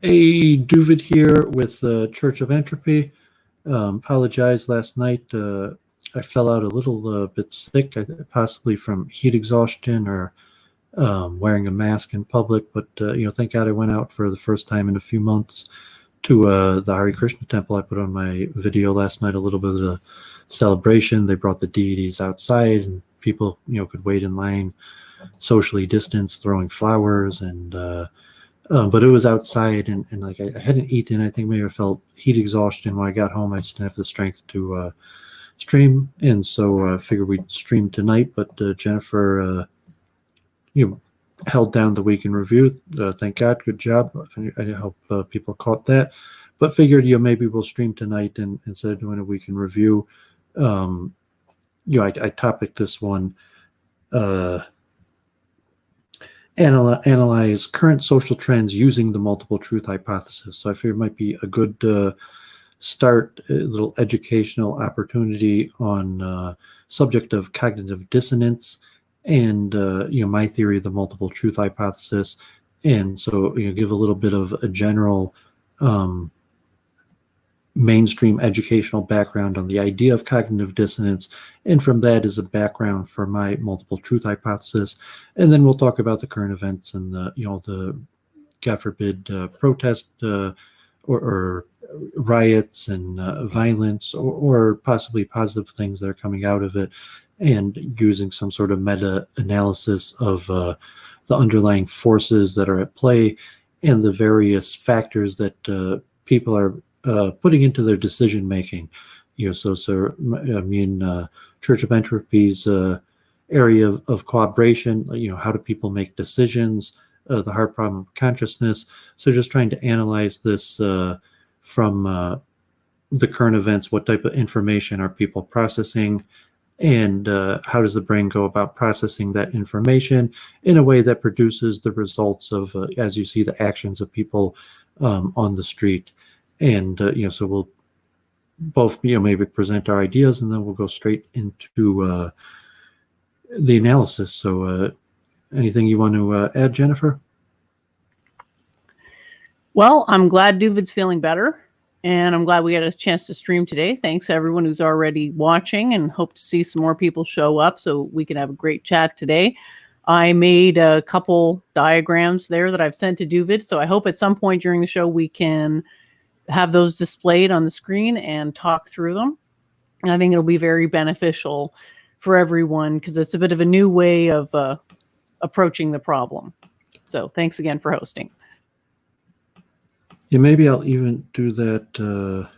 Doooovid here with the Church of Entropy. Apologize last night. I fell out a little bit sick, possibly from heat exhaustion or wearing a mask in public. But thank God I went out for the first time in a few months to the Hare Krishna temple. I put on my video last night a little bit of a celebration. They brought the deities outside, and people could wait in line, socially distanced, throwing flowers and. But it was outside, and like I hadn't eaten. I think maybe I felt heat exhaustion when I got home. I just didn't have the strength to stream, and so I figured we'd stream tonight. But Jennifer, held down the week in review. Thank God, good job. I hope people caught that. But figured maybe we'll stream tonight, and instead of doing a week in review, I topic this one. Analyze current social trends using the multiple truth hypothesis. So I figure it might be a good start, a little educational opportunity on subject of cognitive dissonance and my theory of the multiple truth hypothesis. And so give a little bit of a general mainstream educational background on the idea of cognitive dissonance, and from that is a background for my multiple truth hypothesis, and then we'll talk about the current events and the God forbid protest or riots and violence or possibly positive things that are coming out of it, and using some sort of meta-analysis of the underlying forces that are at play and the various factors that people are putting into their decision making. So me and Church of Entropy's area of cooperation. How do people make decisions? The hard problem of consciousness. So just trying to analyze this from the current events. What type of information are people processing, and how does the brain go about processing that information in a way that produces the results of, as you see, the actions of people on the street. And so we'll both maybe present our ideas, and then we'll go straight into the analysis. So anything you want to add, Jennifer? Well, I'm glad Doooovid's feeling better, and I'm glad we had a chance to stream today. Thanks to everyone who's already watching, and hope to see some more people show up so we can have a great chat today. I made a couple diagrams there that I've sent to Doooovid, so I hope at some point during the show we can have those displayed on the screen and talk through them. And I think it'll be very beneficial for everyone because it's a bit of a new way of approaching the problem. So thanks again for hosting. Yeah, maybe I'll even do that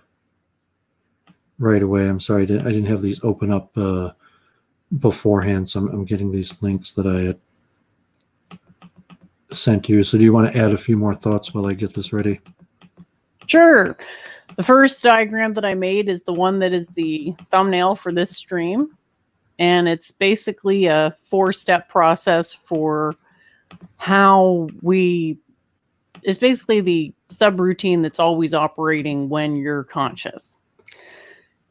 right away. I'm sorry, I didn't have these open up beforehand, so I'm getting these links that I had sent to you. So do you want to add a few more thoughts while I get this ready? Sure. The first diagram that I made is the one that is the thumbnail for this stream. And it's basically a 4-step process for how it's basically the subroutine that's always operating when you're conscious.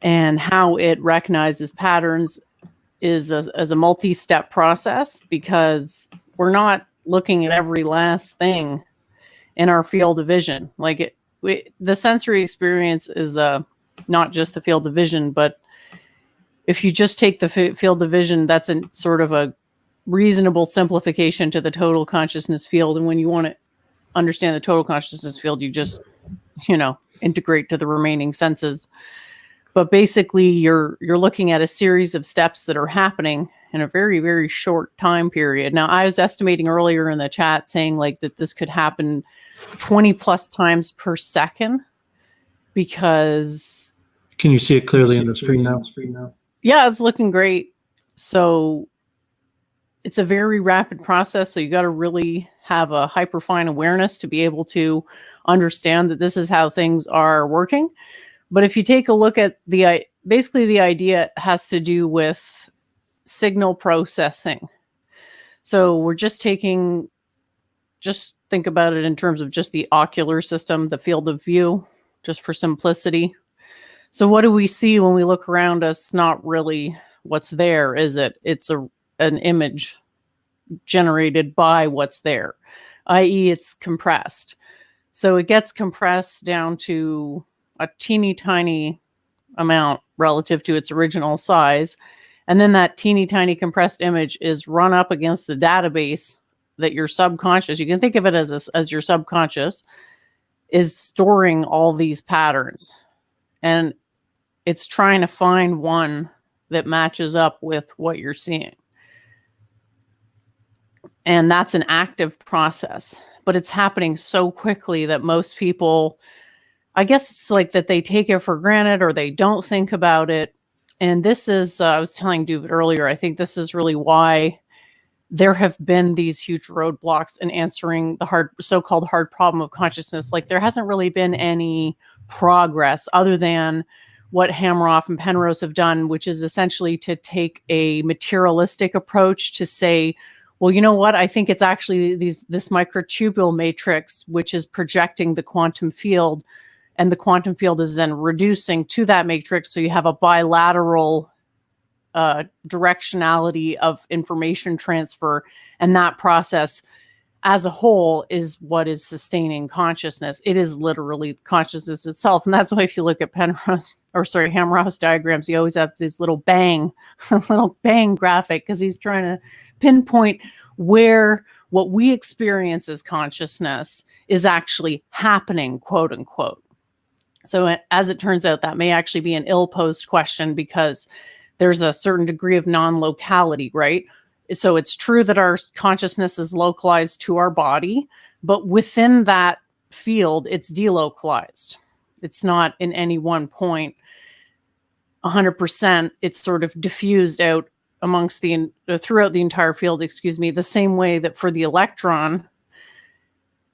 And how it recognizes patterns is as a multi-step process, because we're not looking at every last thing in our field of vision. Like the sensory experience is not just the field of vision, but if you just take the field of vision, that's a sort of a reasonable simplification to the total consciousness field. And when you want to understand the total consciousness field, you just, integrate to the remaining senses. But basically, you're looking at a series of steps that are happening in a very, very short time period. Now, I was estimating earlier in the chat saying that this could happen 20 plus times per second, because... Can you see it clearly on the screen now? Yeah, it's looking great. So it's a very rapid process. So you got to really have a hyperfine awareness to be able to understand that this is how things are working. But if you take a look at basically the idea has to do with signal processing. So we're just think about it in terms of just the ocular system, the field of view, just for simplicity. So what do we see when we look around us? Not really what's there, is it? It's an image generated by what's there, i.e. it's compressed. So it gets compressed down to a teeny tiny amount relative to its original size. And then that teeny tiny compressed image is run up against the database that your subconscious, you can think of it as your subconscious, is storing all these patterns. And it's trying to find one that matches up with what you're seeing. And that's an active process, but it's happening so quickly that most people, I guess it's like that they take it for granted or they don't think about it. And this is, I was telling Doooovid earlier, I think this is really why there have been these huge roadblocks in answering the so-called hard problem of consciousness. Like there hasn't really been any progress other than what Hameroff and Penrose have done, which is essentially to take a materialistic approach to say, well, you know what? I think it's actually this microtubule matrix, which is projecting the quantum field, and the quantum field is then reducing to that matrix. So you have a bilateral directionality of information transfer, and that process as a whole is what is sustaining consciousness. It is literally consciousness itself. And that's why if you look at Hameroff's diagrams, he always has this little bang graphic, because he's trying to pinpoint where what we experience as consciousness is actually happening, quote unquote. So as it turns out, that may actually be an ill-posed question, because there's a certain degree of non-locality, right? So it's true that our consciousness is localized to our body, but within that field, it's delocalized. It's not in any one point 100%. It's sort of diffused out amongst throughout the entire field, the same way that for the electron,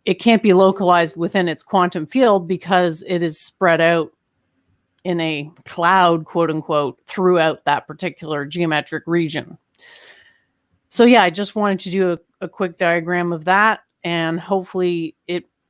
it can't be localized within its quantum field because it is spread out in a cloud, quote unquote, throughout that particular geometric region. So yeah, I just wanted to do a quick diagram of that, and hopefully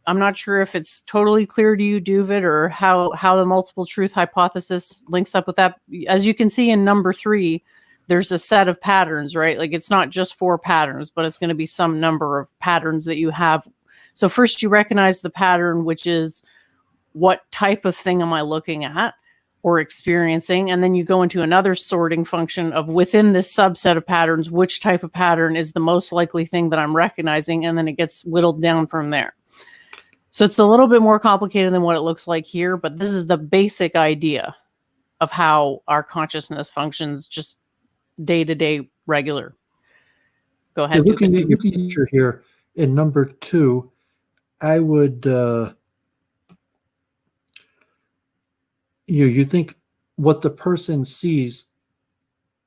I'm not sure if it's totally clear to you, Doooovid, or how the multiple truth hypothesis links up with that. As you can see in number 3, there's a set of patterns, right? Like it's not just 4 patterns, but it's going to be some number of patterns that you have. So first you recognize the pattern, which is what type of thing am I looking at or experiencing? And then you go into another sorting function of within this subset of patterns, which type of pattern is the most likely thing that I'm recognizing? And then it gets whittled down from there. So it's a little bit more complicated than what it looks like here, but this is the basic idea of how our consciousness functions just day to day regular. Go ahead. Looking at your picture here in number 2, I would, you think what the person sees,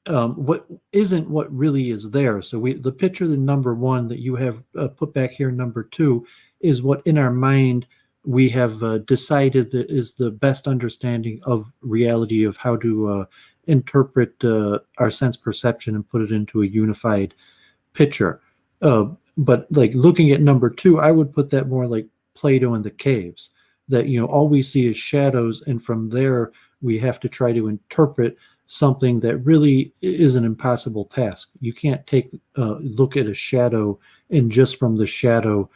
what isn't what really is there. So the picture in number 1 that you have put back here in number 2 is what in our mind we have decided that is the best understanding of reality, of how to interpret our sense perception and put it into a unified picture. But like looking at number 2, I would put that more like Plato and the caves, that, all we see is shadows. And from there, we have to try to interpret something that really is an impossible task. You can't take look at a shadow and just from the shadow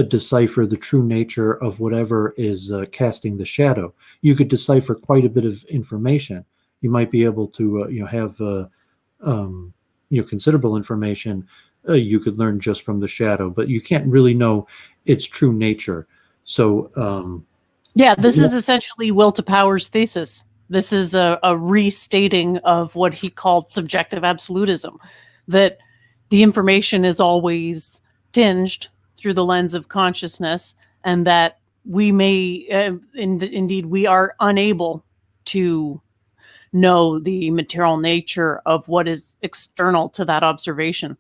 decipher the true nature of whatever is casting the shadow. You could decipher quite a bit of information. You might be able to have considerable information you could learn just from the shadow, but you can't really know its true nature. So yeah, this is essentially Will to Power's thesis. This is a restating of what he called subjective absolutism, that the information is always tinged through the lens of consciousness, and that we may, indeed, we are unable to know the material nature of what is external to that observation,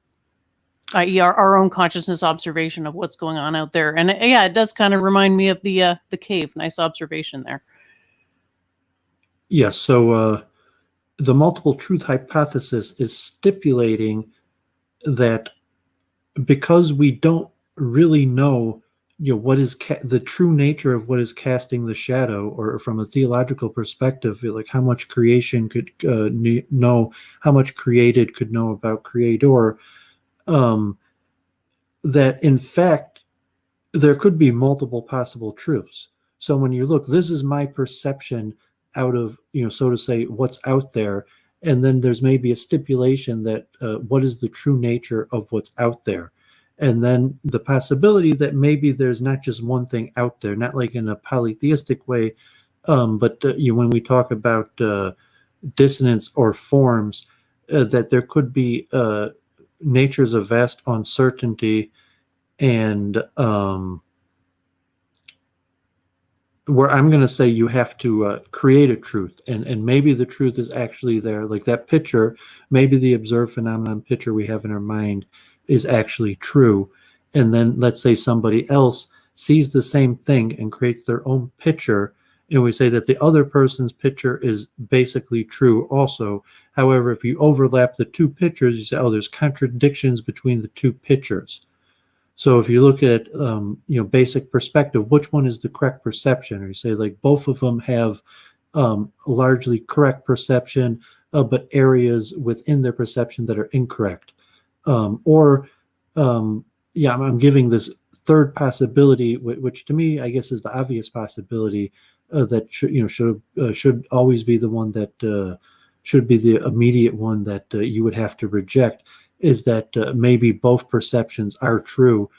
i.e. our own consciousness observation of what's going on out there. And yeah, it does kind of remind me of the cave. Nice observation there. Yes. So the multiple truth hypothesis is stipulating that because we don't really know, what is the true nature of what is casting the shadow, or from a theological perspective, like how much creation could know, how much created could know about creator, that in fact there could be multiple possible truths. So when you look, this is my perception out of, so to say, what's out there. And then there's maybe a stipulation that what is the true nature of what's out there. And then the possibility that maybe there's not just one thing out there, not like in a polytheistic way, but when we talk about dissonance or forms, that there could be natures of vast uncertainty, and where I'm going to say you have to create a truth, and maybe the truth is actually there. Like that picture, maybe the observed phenomenon picture we have in our mind is actually true. And then let's say somebody else sees the same thing and creates their own picture, and we say that the other person's picture is basically true also. However, if you overlap the two pictures, you say, oh, there's contradictions between the two pictures. So if you look at, basic perspective, which one is the correct perception? Or you say, like, both of them have largely correct perception, but areas within their perception that are incorrect. I'm giving this third possibility, which to me, I guess, is the obvious possibility that should always be the one that should be the immediate one that you would have to reject, is that maybe both perceptions are true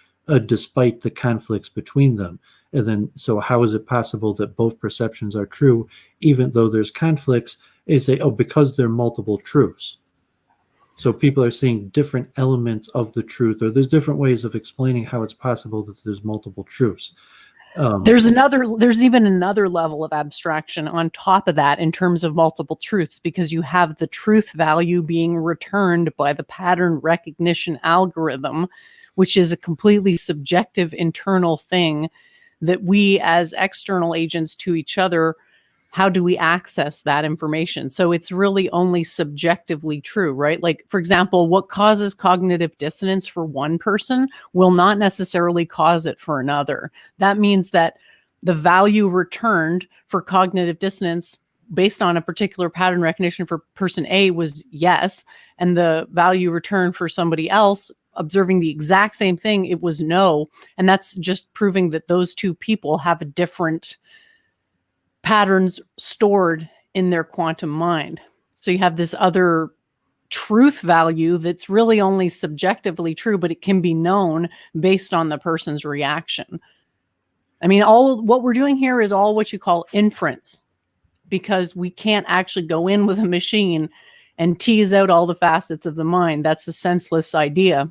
despite the conflicts between them. And then, so how is it possible that both perceptions are true even though there's conflicts? They say, oh, because there are multiple truths. So people are seeing different elements of the truth, or there's different ways of explaining how it's possible that there's multiple truths. There's even another level of abstraction on top of that in terms of multiple truths, because you have the truth value being returned by the pattern recognition algorithm, which is a completely subjective internal thing that we as external agents to each other, how do we access that information? So it's really only subjectively true, right? Like, for example, what causes cognitive dissonance for one person will not necessarily cause it for another. That means that the value returned for cognitive dissonance based on a particular pattern recognition for person A was yes, and the value returned for somebody else observing the exact same thing, it was no. And that's just proving that those two people have a different patterns stored in their quantum mind. So you have this other truth value that's really only subjectively true, but it can be known based on the person's reaction. I mean, all what we're doing here is all what you call inference, because we can't actually go in with a machine and tease out all the facets of the mind. That's a senseless idea.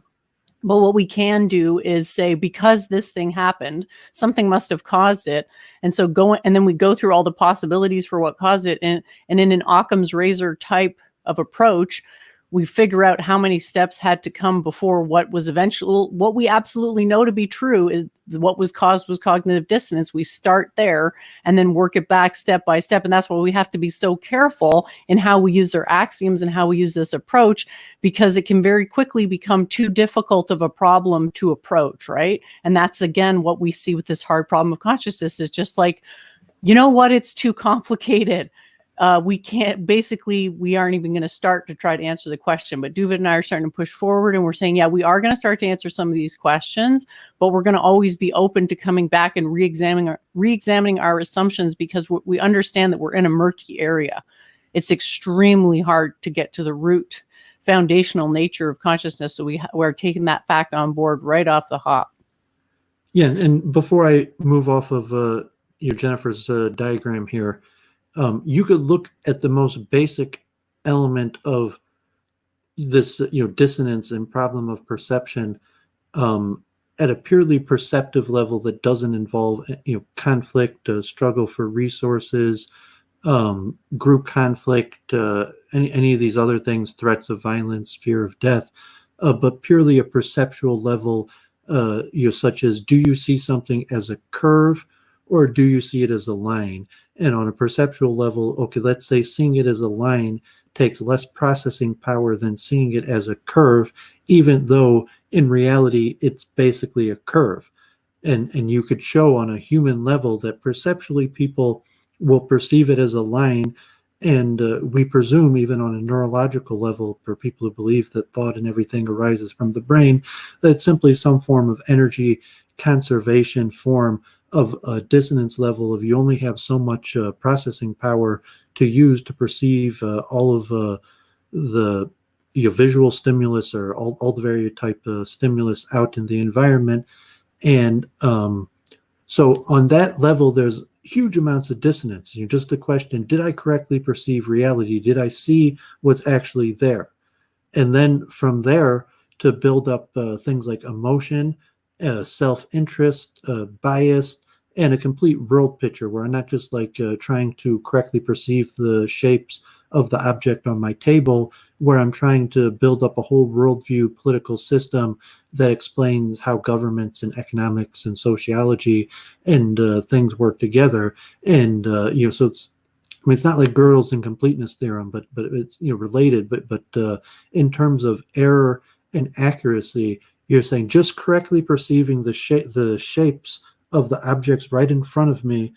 But what we can do is say, because this thing happened, something must have caused it. And so then we go through all the possibilities for what caused it. And in an Occam's razor type of approach, we figure out how many steps had to come before what we absolutely know to be true is what was caused was cognitive dissonance. We start there and then work it back step by step. And that's why we have to be so careful in how we use our axioms and how we use this approach, because it can very quickly become too difficult of a problem to approach, right? And that's, again, what we see with this hard problem of consciousness is just like, you know what, it's too complicated. We aren't even going to start to try to answer the question, but Doovid and I are starting to push forward, and we're saying, yeah, we are going to start to answer some of these questions, but we're going to always be open to coming back and re-examining our assumptions, because we understand that we're in a murky area. It's extremely hard to get to the root foundational nature of consciousness. So we're taking that fact on board right off the hop. Yeah. And before I move off of Jennifer's diagram here, you could look at the most basic element of this, dissonance and problem of perception at a purely perceptive level that doesn't involve, conflict, struggle for resources, group conflict, any of these other things, threats of violence, fear of death, but purely a perceptual level, such as, do you see something as a curve or do you see it as a line? And on a perceptual level, okay, let's say seeing it as a line takes less processing power than seeing it as a curve, even though in reality it's basically a curve. And you could show on a human level that perceptually people will perceive it as a line, and we presume even on a neurological level, for people who believe that thought and everything arises from the brain, that it's simply some form of energy conservation form of a dissonance level of you only have so much processing power to use to perceive all of the visual stimulus or all the various type of stimulus out in the environment. And so on that level, there's huge amounts of dissonance. Just the question, did I correctly perceive reality? Did I see what's actually there? And then from there to build up things like emotion, self-interest, bias, and a complete world picture where I'm not just like trying to correctly perceive the shapes of the object on my table, where I'm trying to build up a whole worldview political system that explains how governments and economics and sociology and things work together. And so it's, I mean, it's not like Gödel's incompleteness theorem, but it's related. But in terms of error and accuracy, you're saying just correctly perceiving the shapes of the objects right in front of me,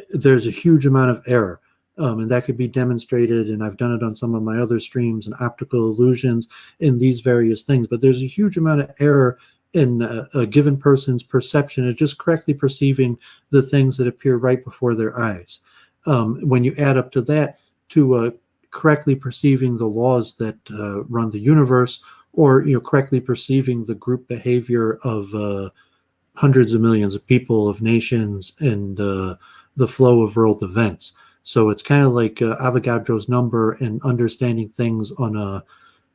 there's a huge amount of error. And that could be demonstrated, and I've done it on some of my other streams, and optical illusions in these various things. But there's a huge amount of error in a given person's perception of just correctly perceiving the things that appear right before their eyes. When you add up to that, to correctly perceiving the laws that run the universe, or correctly perceiving the group behavior of hundreds of millions of people, of nations, and the flow of world events. So it's kind of like Avogadro's number and understanding things on a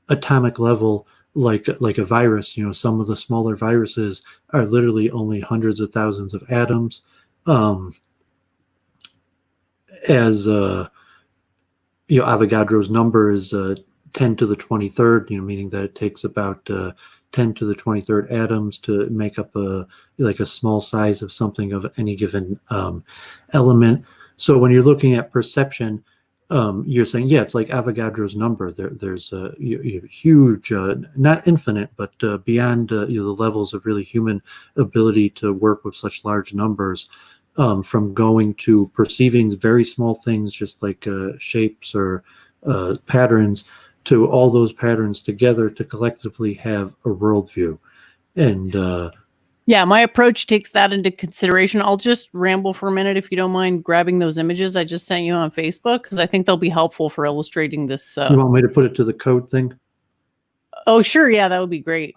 atomic level, like a virus. Some of the smaller viruses are literally only hundreds of thousands of atoms. Avogadro's number is 10 to the 23rd, meaning that it takes about 10 to the 23rd atoms to make up a small size of something of any given element. So when you're looking at perception, you're saying, yeah, it's like Avogadro's number. There's a huge, not infinite, but beyond the levels of really human ability to work with such large numbers, from going to perceiving very small things, just like shapes or patterns, to all those patterns together to collectively have a worldview. And yeah, my approach takes that into consideration. I'll just ramble for a minute if you don't mind grabbing those images I just sent you on Facebook, because I think they'll be helpful for illustrating this. You want me to put it to the code thing? Oh, sure. Yeah, that would be great.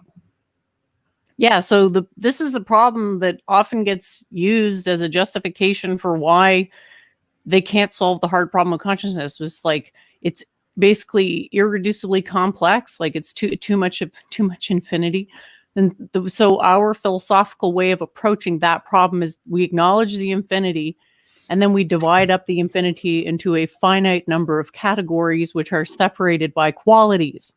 Yeah, so this is a problem that often gets used as a justification for why they can't solve the hard problem of consciousness. It's like it's basically irreducibly complex, like it's too much infinity. And so our philosophical way of approaching that problem is we acknowledge the infinity, and then we divide up the infinity into a finite number of categories, which are separated by qualities.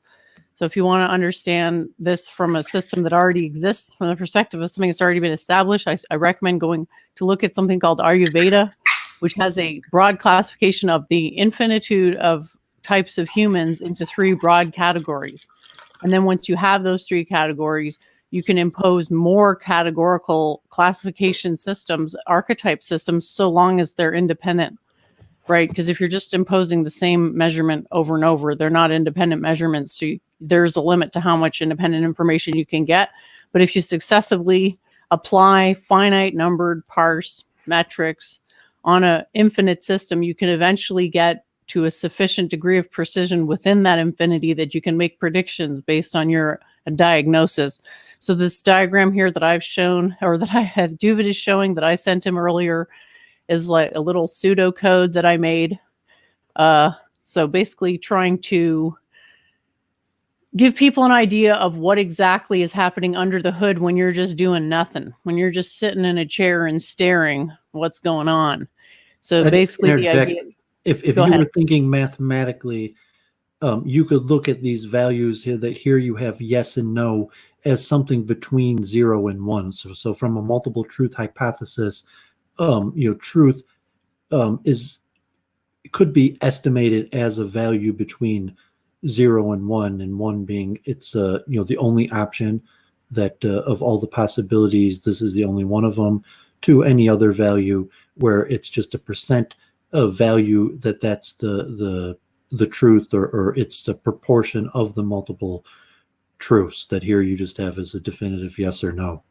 So if you want to understand this from a system that already exists, from the perspective of something that's already been established, I recommend going to look at something called Ayurveda, which has a broad classification of the infinitude of types of humans into 3 broad categories. And then once you have those 3 categories, you can impose more categorical classification systems, archetype systems, so long as they're independent, right? Because if you're just imposing the same measurement over and over, they're not independent measurements. So there's a limit to how much independent information you can get. But if you successively apply finite numbered parse metrics on an infinite system, you can eventually get to a sufficient degree of precision within that infinity that you can make predictions based on your diagnosis. So this diagram here that I've shown, or that I had Doooovid is showing, that I sent him earlier, is like a little pseudo code that I made. So basically trying to give people an idea of what exactly is happening under the hood when you're just doing nothing, when you're just sitting in a chair and staring what's going on. So basically the idea... If you were thinking mathematically, you could look at these values here, that here you have yes and no as something between 0 and 1. So from a multiple truth hypothesis, truth could be estimated as a value between 0 and 1, and 1 being it's the only option that of all the possibilities, this is the only one of them, to any other value where it's just a percent of value that's the truth, or it's the proportion of the multiple truths that here you just have as a definitive yes or no.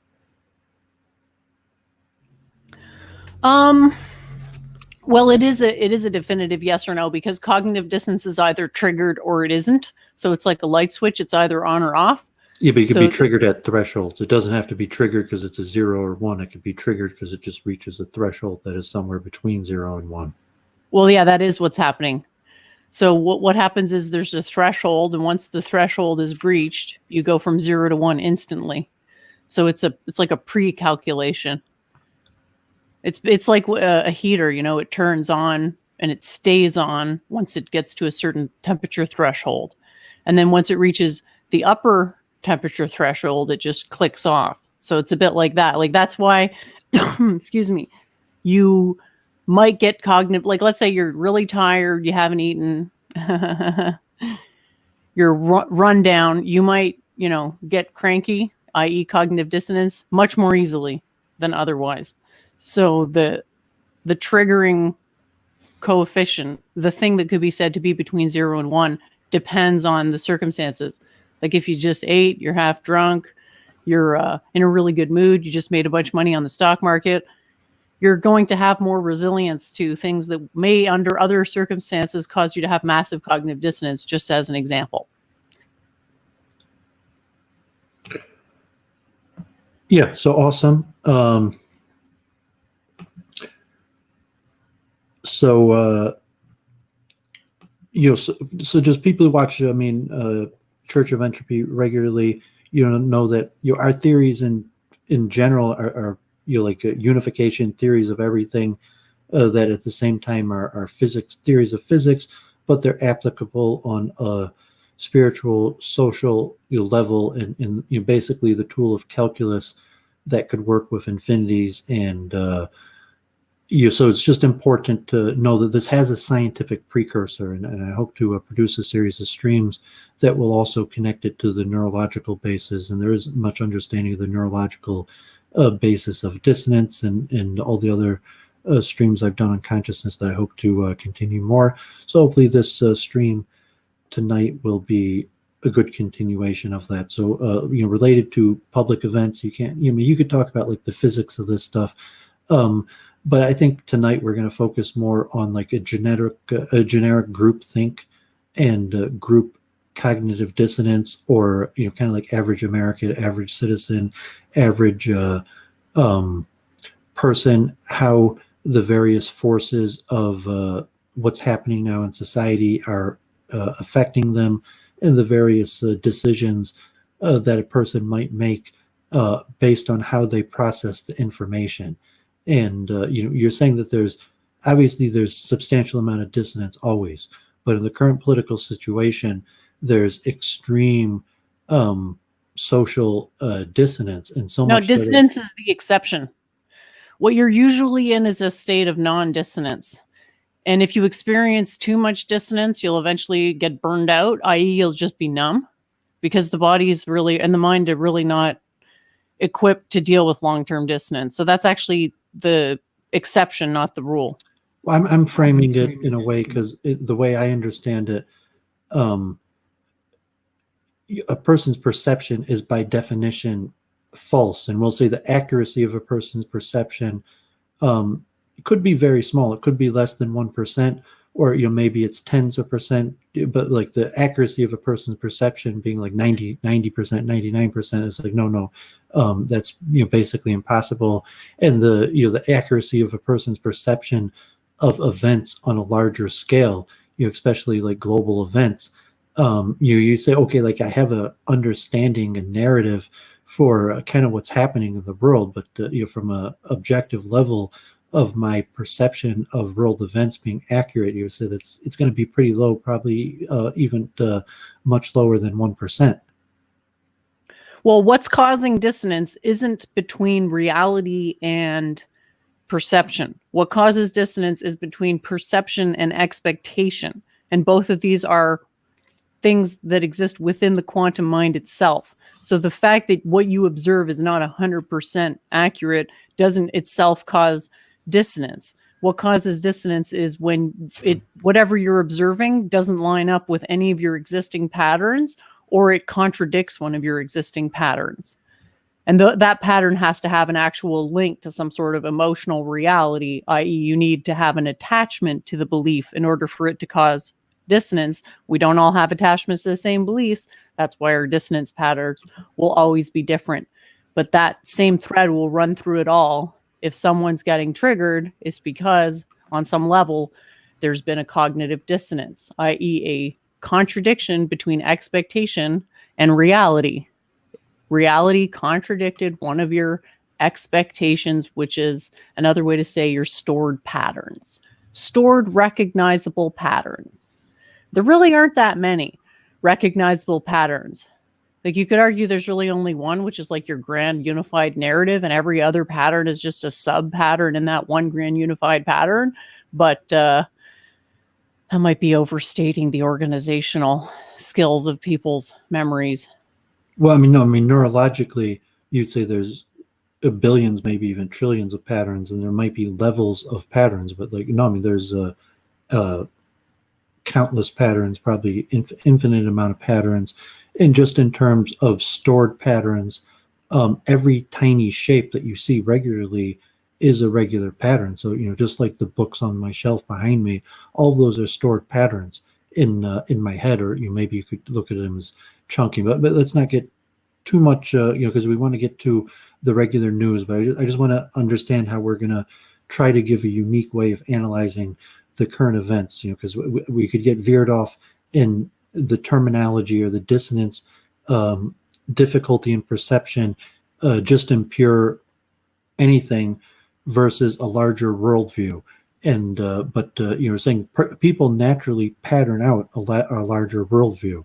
Well, it is a definitive yes or no, because cognitive dissonance is either triggered or it isn't. So it's like a light switch; it's either on or off. Yeah, but it could be triggered at thresholds. It doesn't have to be triggered because it's a 0 or 1. It could be triggered because it just reaches a threshold that is somewhere between 0 and 1. Well, yeah, that is what's happening. So what happens is there's a threshold, and once the threshold is breached, you go from 0 to 1 instantly. So it's like a pre-calculation. It's like a heater, it turns on and it stays on once it gets to a certain temperature threshold. And then once it reaches the upper temperature threshold, it just clicks off. So it's a bit like that. Like that's why, excuse me, you might get cognitive, like let's say you're really tired, you haven't eaten, you're run down, you might, get cranky, i.e. cognitive dissonance, much more easily than otherwise. So the triggering coefficient, the thing that could be said to be between 0 and 1, depends on the circumstances. Like if you just ate, you're half drunk, you're in a really good mood, you just made a bunch of money on the stock market, you're going to have more resilience to things that may, under other circumstances, cause you to have massive cognitive dissonance, just as an example. Yeah, so awesome. So just people who watch, Church of Entropy regularly, know that our theories in general are unification theories of everything, that at the same time are physics theories of physics, but they're applicable on a spiritual, social level, and basically the tool of calculus that could work with infinities and so it's just important to know that this has a scientific precursor, and I hope to produce a series of streams that will also connect it to the neurological basis. And there is much understanding of the neurological basis of dissonance and all the other streams I've done on consciousness that I hope to continue more. So hopefully this stream tonight will be a good continuation of that. So related to public events, you could talk about like the physics of this stuff. But I think tonight we're going to focus more on like a generic group think and group cognitive dissonance, or kind of like average American, average citizen, average person, how the various forces of what's happening now in society are affecting them, and the various decisions that a person might make based on how they process the information. And you're saying that there's substantial amount of dissonance always, but in the current political situation, there's extreme social dissonance, and so much. No, dissonance is the exception. What you're usually in is a state of non-dissonance, and if you experience too much dissonance, you'll eventually get burned out, i.e., you'll just be numb, because the body's really and the mind are really not equipped to deal with long-term dissonance. So that's actually the exception, not the rule. Well, I'm framing it in a way because the way I understand it, a person's perception is by definition false, and we'll say the accuracy of a person's perception could be very small. It could be less than 1%, or maybe it's tens of percent. But like the accuracy of a person's perception being like 90%, 99% is like no. That's basically impossible. And the accuracy of a person's perception of events on a larger scale, especially like global events, you say, okay, like I have a understanding and narrative for kind of what's happening in the world, but from a objective level of my perception of world events being accurate, you said it's going to be pretty low, probably even much lower than 1%. Well, what's causing dissonance isn't between reality and perception. What causes dissonance is between perception and expectation. And both of these are things that exist within the quantum mind itself. So the fact that what you observe is not 100% accurate doesn't itself cause dissonance. What causes dissonance is when whatever you're observing doesn't line up with any of your existing patterns, or it contradicts one of your existing patterns. And that pattern has to have an actual link to some sort of emotional reality, i.e., you need to have an attachment to the belief in order for it to cause dissonance. We don't all have attachments to the same beliefs. That's why our dissonance patterns will always be different. But that same thread will run through it all. If someone's getting triggered, it's because on some level, there's been a cognitive dissonance, i.e., a contradiction between expectation and reality. Reality contradicted one of your expectations, which is another way to say your stored patterns, stored recognizable patterns. There really aren't that many recognizable patterns. Like, you could argue there's really only one, which is like your grand unified narrative, and every other pattern is just a sub pattern in that one grand unified pattern. But that might be overstating the organizational skills of people's memories. Well, neurologically, you'd say there's billions, maybe even trillions of patterns, and there might be levels of patterns, but there's countless patterns, probably infinite amount of patterns. And just in terms of stored patterns, every tiny shape that you see regularly is a regular pattern. So, just like the books on my shelf behind me, all of those are stored patterns in my head, or maybe you could look at them as chunky, but let's not get too much, because we want to get to the regular news. But I just want to understand how we're going to try to give a unique way of analyzing the current events, because we could get veered off in the terminology or the dissonance, difficulty in perception, just in pure anything versus a larger worldview. And saying people naturally pattern out a larger worldview,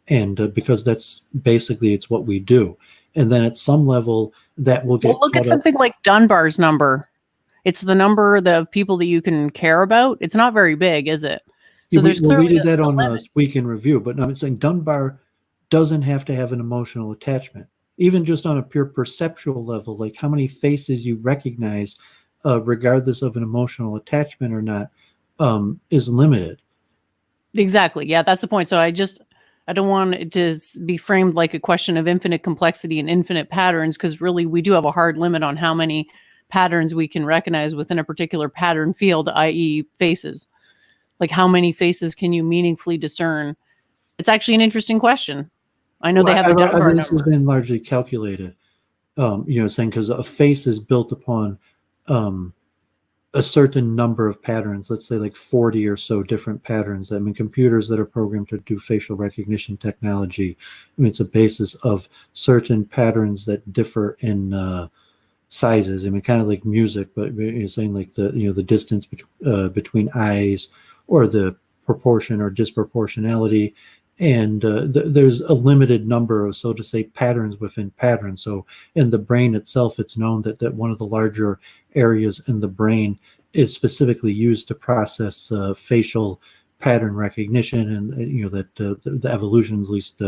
and because that's basically it's what we do. And then at some level that will get. Well, look at something like Dunbar's number. It's the number of people that you can care about. It's not very big, is it? So we did that on a Week in Review, but I'm saying Dunbar doesn't have to have an emotional attachment, even just on a pure perceptual level, like how many faces you recognize, regardless of an emotional attachment or not, is limited. Exactly. Yeah, that's the point. So I don't want it to be framed like a question of infinite complexity and infinite patterns, because really we do have a hard limit on how many patterns we can recognize within a particular pattern field, i.e. faces. Like, how many faces can you meaningfully discern? It's actually an interesting question. I know they have a Dunbar number. This has been largely calculated, saying because a face is built upon a certain number of patterns, let's say like 40 or so different patterns. Computers that are programmed to do facial recognition technology, it's a basis of certain patterns that differ in sizes. Kind of like music, but you're saying like the distance between eyes, or the proportion or disproportionality. And there's a limited number of, so to say, patterns within patterns. So in the brain itself, it's known that one of the larger areas in the brain is specifically used to process facial pattern recognition, and that the evolution, at least.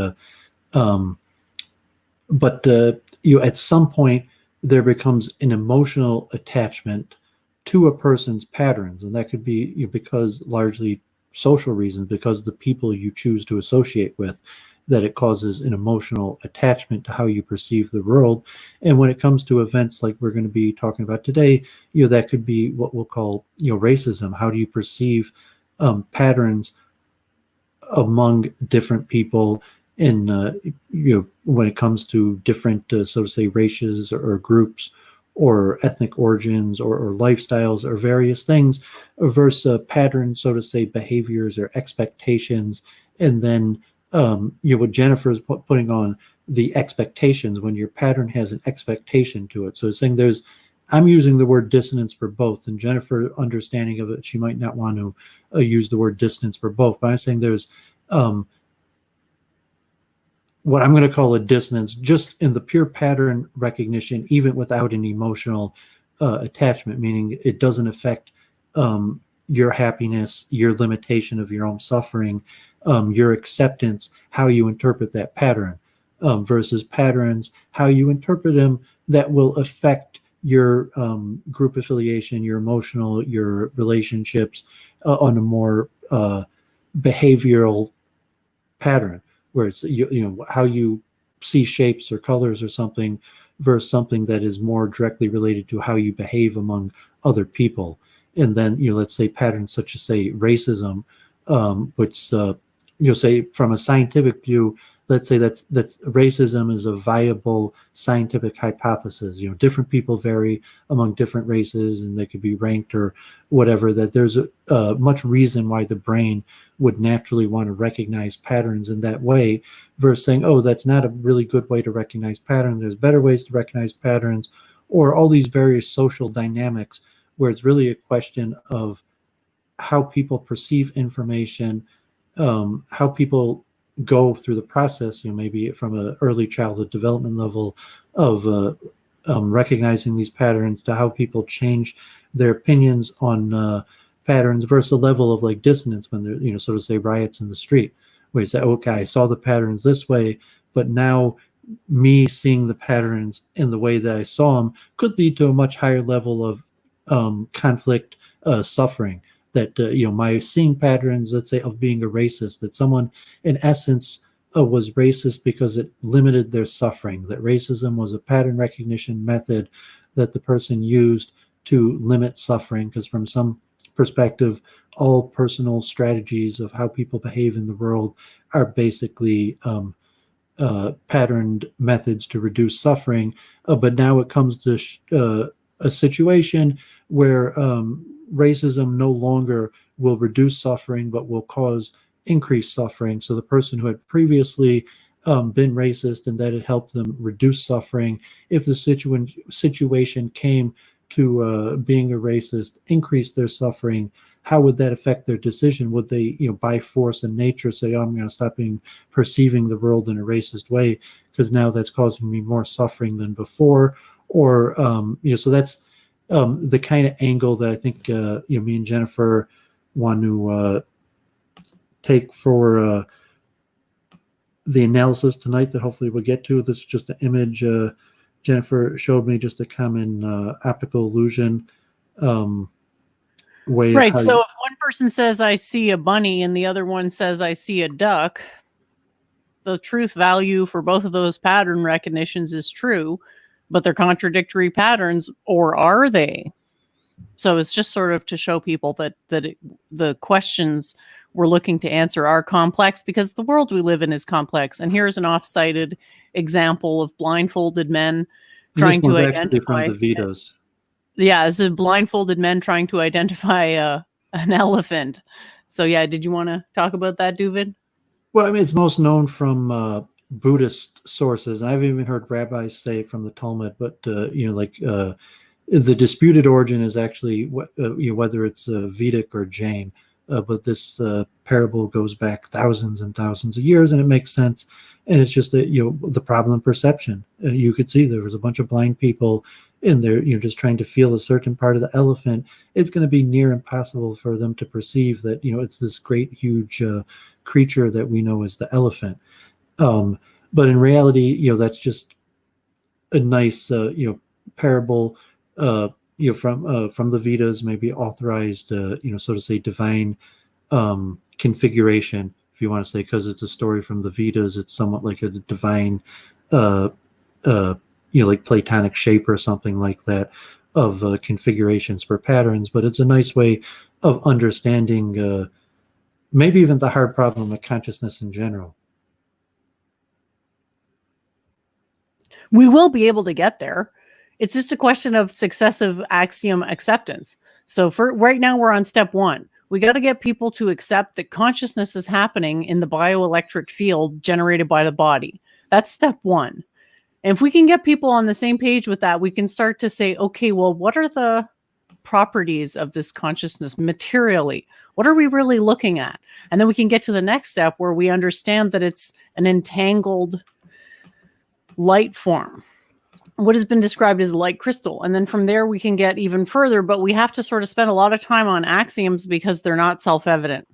But at some point there becomes an emotional attachment to a person's patterns, and that could be because largely social reasons, because the people you choose to associate with, that it causes an emotional attachment to how you perceive the world. And when it comes to events like we're going to be talking about today, that could be what we'll call racism. How do you perceive patterns among different people in when it comes to different so to say races or groups or ethnic origins or lifestyles or various things, versus patterns, so to say, behaviors or expectations. And then what Jennifer's putting on the expectations, when your pattern has an expectation to it. So it's saying I'm using the word dissonance for both, and Jennifer, understanding of it, she might not want to use the word dissonance for both, but I'm saying there's what I'm going to call a dissonance just in the pure pattern recognition, even without an emotional attachment, meaning it doesn't affect your happiness, your limitation of your own suffering, your acceptance, how you interpret that pattern, versus patterns, how you interpret them, that will affect your group affiliation, your emotional, your relationships on a more behavioral pattern, where it's how you see shapes or colors or something, versus something that is more directly related to how you behave among other people. And then, let's say patterns such as, say, racism, which, say from a scientific view, let's say that's racism is a viable scientific hypothesis. Different people vary among different races, and they could be ranked or whatever. That there's much reason why the brain would naturally want to recognize patterns in that way, versus saying, oh, that's not a really good way to recognize patterns. There's better ways to recognize patterns, or all these various social dynamics where it's really a question of how people perceive information, how people go through the process, maybe from an early childhood development level of recognizing these patterns, to how people change their opinions on patterns, versus a level of like dissonance when there, so to say, riots in the street, where you say, okay, I saw the patterns this way, but now me seeing the patterns in the way that I saw them could lead to a much higher level of conflict, suffering. That my seeing patterns, let's say, of being a racist, that someone in essence was racist because it limited their suffering, that racism was a pattern recognition method that the person used to limit suffering, because from some perspective, all personal strategies of how people behave in the world are basically patterned methods to reduce suffering. But now it comes to a situation where racism no longer will reduce suffering, but will cause increased suffering. So the person who had previously been racist, and that it helped them reduce suffering, if the situation came to being a racist, increase their suffering, how would that affect their decision? Would they, by force and nature, say, oh, I'm going to stop perceiving the world in a racist way because now that's causing me more suffering than before? Or, so that's the kind of angle that I think, me and Jennifer want to take for the analysis tonight that hopefully we'll get to. This is just an image Jennifer showed me, just a common optical illusion way. Right. So if one person says, I see a bunny, and the other one says, I see a duck, the truth value for both of those pattern recognitions is true, but they're contradictory patterns, or are they? So it's just sort of to show people that the questions we're looking to answer are complex, because the world we live in is complex. And here's an off-cited example of blindfolded men trying to identify. From the Vedas. Yeah, it's a blindfolded men trying to identify an elephant. So yeah, did you want to talk about that, Doooovid? Well, I mean, it's most known from Buddhist sources. And I've even heard rabbis say it from the Talmud, but the disputed origin is actually whether it's Vedic or Jain. But this parable goes back thousands and thousands of years, and it makes sense. And it's just that the problem of perception. You could see there was a bunch of blind people in there, just trying to feel a certain part of the elephant. It's going to be near impossible for them to perceive that it's this great huge creature that we know as the elephant. But in reality, that's just a nice parable. From the Vedas, maybe authorized, so to say, divine configuration, if you want to say, because it's a story from the Vedas, it's somewhat like a divine, like Platonic shape or something like that of configurations for patterns. But it's a nice way of understanding maybe even the hard problem of consciousness in general. We will be able to get there. It's just a question of successive axiom acceptance. So for right now, we're on step one. We got to get people to accept that consciousness is happening in the bioelectric field generated by the body. That's step one. And if we can get people on the same page with that, we can start to say, okay, well, what are the properties of this consciousness materially? What are we really looking at? And then we can get to the next step where we understand that it's an entangled light form, what has been described as a light crystal. And then from there, we can get even further, but we have to sort of spend a lot of time on axioms because they're not self-evident.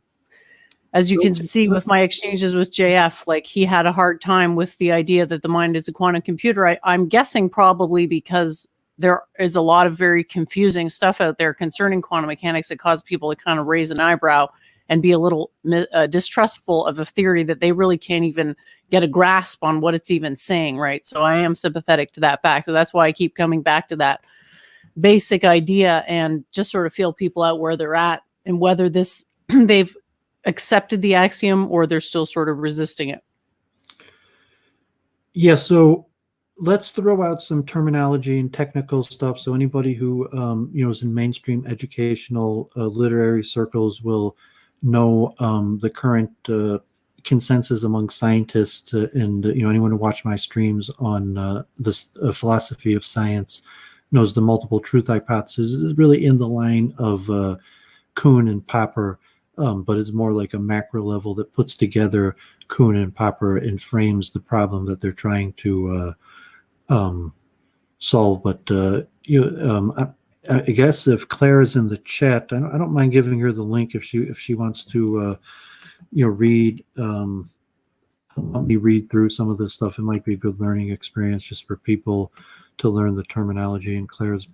As you can see with my exchanges with JF, like he had a hard time with the idea that the mind is a quantum computer. I'm guessing probably because there is a lot of very confusing stuff out there concerning quantum mechanics that cause people to kind of raise an eyebrow and be a little distrustful of a theory that they really can't even get a grasp on what it's even saying, right? So I am sympathetic to that fact. So that's why I keep coming back to that basic idea and just sort of feel people out where they're at and whether this they've accepted the axiom or they're still sort of resisting it. Yeah, so let's throw out some terminology and technical stuff. So anybody who is in mainstream educational literary circles will know the current consensus among scientists and anyone who watched my streams on this philosophy of science knows the multiple truth hypothesis is really in the line of Kuhn and Popper, but it's more like a macro level that puts together Kuhn and Popper and frames the problem that they're trying to solve. But I guess if Claire is in the chat, I don't mind giving her the link if she wants to read help me read through some of this stuff. It might be a good learning experience just for people to learn the terminology. And Claire's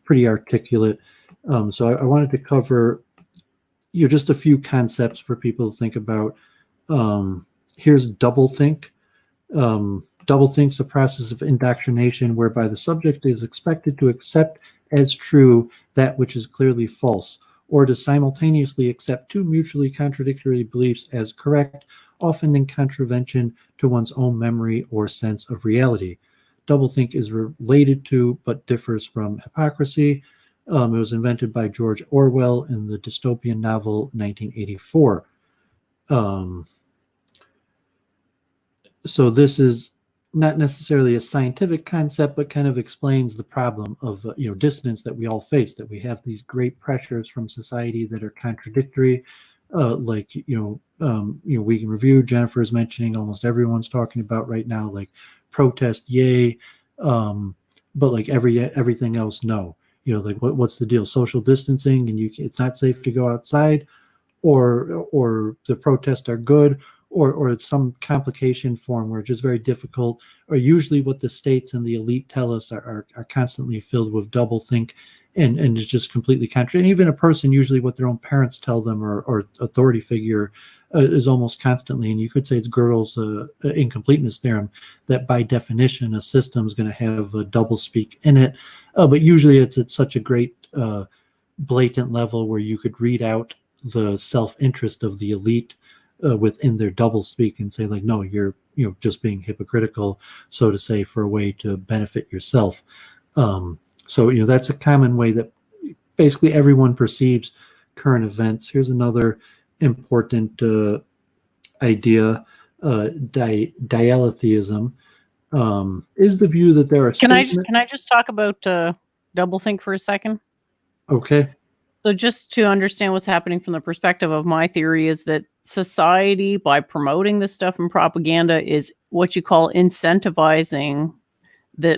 pretty articulate. So I wanted to cover just a few concepts for people to think about. Here's doublethink. Doublethink's a process of indoctrination whereby the subject is expected to accept as true that which is clearly false, or to simultaneously accept two mutually contradictory beliefs as correct, often in contravention to one's own memory or sense of reality. Doublethink is related to, but differs from, hypocrisy. It was invented by George Orwell in the dystopian novel 1984. So this is not necessarily a scientific concept, but kind of explains the problem of dissonance that we all face, that we have these great pressures from society that are contradictory. Like Week in Review, Jennifer is mentioning, almost everyone's talking about right now, like protest, yay, but like everything else, no. Like what's the deal? Social distancing, and it's not safe to go outside, or the protests are good, or it's some complication form where it's just very difficult, or usually what the states and the elite tell us are constantly filled with doublethink, and it's just completely contrary. And even a person, usually what their own parents tell them or authority figure is almost constantly, and you could say it's Gödel's incompleteness theorem, that by definition a system is going to have a doublespeak in it, but usually it's at such a great blatant level where you could read out the self-interest of the elite within their doublespeak and say, like, no, you're just being hypocritical, so to say, for a way to benefit yourself. So that's a common way that basically everyone perceives current events. Here's another important idea: dialetheism is the view that there are. Can I just talk about doublethink for a second? Okay. So just to understand what's happening from the perspective of my theory is that society, by promoting this stuff in propaganda, is what you call incentivizing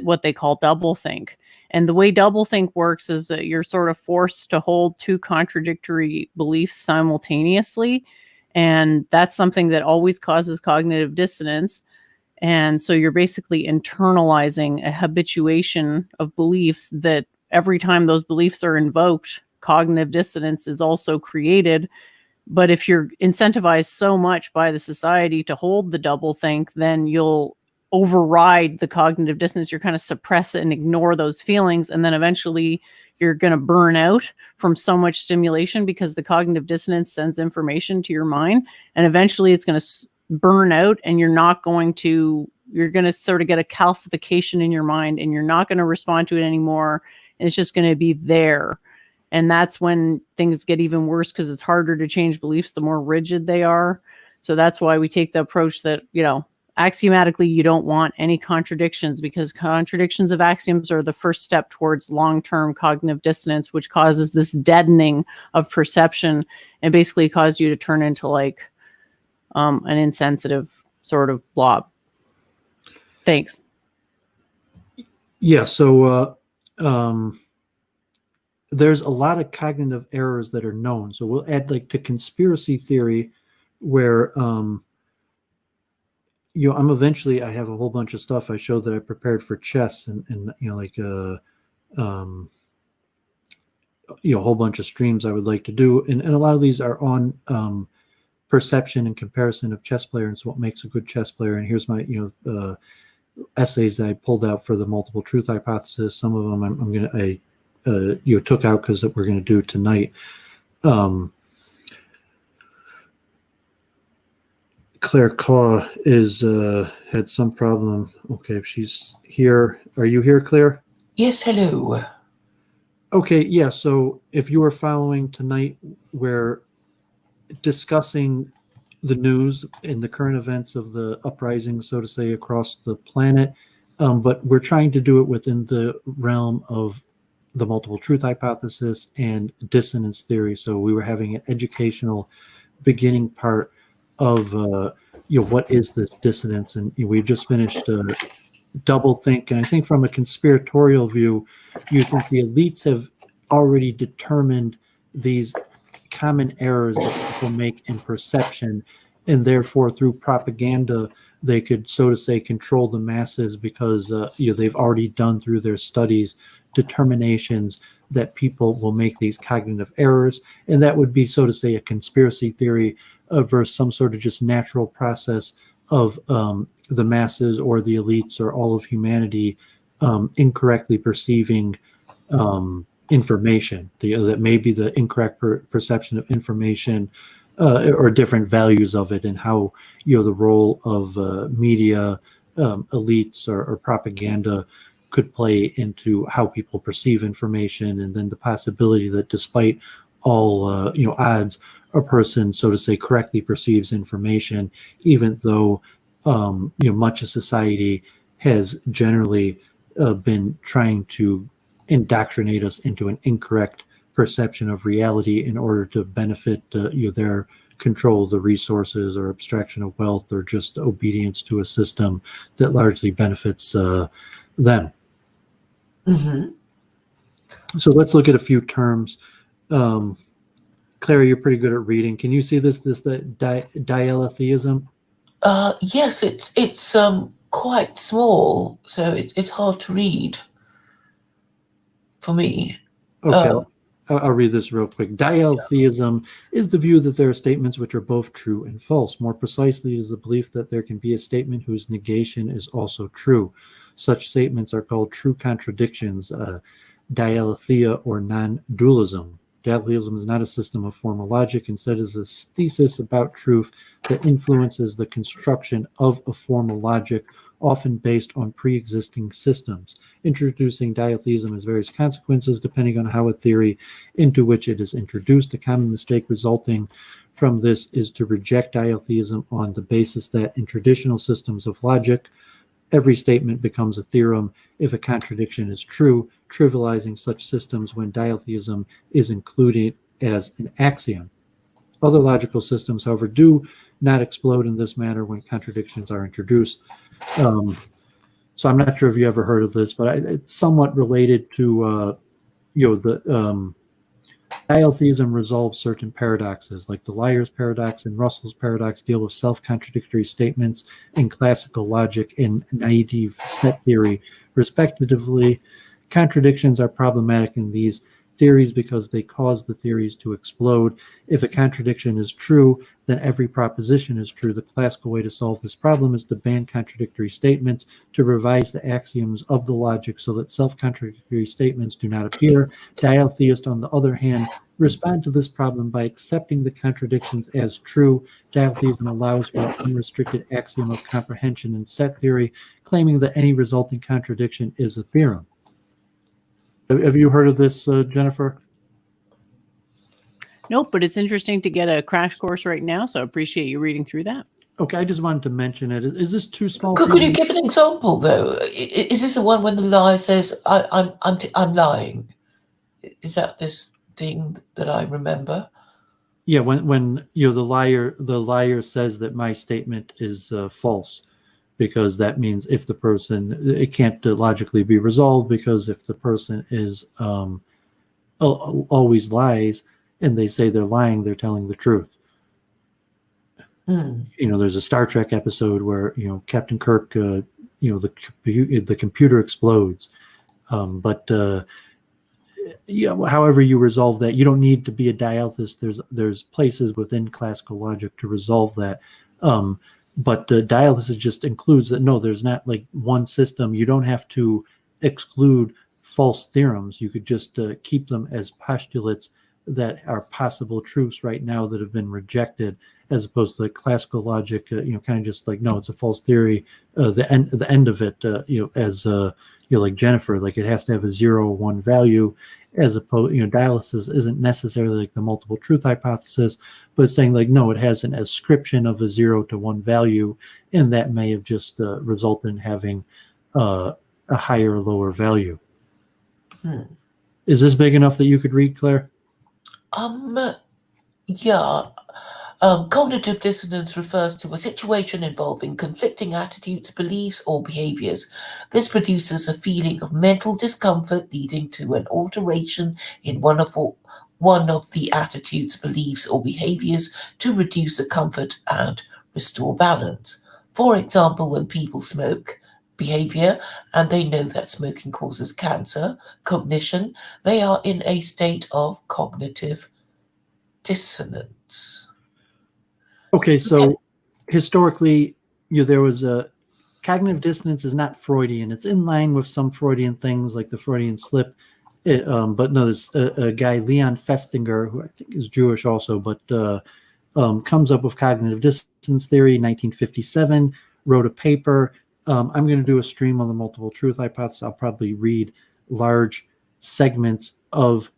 what they call doublethink. And the way doublethink works is that you're sort of forced to hold two contradictory beliefs simultaneously. And that's something that always causes cognitive dissonance. And so you're basically internalizing a habituation of beliefs that every time those beliefs are invoked, cognitive dissonance is also created. But if you're incentivized so much by the society to hold the doublethink, then you'll override the cognitive dissonance. You're kind of suppress it and ignore those feelings. And then eventually you're going to burn out from so much stimulation because the cognitive dissonance sends information to your mind. And eventually it's going to burn out, and you're going to sort of get a calcification in your mind, and you're not going to respond to it anymore. And it's just going to be there. And that's when things get even worse because it's harder to change beliefs the more rigid they are. So that's why we take the approach that, axiomatically, you don't want any contradictions, because contradictions of axioms are the first step towards long-term cognitive dissonance, which causes this deadening of perception and basically cause you to turn into like an insensitive sort of blob. Thanks. Yeah. So, there's a lot of cognitive errors that are known. So we'll add like to conspiracy theory, where I have a whole bunch of stuff I showed that I prepared for chess, and a whole bunch of streams I would like to do, and a lot of these are on perception and comparison of chess players, what makes a good chess player. And here's my essays that I pulled out for the multiple truth hypothesis. Some of them I took out because we're going to do tonight. Claire Khaw had some problem. Okay, if she's here. Are you here, Claire? Yes, hello. Okay, yeah, so if you are following tonight, we're discussing the news and the current events of the uprising, so to say, across the planet, but we're trying to do it within the realm of the multiple truth hypothesis and dissonance theory. So we were having an educational beginning part of what is this dissonance, and we've just finished DoubleThink, and I think from a conspiratorial view, you think the elites have already determined these common errors that people make in perception, and therefore through propaganda they could, so to say, control the masses because they've already done through their studies determinations that people will make these cognitive errors, and that would be, so to say, a conspiracy theory versus some sort of just natural process of the masses or the elites or all of humanity incorrectly perceiving information, that may be the incorrect perception of information or different values of it, and how the role of media, elites or propaganda could play into how people perceive information, and then the possibility that despite all odds, a person, so to say, correctly perceives information, even though much of society has generally been trying to indoctrinate us into an incorrect perception of reality in order to benefit their control of the resources or abstraction of wealth or just obedience to a system that largely benefits them. Mm-hmm. So let's look at a few terms. Claire, you're pretty good at reading. Can you see the dialetheism? Yes, it's quite small, so it's hard to read for me. Okay, I'll read this real quick. Dialetheism is the view that there are statements which are both true and false. More precisely, it is the belief that there can be a statement whose negation is also true. Such statements are called true contradictions, dialetheia, or non-dualism. Dialetheism is not a system of formal logic. Instead, it is a thesis about truth that influences the construction of a formal logic, often based on pre-existing systems. Introducing dialetheism has various consequences depending on how a theory into which it is introduced. A common mistake resulting from this is to reject dialetheism on the basis that in traditional systems of logic, every statement becomes a theorem if a contradiction is true, trivializing such systems when dialetheism is included as an axiom. Other logical systems, however, do not explode in this manner when contradictions are introduced. So I'm not sure if you ever heard of this, but it's somewhat related to, the dialetheism resolves certain paradoxes, like the liar's paradox and Russell's paradox deal with self-contradictory statements in classical logic and naive set theory, respectively. Contradictions are problematic in these theories because they cause the theories to explode. If a contradiction is true, then every proposition is true. The classical way to solve this problem is to ban contradictory statements, to revise the axioms of the logic so that self-contradictory statements do not appear. Dialetheists, on the other hand, respond to this problem by accepting the contradictions as true. Dialetheism allows for an unrestricted axiom of comprehension in set theory, claiming that any resulting contradiction is a theorem. Have you heard of this, Jennifer? Nope, but it's interesting to get a crash course right now, so I appreciate you reading through that. Okay, I just wanted to mention it. Is this too small? Could you give an example, though? Is this the one when the liar says, I'm lying? Is that this thing that I remember? Yeah, when the liar says that my statement is false, because that means if the person, it can't logically be resolved, because if the person is always lies and they say they're lying, they're telling the truth. There's a Star Trek episode where Captain Kirk, the computer explodes, but yeah, however you resolve that, you don't need to be a dialethist. There's places within classical logic to resolve that. But the dialysis just includes that no, there's not like one system. You don't have to exclude false theorems. You could just keep them as postulates that are possible truths right now that have been rejected, as opposed to the classical logic, kind of just like, no, it's a false theory. The end of it, as like Jennifer, like it has to have a 0 or 1 value, as opposed, dialysis isn't necessarily like the multiple truth hypothesis, but it's saying like, no, it has an ascription of a 0 to 1 value, and that may have just resulted in having a higher or lower value. Is this big enough that you could read, Claire? Yeah. Cognitive dissonance refers to a situation involving conflicting attitudes, beliefs, or behaviors. This produces a feeling of mental discomfort leading to an alteration in one of the attitudes, beliefs, or behaviors to reduce the comfort and restore balance. For example, when people smoke, behavior, and they know that smoking causes cancer, cognition, they are in a state of cognitive dissonance. Okay, so historically, there was a cognitive dissonance is not Freudian. It's in line with some Freudian things like the Freudian slip. But no, there's a guy, Leon Festinger, who I think is Jewish also, but comes up with cognitive dissonance theory in 1957, wrote a paper. I'm going to do a stream on the multiple truth hypothesis. I'll probably read large segments of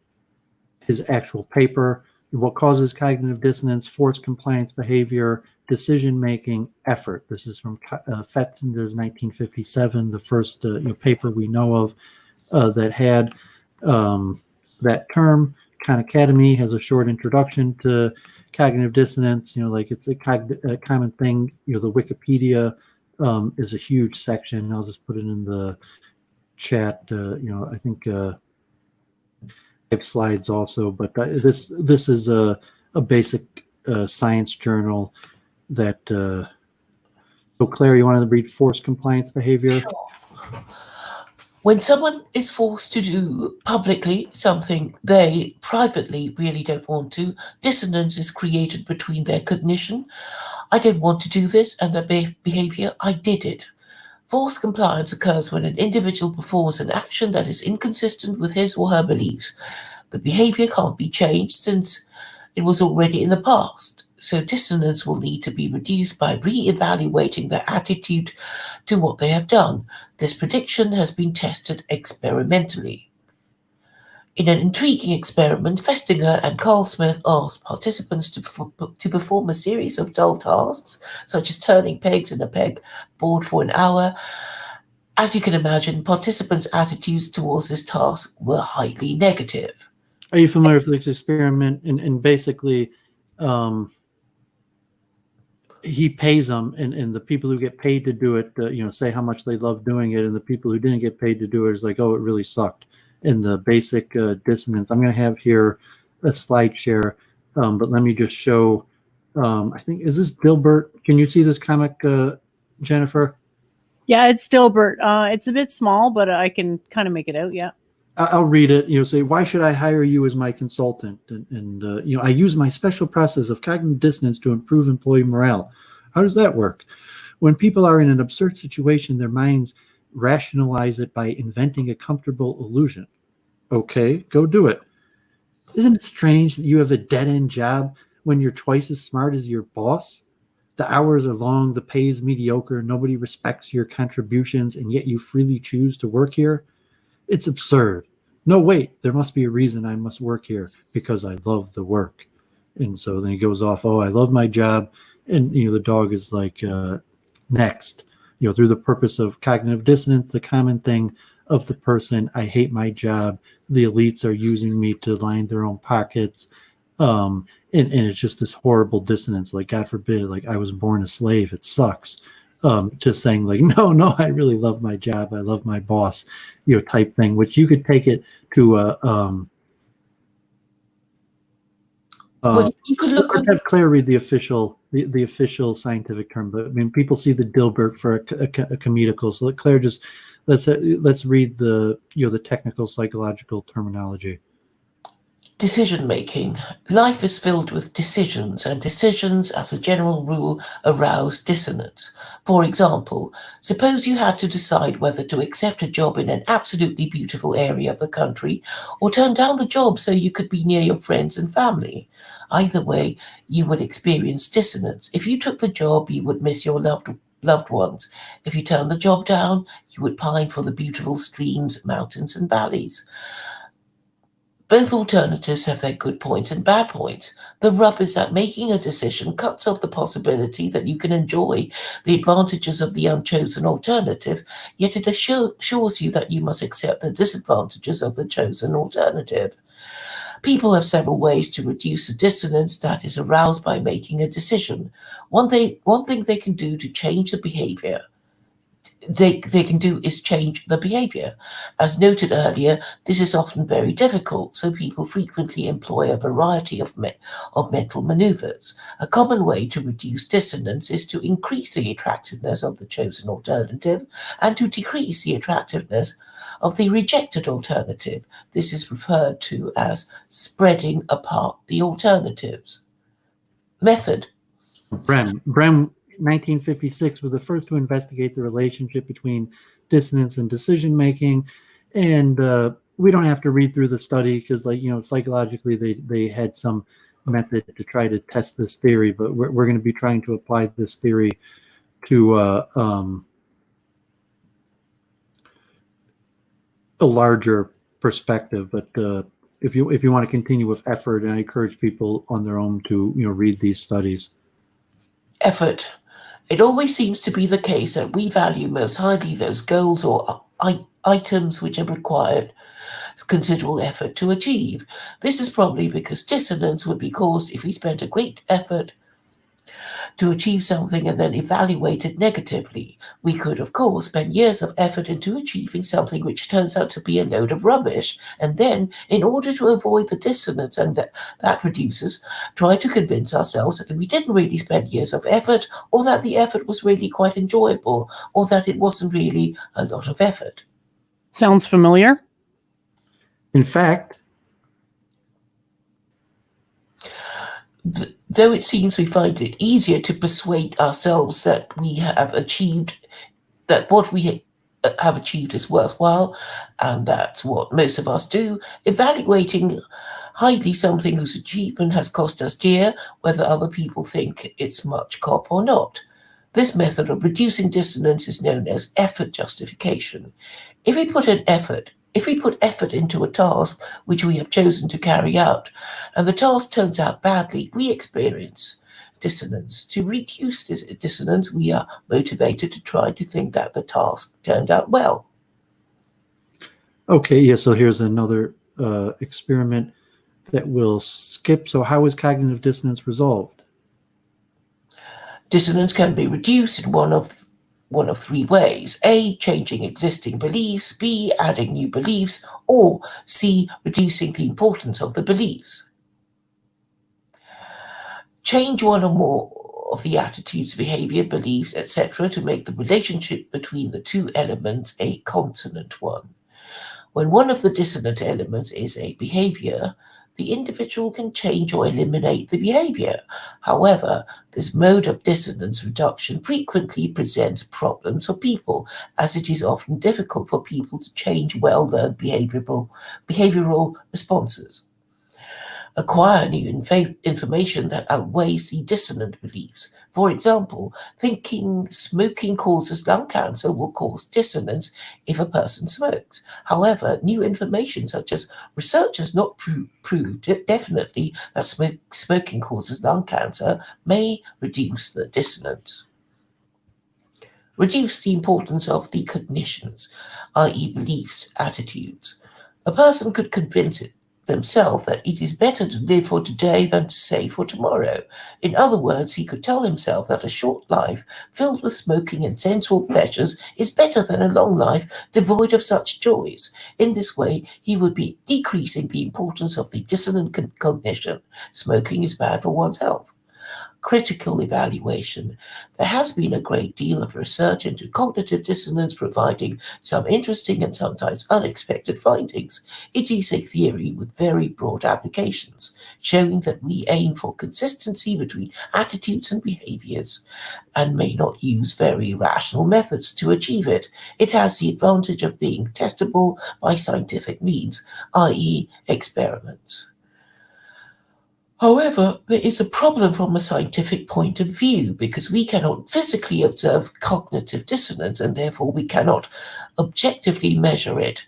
his actual paper. What causes cognitive dissonance, forced compliance behavior, decision-making, effort. This is from Festinger's 1957, the first paper we know of that had that term. Khan Academy has a short introduction to cognitive dissonance. Like it's a common thing. The Wikipedia is a huge section. I'll just put it in the chat. I think I have slides also, but this is a basic science journal that. So Claire, you wanted to read forced compliance behavior? Sure. When someone is forced to do publicly something they privately really don't want to, dissonance is created between their cognition, I didn't want to do this, and their behavior, I did it. Forced compliance occurs when an individual performs an action that is inconsistent with his or her beliefs. The behavior can't be changed since it was already in the past, so dissonance will need to be reduced by re-evaluating their attitude to what they have done. This prediction has been tested experimentally. In an intriguing experiment, Festinger and Carl Smith asked participants to perform a series of dull tasks, such as turning pegs in a peg board for an hour. As you can imagine, participants' attitudes towards this task were highly negative. Are you familiar with this experiment? And basically, he pays them, and the people who get paid to do it, say how much they love doing it, and the people who didn't get paid to do it is like, oh, it really sucked. In the basic dissonance, I'm going to have here a slide share, but let me just show. I think, is this Dilbert? Can you see this comic, Jennifer? Yeah, it's Dilbert. It's a bit small, but I can kind of make it out. Yeah. I'll read it. Say, why should I hire you as my consultant? And I use my special process of cognitive dissonance to improve employee morale. How does that work? When people are in an absurd situation, their minds rationalize it by inventing a comfortable illusion. Okay, go do it. Isn't it strange that you have a dead-end job when you're twice as smart as your boss? The hours are long, the pay is mediocre, nobody respects your contributions, and yet you freely choose to work here? It's absurd. No, wait, there must be a reason I must work here, because I love the work. And so then he goes off, oh, I love my job. And, the dog is like, next. Through the purpose of cognitive dissonance, the common thing of the person, I hate my job. The elites are using me to line their own pockets. And it's just this horrible dissonance. Like, God forbid, like I was born a slave. It sucks. Just saying like, no, I really love my job. I love my boss, type thing, which you could take it to Well, you could look Let's on. have Claire read the official scientific term. But I mean, people see the Dilbert for a comedical. So Claire, just let's read the the technical psychological terminology. Decision making. Life is filled with decisions, and decisions, as a general rule, arouse dissonance. For example, suppose you had to decide whether to accept a job in an absolutely beautiful area of the country or turn down the job so you could be near your friends and family. Either way, you would experience dissonance. If you took the job, you would miss your loved ones. If you turned the job down, you would pine for the beautiful streams, mountains, and valleys. Both alternatives have their good points and bad points. The rub is that making a decision cuts off the possibility that you can enjoy the advantages of the unchosen alternative, yet it assures you that you must accept the disadvantages of the chosen alternative. People have several ways to reduce the dissonance that is aroused by making a decision. One thing they can do to change the behavior they can do is change the behavior. As noted earlier, this is often very difficult, so people frequently employ a variety of mental maneuvers. A common way to reduce dissonance is to increase the attractiveness of the chosen alternative and to decrease the attractiveness of the rejected alternative. This is referred to as spreading apart the alternatives. Method. Brehm 1956 was the first to investigate the relationship between dissonance and decision making, and we don't have to read through the study because, psychologically they had some method to try to test this theory, but we're going to be trying to apply this theory to a larger perspective. But if you want to continue with effort, and I encourage people on their own to read these studies. Effort. It always seems to be the case that we value most highly those goals or items which have required considerable effort to achieve. This is probably because dissonance would be caused if we spent a great effort to achieve something and then evaluate it negatively. We could, of course, spend years of effort into achieving something which turns out to be a load of rubbish, and then, in order to avoid the dissonance and that produces, try to convince ourselves that we didn't really spend years of effort, or that the effort was really quite enjoyable, or that it wasn't really a lot of effort. Sounds familiar? In fact, though it seems we find it easier to persuade ourselves that what we have achieved is worthwhile, and that's what most of us do, evaluating highly something whose achievement has cost us dear, whether other people think it's much cop or not. This method of reducing dissonance is known as effort justification. If we put effort into a task which we have chosen to carry out, and the task turns out badly, we experience dissonance. To reduce this dissonance, we are motivated to try to think that the task turned out well. Okay, yeah, so here's another experiment that we'll skip. So how is cognitive dissonance resolved? Dissonance can be reduced in one of three ways: A, changing existing beliefs; B, adding new beliefs; or C, reducing the importance of the beliefs. Change one or more of the attitudes, behavior, beliefs, etc. to make the relationship between the two elements a consonant one. When one of the dissonant elements is a behavior, the individual can change or eliminate the behavior. However, this mode of dissonance reduction frequently presents problems for people, as it is often difficult for people to change well-learned behavioral responses. Acquire new information that outweighs the dissonant beliefs. For example, thinking smoking causes lung cancer will cause dissonance if a person smokes. However, new information such as research has not proved definitely that smoking causes lung cancer may reduce the dissonance. Reduce the importance of the cognitions, i.e. beliefs, attitudes. A person could convince themselves that it is better to live for today than to save for tomorrow. In other words, he could tell himself that a short life filled with smoking and sensual pleasures is better than a long life devoid of such joys. In this way, he would be decreasing the importance of the dissonant cognition. Smoking is bad for one's health. Critical evaluation. There has been a great deal of research into cognitive dissonance, providing some interesting and sometimes unexpected findings. It is a theory with very broad applications, showing that we aim for consistency between attitudes and behaviors, and may not use very rational methods to achieve it. It has the advantage of being testable by scientific means, i.e., experiments. However, there is a problem from a scientific point of view because we cannot physically observe cognitive dissonance and therefore we cannot objectively measure it,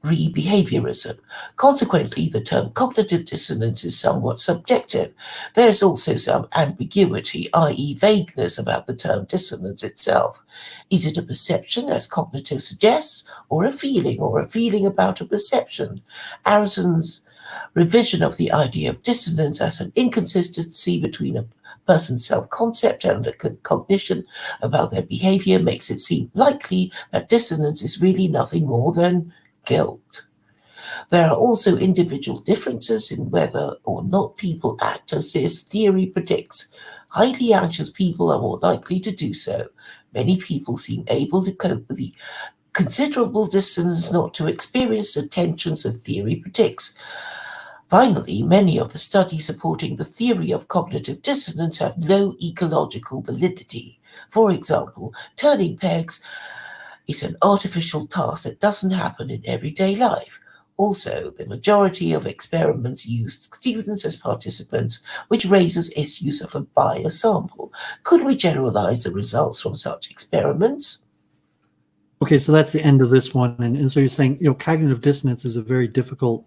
behaviorism. Consequently, the term cognitive dissonance is somewhat subjective. There is also some ambiguity, i.e. vagueness about the term dissonance itself. Is it a perception, as cognitive suggests, or a feeling about a perception? Arison's revision of the idea of dissonance as an inconsistency between a person's self-concept and a cognition about their behavior makes it seem likely that dissonance is really nothing more than guilt. There are also individual differences in whether or not people act as this theory predicts. Highly anxious people are more likely to do so. Many people seem able to cope with the considerable dissonance not to experience the tensions the theory predicts. Finally, many of the studies supporting the theory of cognitive dissonance have low ecological validity. For example, turning pegs is an artificial task that doesn't happen in everyday life. Also, the majority of experiments used students as participants, which raises issues of a bias sample. Could we generalize the results from such experiments? Okay, so that's the end of this one. And so you're saying, cognitive dissonance is a very difficult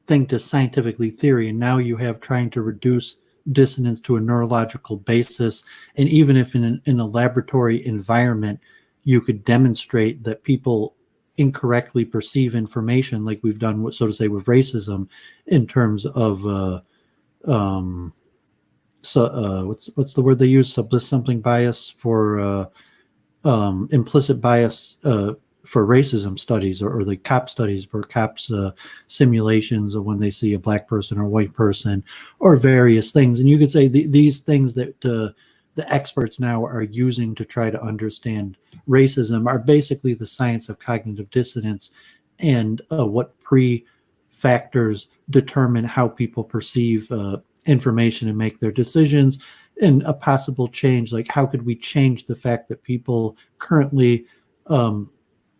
thing to scientifically theory, and now you have trying to reduce dissonance to a neurological basis, and even if in a laboratory environment you could demonstrate that people incorrectly perceive information, like we've done, so to say, with racism, in terms of what's the word they use? Something bias for implicit bias for racism studies, or the cop studies where cops simulations of when they see a black person or a white person, or various things. And you could say these things that the experts now are using to try to understand racism are basically the science of cognitive dissonance, and what pre-factors determine how people perceive information and make their decisions, and a possible change, like how could we change the fact that people currently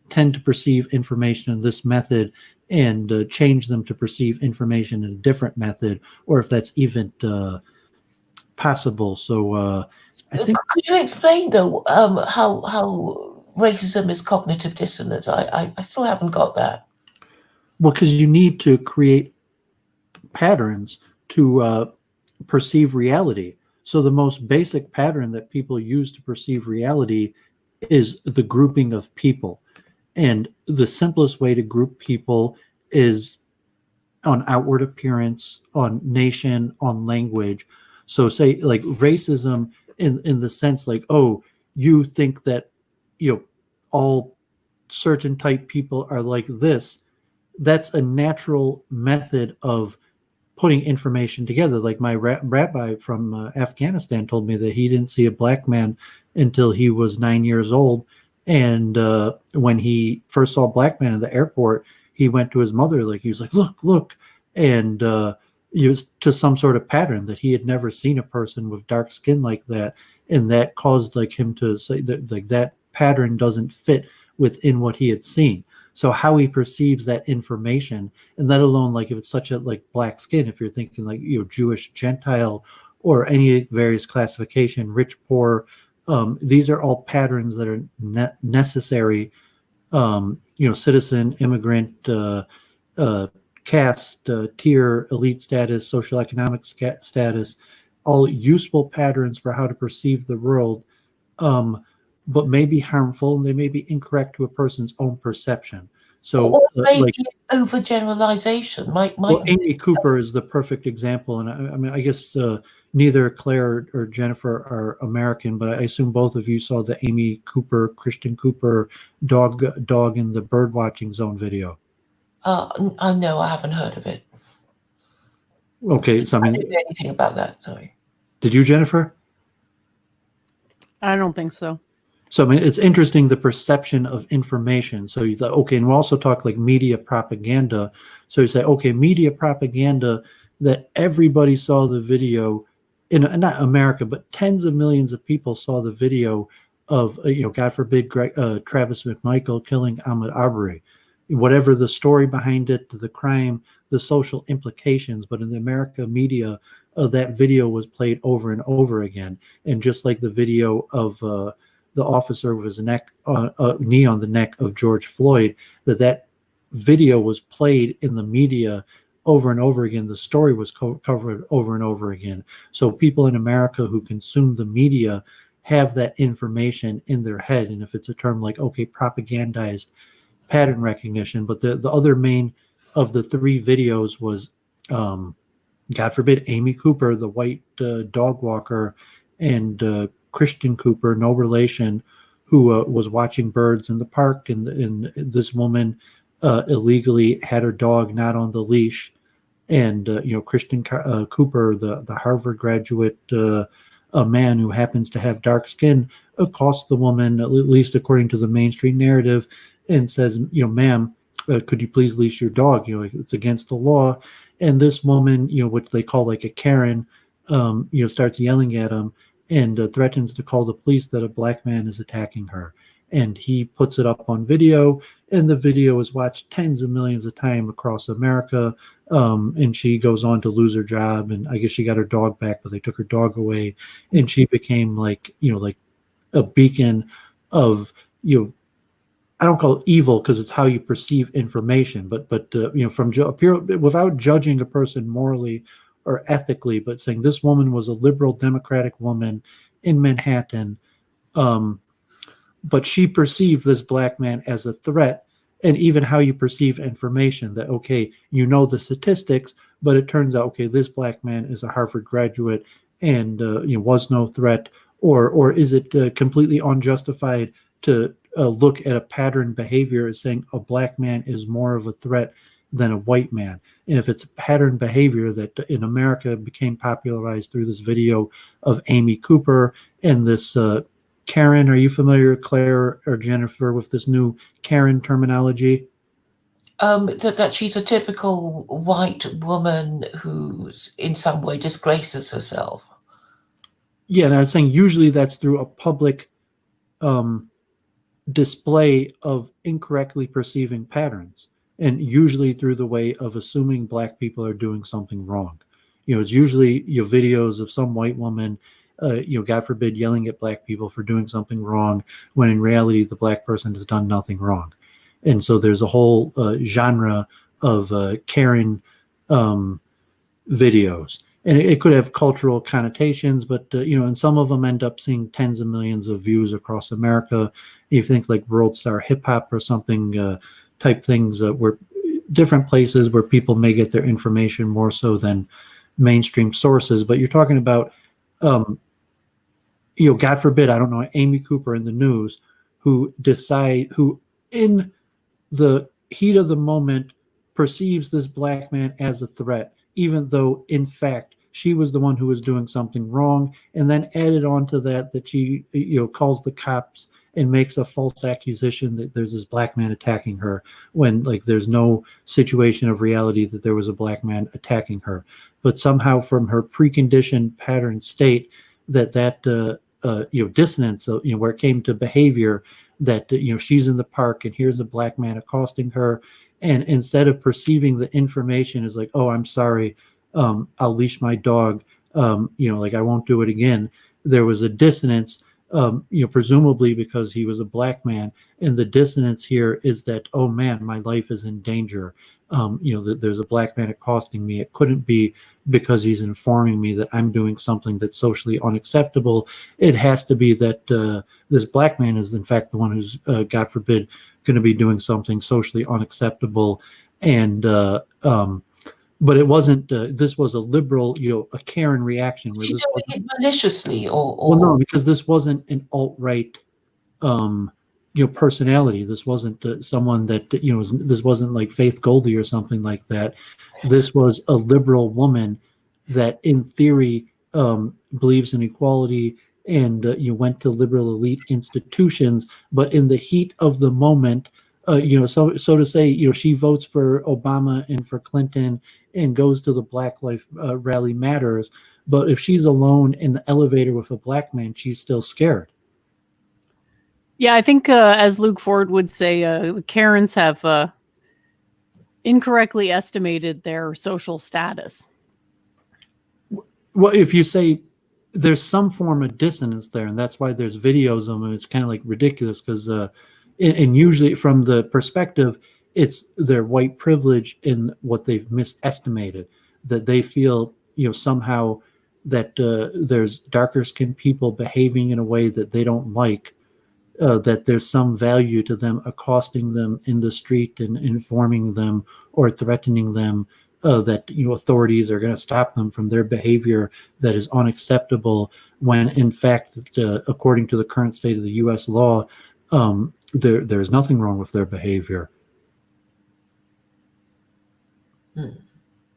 tend to perceive information in this method and change them to perceive information in a different method, or if that's even possible. So I think, could you explain though how racism is cognitive dissonance? I still haven't got that. well, because you need to create patterns to perceive reality. So the most basic pattern that people use to perceive reality is the grouping of people. And the simplest way to group people is on outward appearance, on nation, on language. So say like racism in the sense like, oh, you think that, all certain type people are like this. That's a natural method of putting information together. Like my rabbi from Afghanistan told me that he didn't see a black man until he was 9 years old. And when he first saw a black man in the airport, he went to his mother, like he was like, look. And it was to some sort of pattern that he had never seen a person with dark skin like that. And that caused like him to say that like that pattern doesn't fit within what he had seen. So how he perceives that information, and let alone like if it's such a like black skin, if you're thinking like, Jewish, Gentile, or any various classification, rich, poor, these are all patterns that are necessary, citizen, immigrant, caste, tier, elite status, social economic status, all useful patterns for how to perceive the world, but may be harmful and they may be incorrect to a person's own perception. So, Or maybe like, overgeneralization might well, Amy Cooper is the perfect example, and I mean, I guess neither Claire or Jennifer are American, but I assume both of you saw the Amy Cooper, Christian Cooper dog in the bird watching zone video. no, I haven't heard of it. Okay, so I I mean, didn't know anything about that. Sorry. did you, Jennifer? I don't think so. So I mean, it's interesting the perception of information. So you thought, okay, and we'll also talk like media propaganda. So you say, okay, media propaganda, that everybody saw the video in not America, but tens of millions of people saw the video of God forbid, Travis McMichael killing Ahmaud Arbery, whatever the story behind it, the crime, the social implications. But in the America media, that video was played over and over again, and just like the video of the officer with his knee on the neck of George Floyd, that video was played in the media over and over again. The story was covered over and over again. So people in America who consume the media have that information in their head. And if it's a term like, okay, propagandized pattern recognition, but the other main of the three videos was, God forbid, Amy Cooper, the white dog walker, and Christian Cooper, no relation, who was watching birds in the park, and this woman illegally had her dog not on the leash, and Christian Cooper, the Harvard graduate, a man who happens to have dark skin, accosts the woman, at least according to the mainstream narrative, and says, ma'am, could you please leash your dog? It's against the law. And this woman, what they call like a Karen, starts yelling at him and threatens to call the police that a black man is attacking her. And he puts it up on video, and the video is watched tens of millions of times across America. And she goes on to lose her job, and I guess she got her dog back, but they took her dog away, and she became like a beacon of I don't call it evil because it's how you perceive information, but from without judging a person morally or ethically, but saying this woman was a liberal democratic woman in Manhattan, but she perceived this black man as a threat. And even how you perceive information, that okay, the statistics, but it turns out, okay, this black man is a Harvard graduate and was no threat, or is it completely unjustified to look at a pattern behavior as saying a black man is more of a threat than a white man? And if it's a pattern behavior that in America became popularized through this video of Amy Cooper and this Karen, are you familiar, Claire or Jennifer, with this new Karen terminology? That she's a typical white woman who in some way disgraces herself. Yeah, and I was saying usually that's through a public display of incorrectly perceiving patterns, and usually through the way of assuming black people are doing something wrong. It's usually videos of some white woman, God forbid, yelling at black people for doing something wrong, when in reality the black person has done nothing wrong. And so there's a whole genre of Karen videos. And it could have cultural connotations, but and some of them end up seeing tens of millions of views across America. You think like World Star Hip Hop or something type things, where different places where people may get their information more so than mainstream sources. But you're talking about, God forbid, I don't know, Amy Cooper in the news, who in the heat of the moment perceives this black man as a threat, even though in fact she was the one who was doing something wrong, and then added on to that she calls the cops and makes a false accusation that there's this black man attacking her, when like there's no situation of reality that there was a black man attacking her. But somehow from her preconditioned pattern state, that dissonance, where it came to behavior, that she's in the park and here's a black man accosting her, and instead of perceiving the information as like, oh, I'm sorry, I'll leash my dog, like I won't do it again, there was a dissonance, presumably because he was a black man. And the dissonance here is that, oh man, my life is in danger. That there's a black man accosting me. It couldn't be because he's informing me that I'm doing something that's socially unacceptable. It has to be that this black man is in fact the one who's, God forbid, going to be doing something socially unacceptable, and but it wasn't. This was a liberal, a Karen reaction where She this doing wasn't. it maliciously, or Well, no, because this wasn't an alt-right, personality. This wasn't someone that this wasn't like Faith Goldie or something like that. This was a liberal woman that, in theory, believes in equality, and went to liberal elite institutions, but in the heat of the moment, so to say, she votes for Obama and for Clinton and goes to the Black Lives Rally Matters. But if she's alone in the elevator with a black man, she's still scared. Yeah, I think, as Luke Ford would say, Karens have incorrectly estimated their social status. Well, if you say there's some form of dissonance there, and that's why there's videos of them, and it's kind of like ridiculous because, and usually from the perspective, it's their white privilege in what they've misestimated, that they feel, somehow that there's darker skinned people behaving in a way that they don't like, that there's some value to them accosting them in the street and informing them or threatening them that authorities are going to stop them from their behavior that is unacceptable, when in fact, according to the current state of the U.S. law, there's nothing wrong with their behavior.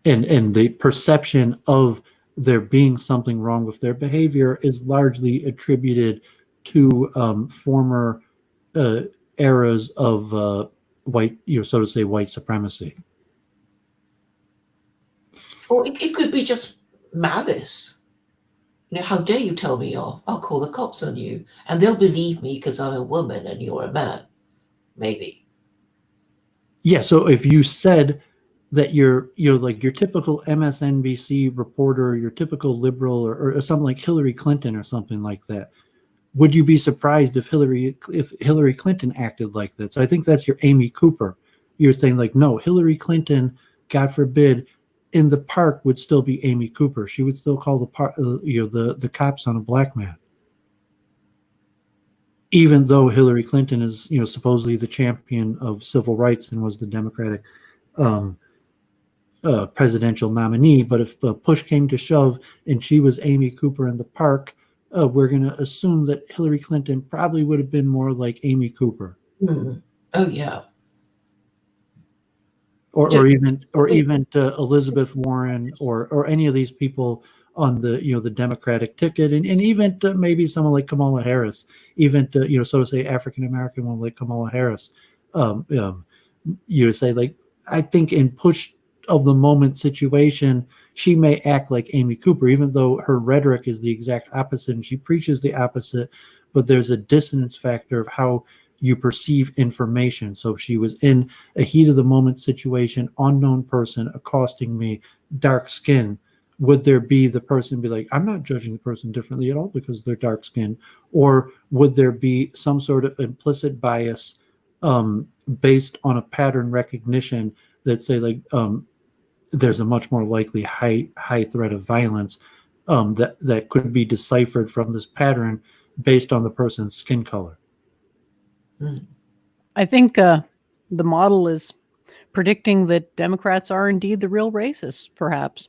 And the perception of there being something wrong with their behavior is largely attributed to former eras of white, so to say, white supremacy. Or it could be just malice. How dare you tell me off? I'll call the cops on you, and they'll believe me because I'm a woman and you're a man. Maybe. Yeah. So if you said that you're like your typical MSNBC reporter, your typical liberal, or something like Hillary Clinton or something like that, would you be surprised if Hillary Clinton acted like that? So I think that's your Amy Cooper. You're saying like, no, Hillary Clinton, God forbid, in the park would still be Amy Cooper. She would still call the cops on a black man, even though Hillary Clinton is supposedly the champion of civil rights and was the Democratic presidential nominee. But if push came to shove and she was Amy Cooper in the park, we're going to assume that Hillary Clinton probably would have been more like Amy Cooper. Oh yeah. Or even Elizabeth Warren or any of these people on the the Democratic ticket, and even maybe someone like Kamala Harris, even so to say African American one like Kamala Harris. You say like, I think in push of the moment situation, she may act like Amy Cooper, even though her rhetoric is the exact opposite and she preaches the opposite. But there's a dissonance factor of how you perceive information. So if she was in a heat of the moment situation, unknown person accosting me, dark skin, would there be the person be like, I'm not judging the person differently at all because they're dark skinned? Or would there be some sort of implicit bias based on a pattern recognition that say like there's a much more likely high threat of violence that could be deciphered from this pattern based on the person's skin color? I think the model is predicting that Democrats are indeed the real racists, perhaps.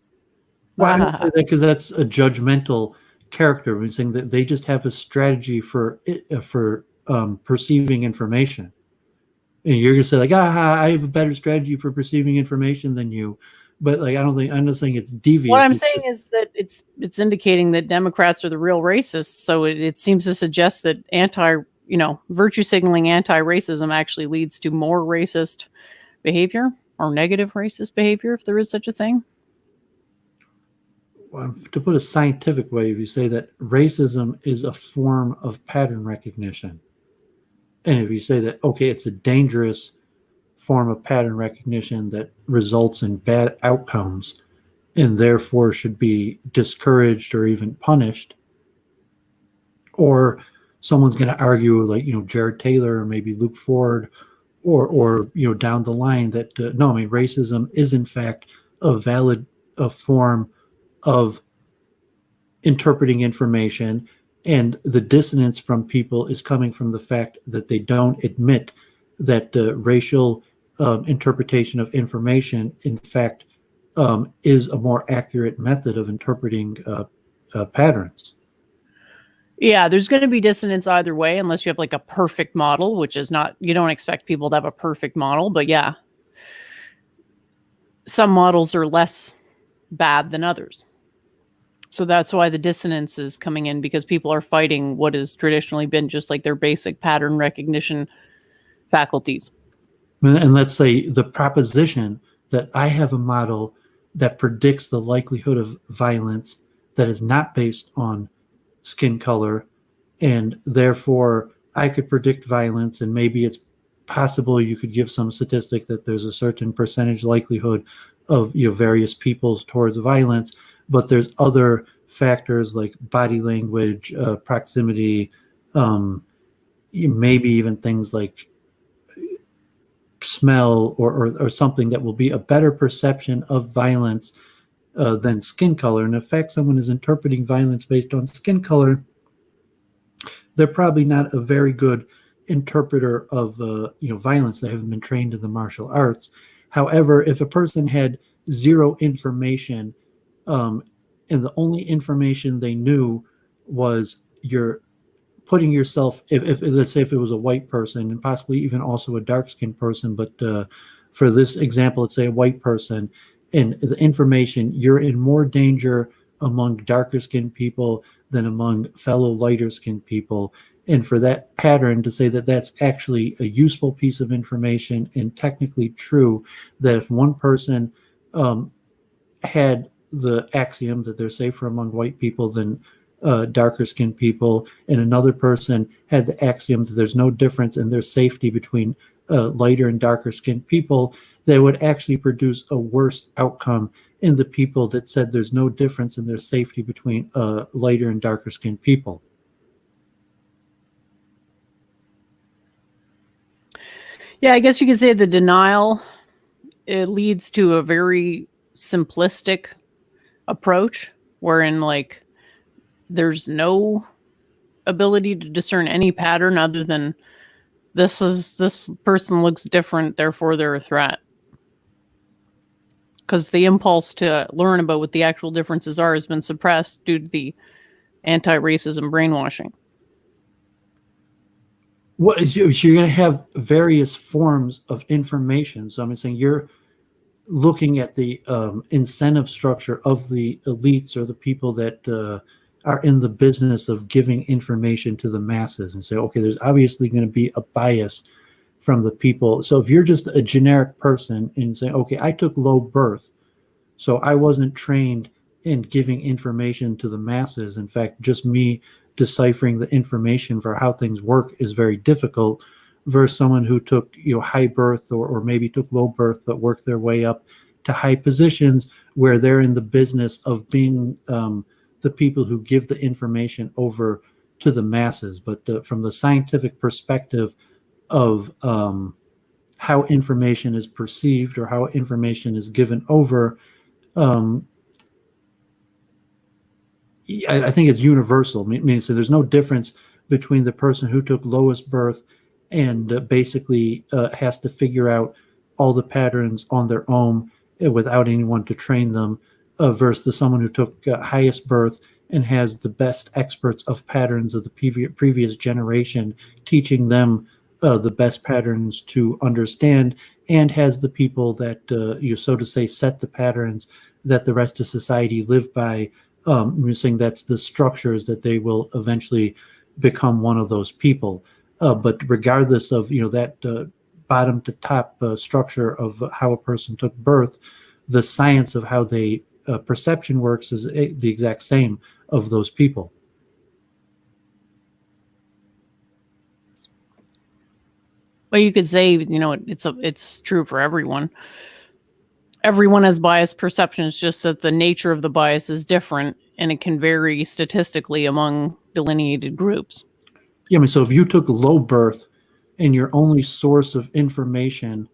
Well, I don't say that because that's a judgmental character. We're saying that they just have a strategy for perceiving information, and you're gonna say like, I have a better strategy for perceiving information than you. But like, I don't think I'm not saying it's devious. What I'm saying is that it's indicating that Democrats are the real racists. So it seems to suggest that virtue signaling anti-racism actually leads to more racist behavior or negative racist behavior, if there is such a thing. Well, to put a scientific way, if you say that racism is a form of pattern recognition, and if you say that, okay, it's a dangerous form of pattern recognition that results in bad outcomes and therefore should be discouraged or even punished, or someone's going to argue like, Jared Taylor or maybe Luke Ford or down the line that, no, I mean, racism is in fact a valid form of interpreting information. And the dissonance from people is coming from the fact that they don't admit that racial interpretation of information, in fact, is a more accurate method of interpreting patterns. Yeah, there's going to be dissonance either way, unless you have like a perfect model, which is not, you don't expect people to have a perfect model, but yeah, some models are less bad than others. So that's why the dissonance is coming in, because people are fighting what has traditionally been just like their basic pattern recognition faculties. And let's say the proposition that I have a model that predicts the likelihood of violence that is not based on skin color, and therefore I could predict violence, and maybe it's possible you could give some statistic that there's a certain percentage likelihood of various peoples towards violence, but there's other factors like body language, proximity, maybe even things like smell or something that will be a better perception of violence than skin color. And in fact, someone is interpreting violence based on skin color, they're probably not a very good interpreter of violence. They haven't been trained in the martial arts. However, if a person had zero information, and the only information they knew was you're putting yourself, if let's say if it was a white person, and possibly even also a dark-skinned person, but for this example, let's say a white person, and the information, you're in more danger among darker-skinned people than among fellow lighter-skinned people. And for that pattern to say that that's actually a useful piece of information and technically true, that if one person had the axiom that they're safer among white people than darker skinned people, and another person had the axiom that there's no difference in their safety between lighter and darker skinned people, they would actually produce a worse outcome in the people that said there's no difference in their safety between lighter and darker skinned people. Yeah, I guess you could say the denial, it leads to a very simplistic approach wherein like there's no ability to discern any pattern other than this person looks different, therefore they're a threat. Because the impulse to learn about what the actual differences are has been suppressed due to the anti-racism brainwashing. Well, you're going to have various forms of information. So I'm saying you're looking at the incentive structure of the elites or the people that are in the business of giving information to the masses, and say, okay, there's obviously going to be a bias from the people. So if you're just a generic person and say, okay, I took low birth, so I wasn't trained in giving information to the masses. In fact, just me deciphering the information for how things work is very difficult, versus someone who took high birth or maybe took low birth but worked their way up to high positions where they're in the business of being the people who give the information over to the masses. But from the scientific perspective of how information is perceived or how information is given over, I think it's universal. Meaning, so there's no difference between the person who took lowest birth and basically has to figure out all the patterns on their own without anyone to train them, versus someone who took highest birth and has the best experts of patterns of the previous generation teaching them the best patterns to understand, and has the people that, so to say, set the patterns that the rest of society live by, saying that's the structures that they will eventually become one of those people. But regardless of that bottom to top structure of how a person took birth, the science of how they perception works is the exact same of those people. Well, you could say, it's true for everyone. Everyone has biased perceptions, just that the nature of the bias is different, and it can vary statistically among delineated groups. Yeah, I mean, so if you took low birth and your only source of information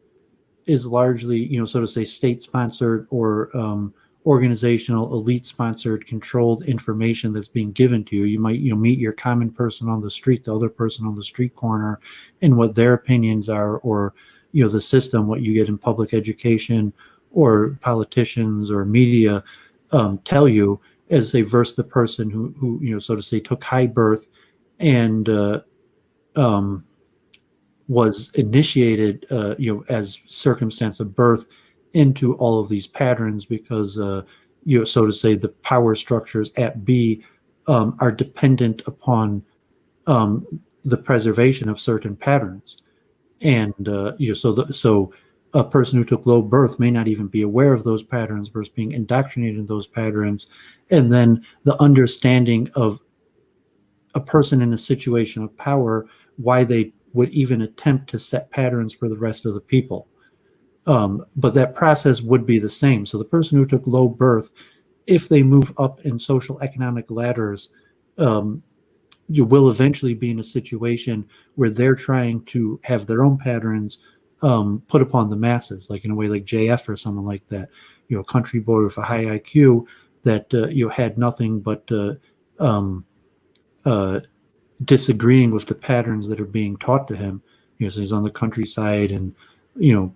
is largely, so to say, state-sponsored or organizational, elite-sponsored, controlled information that's being given to you. You might, meet your common person on the street, the other person on the street corner, and what their opinions are, or the system, what you get in public education, or politicians or media tell you, as they verse the person who so to say took high birth and was initiated as circumstance of birth into all of these patterns, because so to say the power structures at B are dependent upon the preservation of certain patterns. And so a person who took low birth may not even be aware of those patterns versus being indoctrinated in those patterns. And then the understanding of a person in a situation of power, why they would even attempt to set patterns for the rest of the people. But that process would be the same. So the person who took low birth, if they move up in social economic ladders, you will eventually be in a situation where they're trying to have their own patterns put upon the masses, like in a way like JF or someone like that, a country boy with a high IQ that had nothing but disagreeing with the patterns that are being taught to him. So he's on the countryside and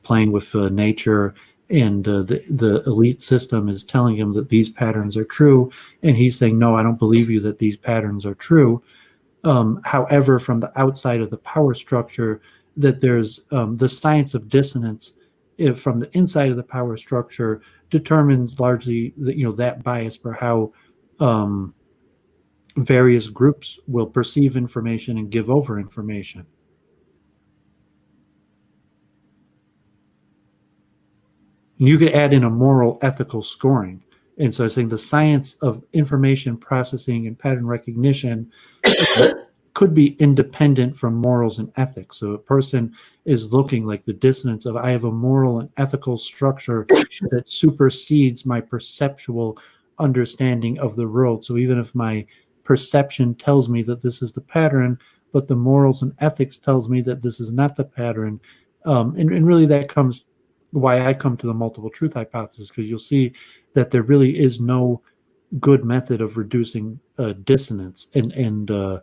playing with nature, and the elite system is telling him that these patterns are true, and he's saying, no, I don't believe you that these patterns are true. However, from the outside of the power structure, that there's the science of dissonance, if from the inside of the power structure, determines largely that bias for how various groups will perceive information and give over information. And you could add in a moral, ethical scoring. And so I was saying the science of information processing and pattern recognition could be independent from morals and ethics. So a person is looking like the dissonance of, I have a moral and ethical structure that supersedes my perceptual understanding of the world. So even if my perception tells me that this is the pattern, but the morals and ethics tells me that this is not the pattern. And really that comes why I come to the multiple truth hypothesis, because you'll see that there really is no good method of reducing dissonance. So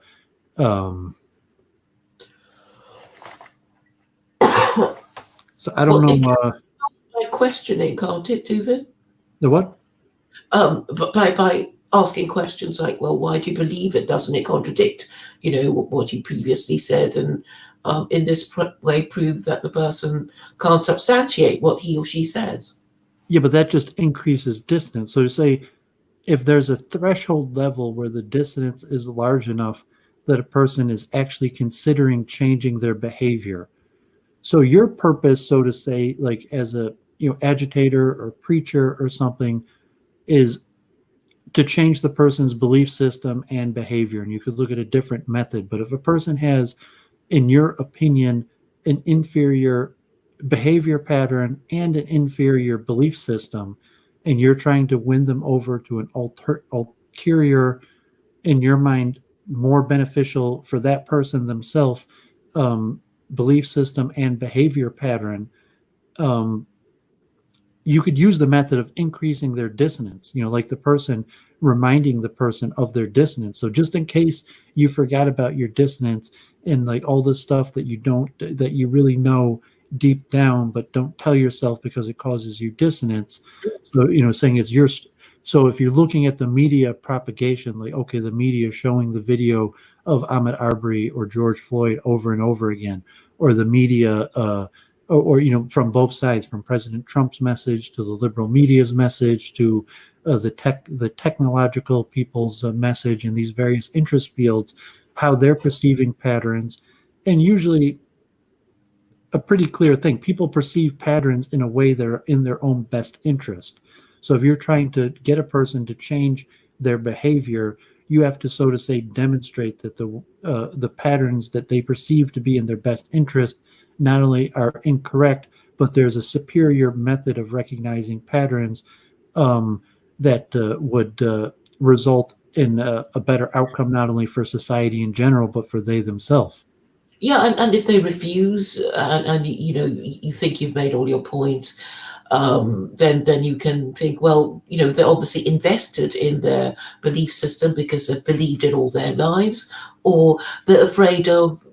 I don't know. By questioning, can't it, Doovid? The what? But by asking questions like, well, why do you believe it? Doesn't it contradict, what you previously said? And in this way, prove that the person can't substantiate what he or she says. Yeah, but that just increases dissonance. So to say, if there's a threshold level where the dissonance is large enough that a person is actually considering changing their behavior. So your purpose, so to say, like as a agitator or preacher or something, is to change the person's belief system and behavior. And you could look at a different method. But if a person has, in your opinion, an inferior behavior pattern and an inferior belief system, and you're trying to win them over to an ulterior, in your mind, more beneficial for that person themselves, belief system and behavior pattern, you could use the method of increasing their dissonance, like the person reminding the person of their dissonance. So just in case you forgot about your dissonance and like all the stuff that you really know deep down, but don't tell yourself because it causes you dissonance. So, saying it's your, so if you're looking at the media propagation, like, okay, the media is showing the video of Ahmaud Arbery or George Floyd over and over again, or the media, or from both sides, from President Trump's message to the liberal media's message to the technological people's message in these various interest fields, how they're perceiving patterns. And usually a pretty clear thing, people perceive patterns in a way that are in their own best interest. So if you're trying to get a person to change their behavior, you have to, so to say, demonstrate that the patterns that they perceive to be in their best interest not only are incorrect, but there's a superior method of recognizing patterns that would result in a better outcome, not only for society in general, but for they themselves. Yeah, and if they refuse, and you think you've made all your points, then you can think, well, they're obviously invested in their belief system because they've believed it all their lives, or they're afraid of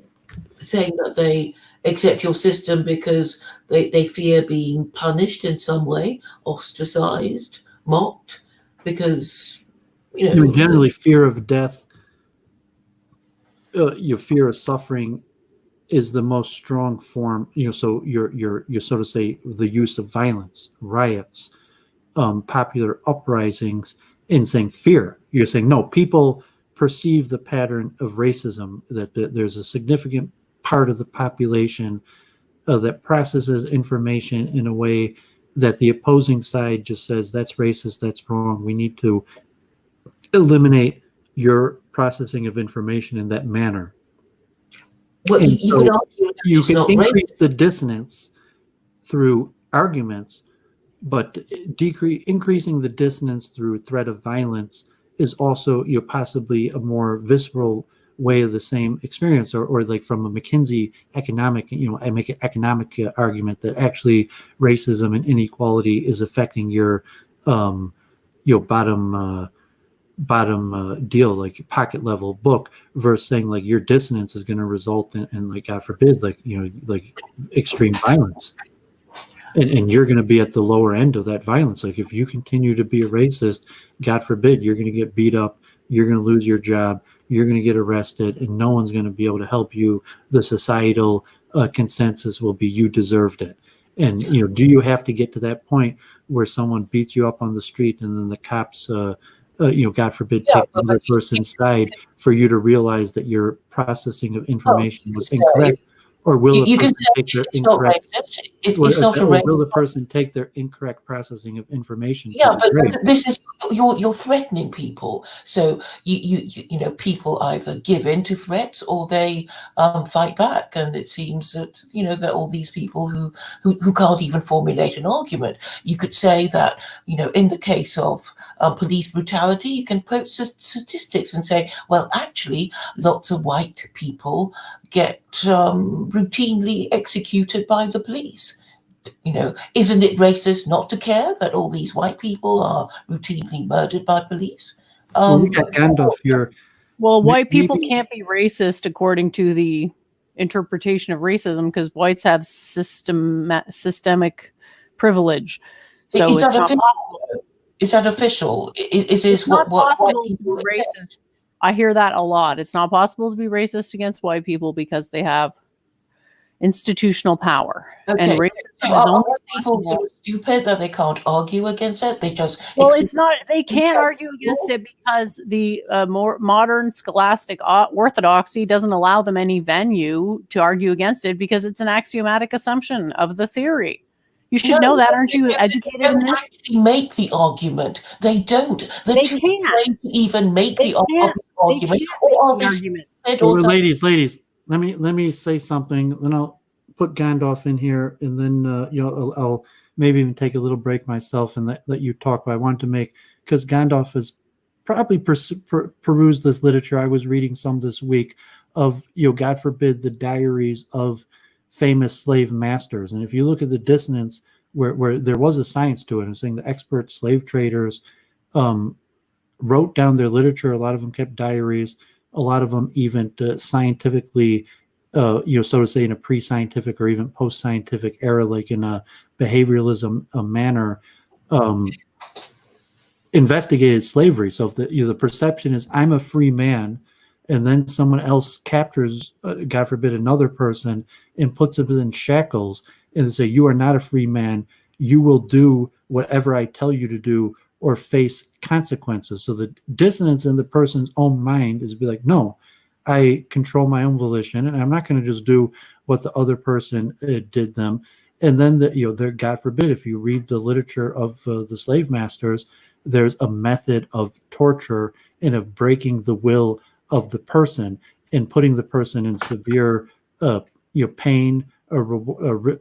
saying that they accept your system because they fear being punished in some way, ostracized, mocked, because Generally, fear of death, your fear of suffering is the most strong form. So you're sort of say the use of violence, riots, popular uprisings, in saying fear. You're saying no. People perceive the pattern of racism, that there's a significant part of the population that processes information in a way that the opposing side just says that's racist, that's wrong. We need to eliminate your processing of information in that manner. Well, And you so could argue that you it's can not increase racist. the dissonance through arguments, but increasing the dissonance through threat of violence is also possibly a more visceral way of the same experience, or like from a McKinsey economic, I make an economic argument that actually racism and inequality is affecting your bottom deal, like pocket level book, versus saying like your dissonance is going to result in like, God forbid, like like extreme violence, and you're going to be at the lower end of that violence. Like if you continue to be a racist, God forbid, you're going to get beat up, you're going to lose your job, you're going to get arrested, and no one's going to be able to help you. The societal consensus will be you deserved it. And do you have to get to that point where someone beats you up on the street and then the cops God forbid, take the other person's side for you to realize that your processing of information was incorrect? Or will the person take their incorrect? Will the person take their incorrect processing of information? Yeah, but this is you're threatening people. So people either give in to threats or they fight back, and it seems that that all these people who can't even formulate an argument. You could say that in the case of police brutality, you can quote statistics and say, well, actually, lots of white people get routinely executed by the police. Isn't it racist not to care that all these white people are routinely murdered by police? We got Gandalf here. Well, white people can't be racist according to the interpretation of racism because whites have systemic privilege. So it's not possible. Is that official? Is this it's not what possible to be racist? I hear that a lot. It's not possible to be racist against white people because they have institutional power. Okay. And racism so is only people so stupid that they can't argue against it. They just it's not. They can't argue against it because the more modern scholastic orthodoxy doesn't allow them any venue to argue against it because it's an axiomatic assumption of the theory. You should know that, aren't you educated in this? They actually make the argument. They don't. They can't even make the argument. Ladies, let me say something. Then I'll put Gandalf in here, and then I'll maybe even take a little break myself and let you talk. But I wanted to make, because Gandalf has probably perused this literature. I was reading some this week of God forbid, the diaries of famous slave masters, and if you look at the dissonance where there was a science to it, I'm saying the expert slave traders wrote down their literature. A lot of them kept diaries. A lot of them even scientifically, so to say, in a pre-scientific or even post-scientific era, like in a behavioralism manner, investigated slavery. So if the perception is I'm a free man, and then someone else captures, God forbid, another person and puts him in shackles and say, you are not a free man. You will do whatever I tell you to do or face consequences. So the dissonance in the person's own mind is be like, no, I control my own volition, and I'm not going to just do what the other person did them. And then God forbid, if you read the literature of the slave masters, there's a method of torture and of breaking the will of the person and putting the person in severe pain, or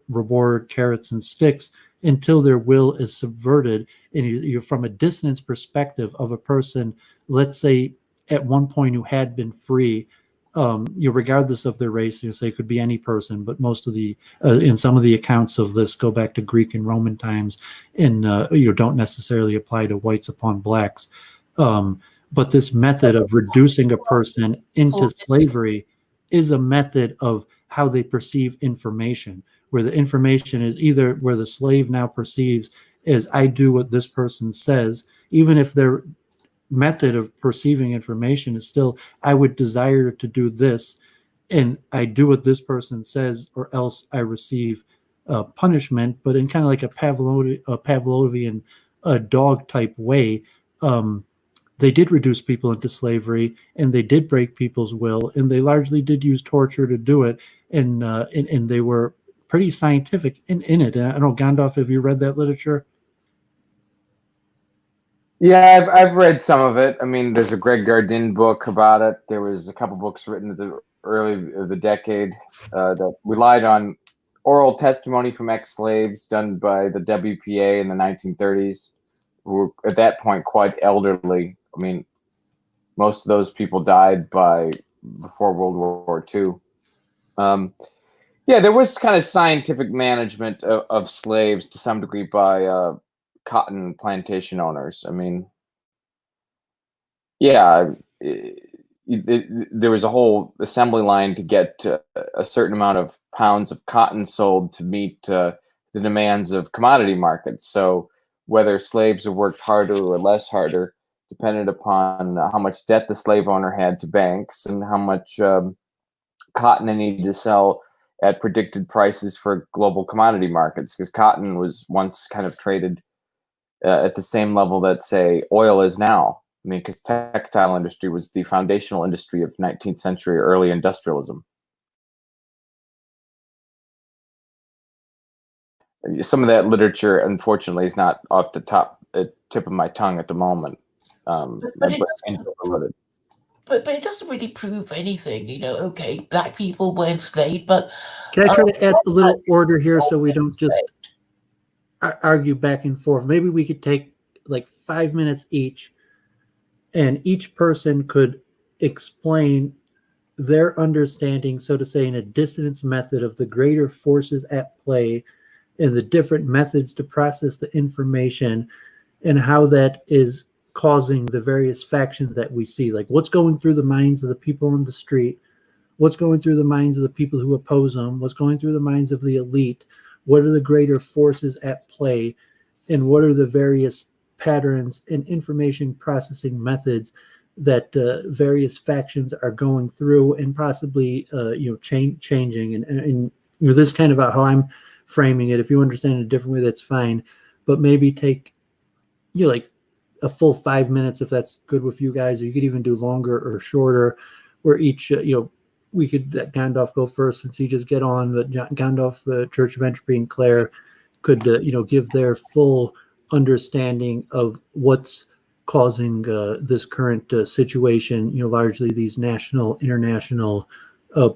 reward, carrots and sticks, until their will is subverted. And you're from a dissonance perspective of a person, let's say at one point who had been free, regardless of their race. Say it could be any person, but most of the in some of the accounts of this go back to Greek and Roman times, and don't necessarily apply to whites upon blacks. But this method of reducing a person into slavery is a method of how they perceive information, where the information is either where the slave now perceives is I do what this person says, even if their method of perceiving information is still I would desire to do this, and I do what this person says, or else I receive punishment. But in kind of like a Pavlovian dog type way, they did reduce people into slavery, and they did break people's will, and they largely did use torture to do it, and they were pretty scientific in it. And I don't know, Gandalf, have you read that literature? Yeah, I've read some of it. I mean, there's a Greg Gardin book about it. There was a couple books written at the early of the decade that relied on oral testimony from ex-slaves done by the WPA in the 1930s, who were at that point quite elderly. I mean, most of those people died before World War II. Yeah, there was kind of scientific management of slaves to some degree by cotton plantation owners. I mean, yeah, there was a whole assembly line to get a certain amount of pounds of cotton sold to meet the demands of commodity markets. So whether slaves have worked harder or less harder depended upon how much debt the slave owner had to banks and how much cotton they needed to sell at predicted prices for global commodity markets, because cotton was once kind of traded at the same level that, say, oil is now. I mean, because textile industry was the foundational industry of 19th century early industrialism. Some of that literature, unfortunately, is not off the tip of my tongue at the moment. But it doesn't really prove anything, Okay, black people were enslaved, but can I try to add a little order here so we don't just argue back and forth? Maybe we could take like 5 minutes each, and each person could explain their understanding, so to say, in a dissonance method of the greater forces at play and the different methods to process the information and how that is causing the various factions that we see. Like what's going through the minds of the people on the street, what's going through the minds of the people who oppose them, what's going through the minds of the elite, what are the greater forces at play, and what are the various patterns and information processing methods that various factions are going through and possibly changing. And this is kind of how I'm framing it. If you understand it a different way, that's fine. But maybe take like a full 5 minutes if that's good with you guys, or you could even do longer or shorter, where each we could let Gandalf go first since he just get on, but Gandalf, the Church of Entropy, and Claire could give their full understanding of what's causing this current situation, largely these national, international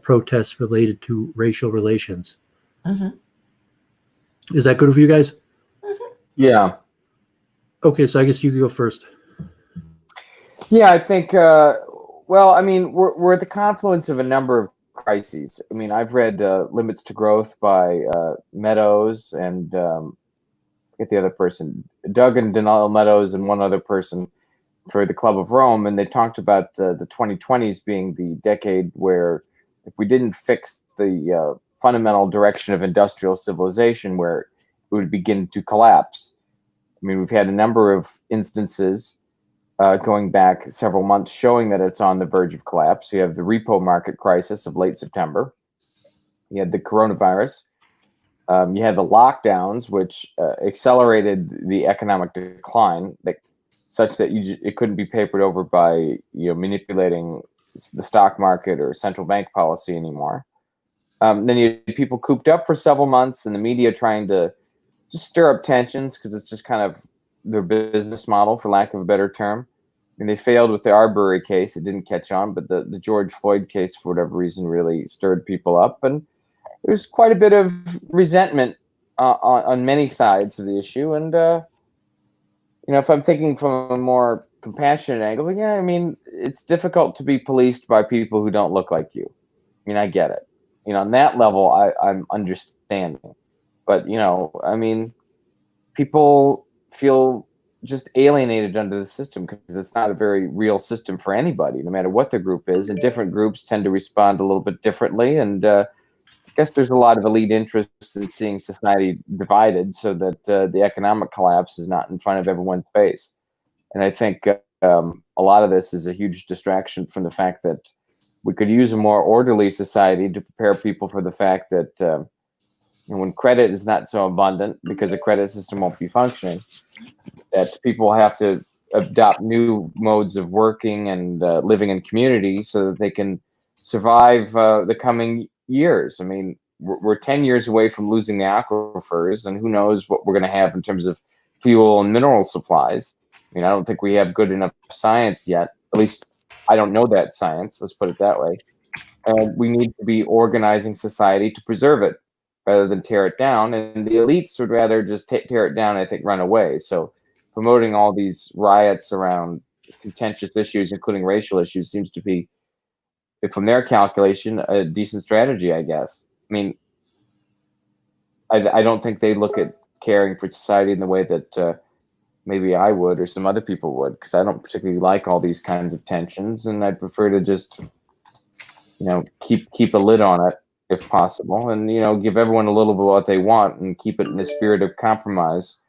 protests related to racial relations. Mm-hmm. Is that good for you guys? Mm-hmm. Yeah. Okay, so I guess you could go first. Yeah, I think, well, I mean, we're at the confluence of a number of crises. I mean, I've read Limits to Growth by Meadows and get the other person, Doug and Donald Meadows, and one other person for the Club of Rome, and they talked about the 2020s being the decade where if we didn't fix the fundamental direction of industrial civilization, where it would begin to collapse. I mean, we've had a number of instances going back several months showing that it's on the verge of collapse. You have the repo market crisis of late September. You had the coronavirus. You had the lockdowns, which accelerated the economic decline, such that it couldn't be papered over by manipulating the stock market or central bank policy anymore. Then you had people cooped up for several months, and the media trying to just stir up tensions because it's just kind of their business model, for lack of a better term. And they failed with the Arbery case; it didn't catch on, but the George Floyd case, for whatever reason, really stirred people up, and there's quite a bit of resentment on many sides of the issue. And if I'm thinking from a more compassionate angle, yeah, I mean, it's difficult to be policed by people who don't look like you. I mean, I get it. On that level, I'm understanding. But, I mean, people feel just alienated under the system because it's not a very real system for anybody, no matter what the group is. And different groups tend to respond a little bit differently. And I guess there's a lot of elite interests in seeing society divided so that the economic collapse is not in front of everyone's face. And I think a lot of this is a huge distraction from the fact that we could use a more orderly society to prepare people for the fact that when credit is not so abundant because the credit system won't be functioning, that people have to adopt new modes of working and living in community so that they can survive the coming years. I mean, we're 10 years away from losing the aquifers, and who knows what we're going to have in terms of fuel and mineral supplies. I mean, I don't think we have good enough science yet. At least I don't know that science. Let's put it that way. And we need to be organizing society to preserve it rather than tear it down. And the elites would rather just tear it down, I think, run away. So promoting all these riots around contentious issues, including racial issues, seems to be, from their calculation, a decent strategy, I guess. I mean, I don't think they look at caring for society in the way that maybe I would or some other people would, because I don't particularly like all these kinds of tensions, and I prefer to just, keep a lid on it if possible, and give everyone a little bit of what they want, and keep it in the spirit of compromise,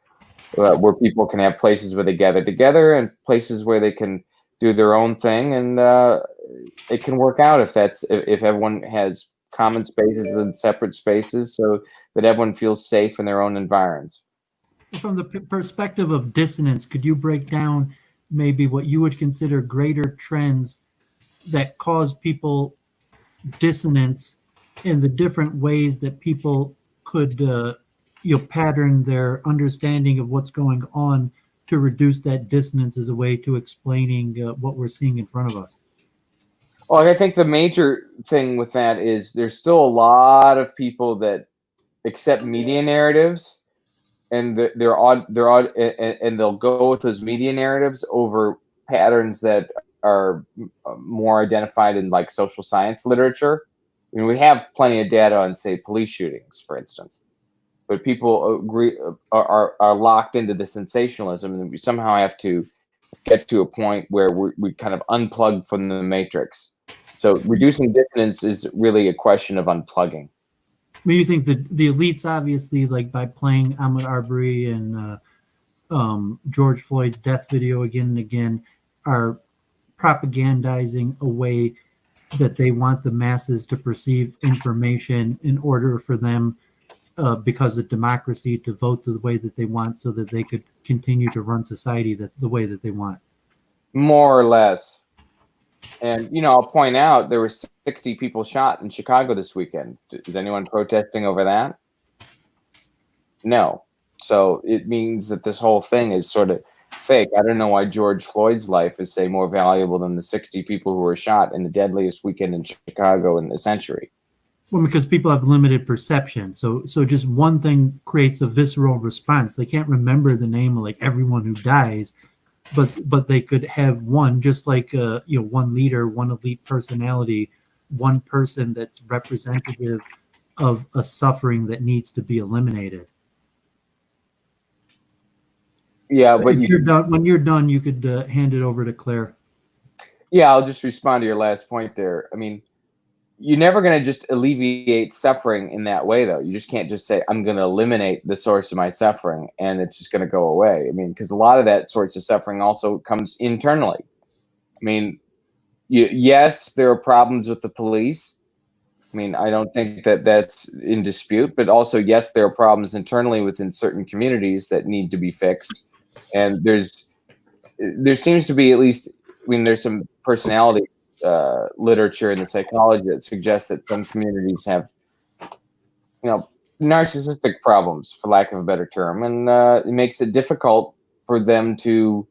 where people can have places where they gather together and places where they can do their own thing, and it can work out if everyone has common spaces and separate spaces, so that everyone feels safe in their own environs. From the perspective of dissonance, could you break down maybe what you would consider greater trends that cause people dissonance in the different ways that people could pattern their understanding of what's going on to reduce that dissonance as a way to explaining what we're seeing in front of us? Well, I think the major thing with that is there's still a lot of people that accept media narratives, and they're odd, and they'll go with those media narratives over patterns that are more identified in like social science literature. I mean, we have plenty of data on, say, police shootings, for instance, but people are locked into the sensationalism, and we somehow have to get to a point where we kind of unplug from the matrix. So reducing dissonance is really a question of unplugging. Well, you think that the elites, obviously, like by playing Ahmaud Arbery and George Floyd's death video again and again, are propagandizing a way that they want the masses to perceive information in order for them, because of democracy, to vote the way that they want so that they could continue to run society the way that they want. More or less. And, I'll point out there were 60 people shot in Chicago this weekend. Is anyone protesting over that? No. So it means that this whole thing is sort of fake. I don't know why George Floyd's life is, say, more valuable than the 60 people who were shot in the deadliest weekend in Chicago in the century. Well, because people have limited perception. So just one thing creates a visceral response. They can't remember the name of like everyone who dies, but they could have one, just like one leader, one elite personality, one person that's representative of a suffering that needs to be eliminated. Yeah, but when you're done, you could hand it over to Claire. Yeah, I'll just respond to your last point there. I mean, you're never going to just alleviate suffering in that way, though. You just can't just say, I'm going to eliminate the source of my suffering and it's just going to go away. I mean, because a lot of that sorts of suffering also comes internally. I mean, yes, there are problems with the police. I mean, I don't think that that's in dispute, but also, yes, there are problems internally within certain communities that need to be fixed. And there seems to be, at least, I mean, there's some personality literature in the psychology that suggests that some communities have, narcissistic problems, for lack of a better term, and it makes it difficult for them to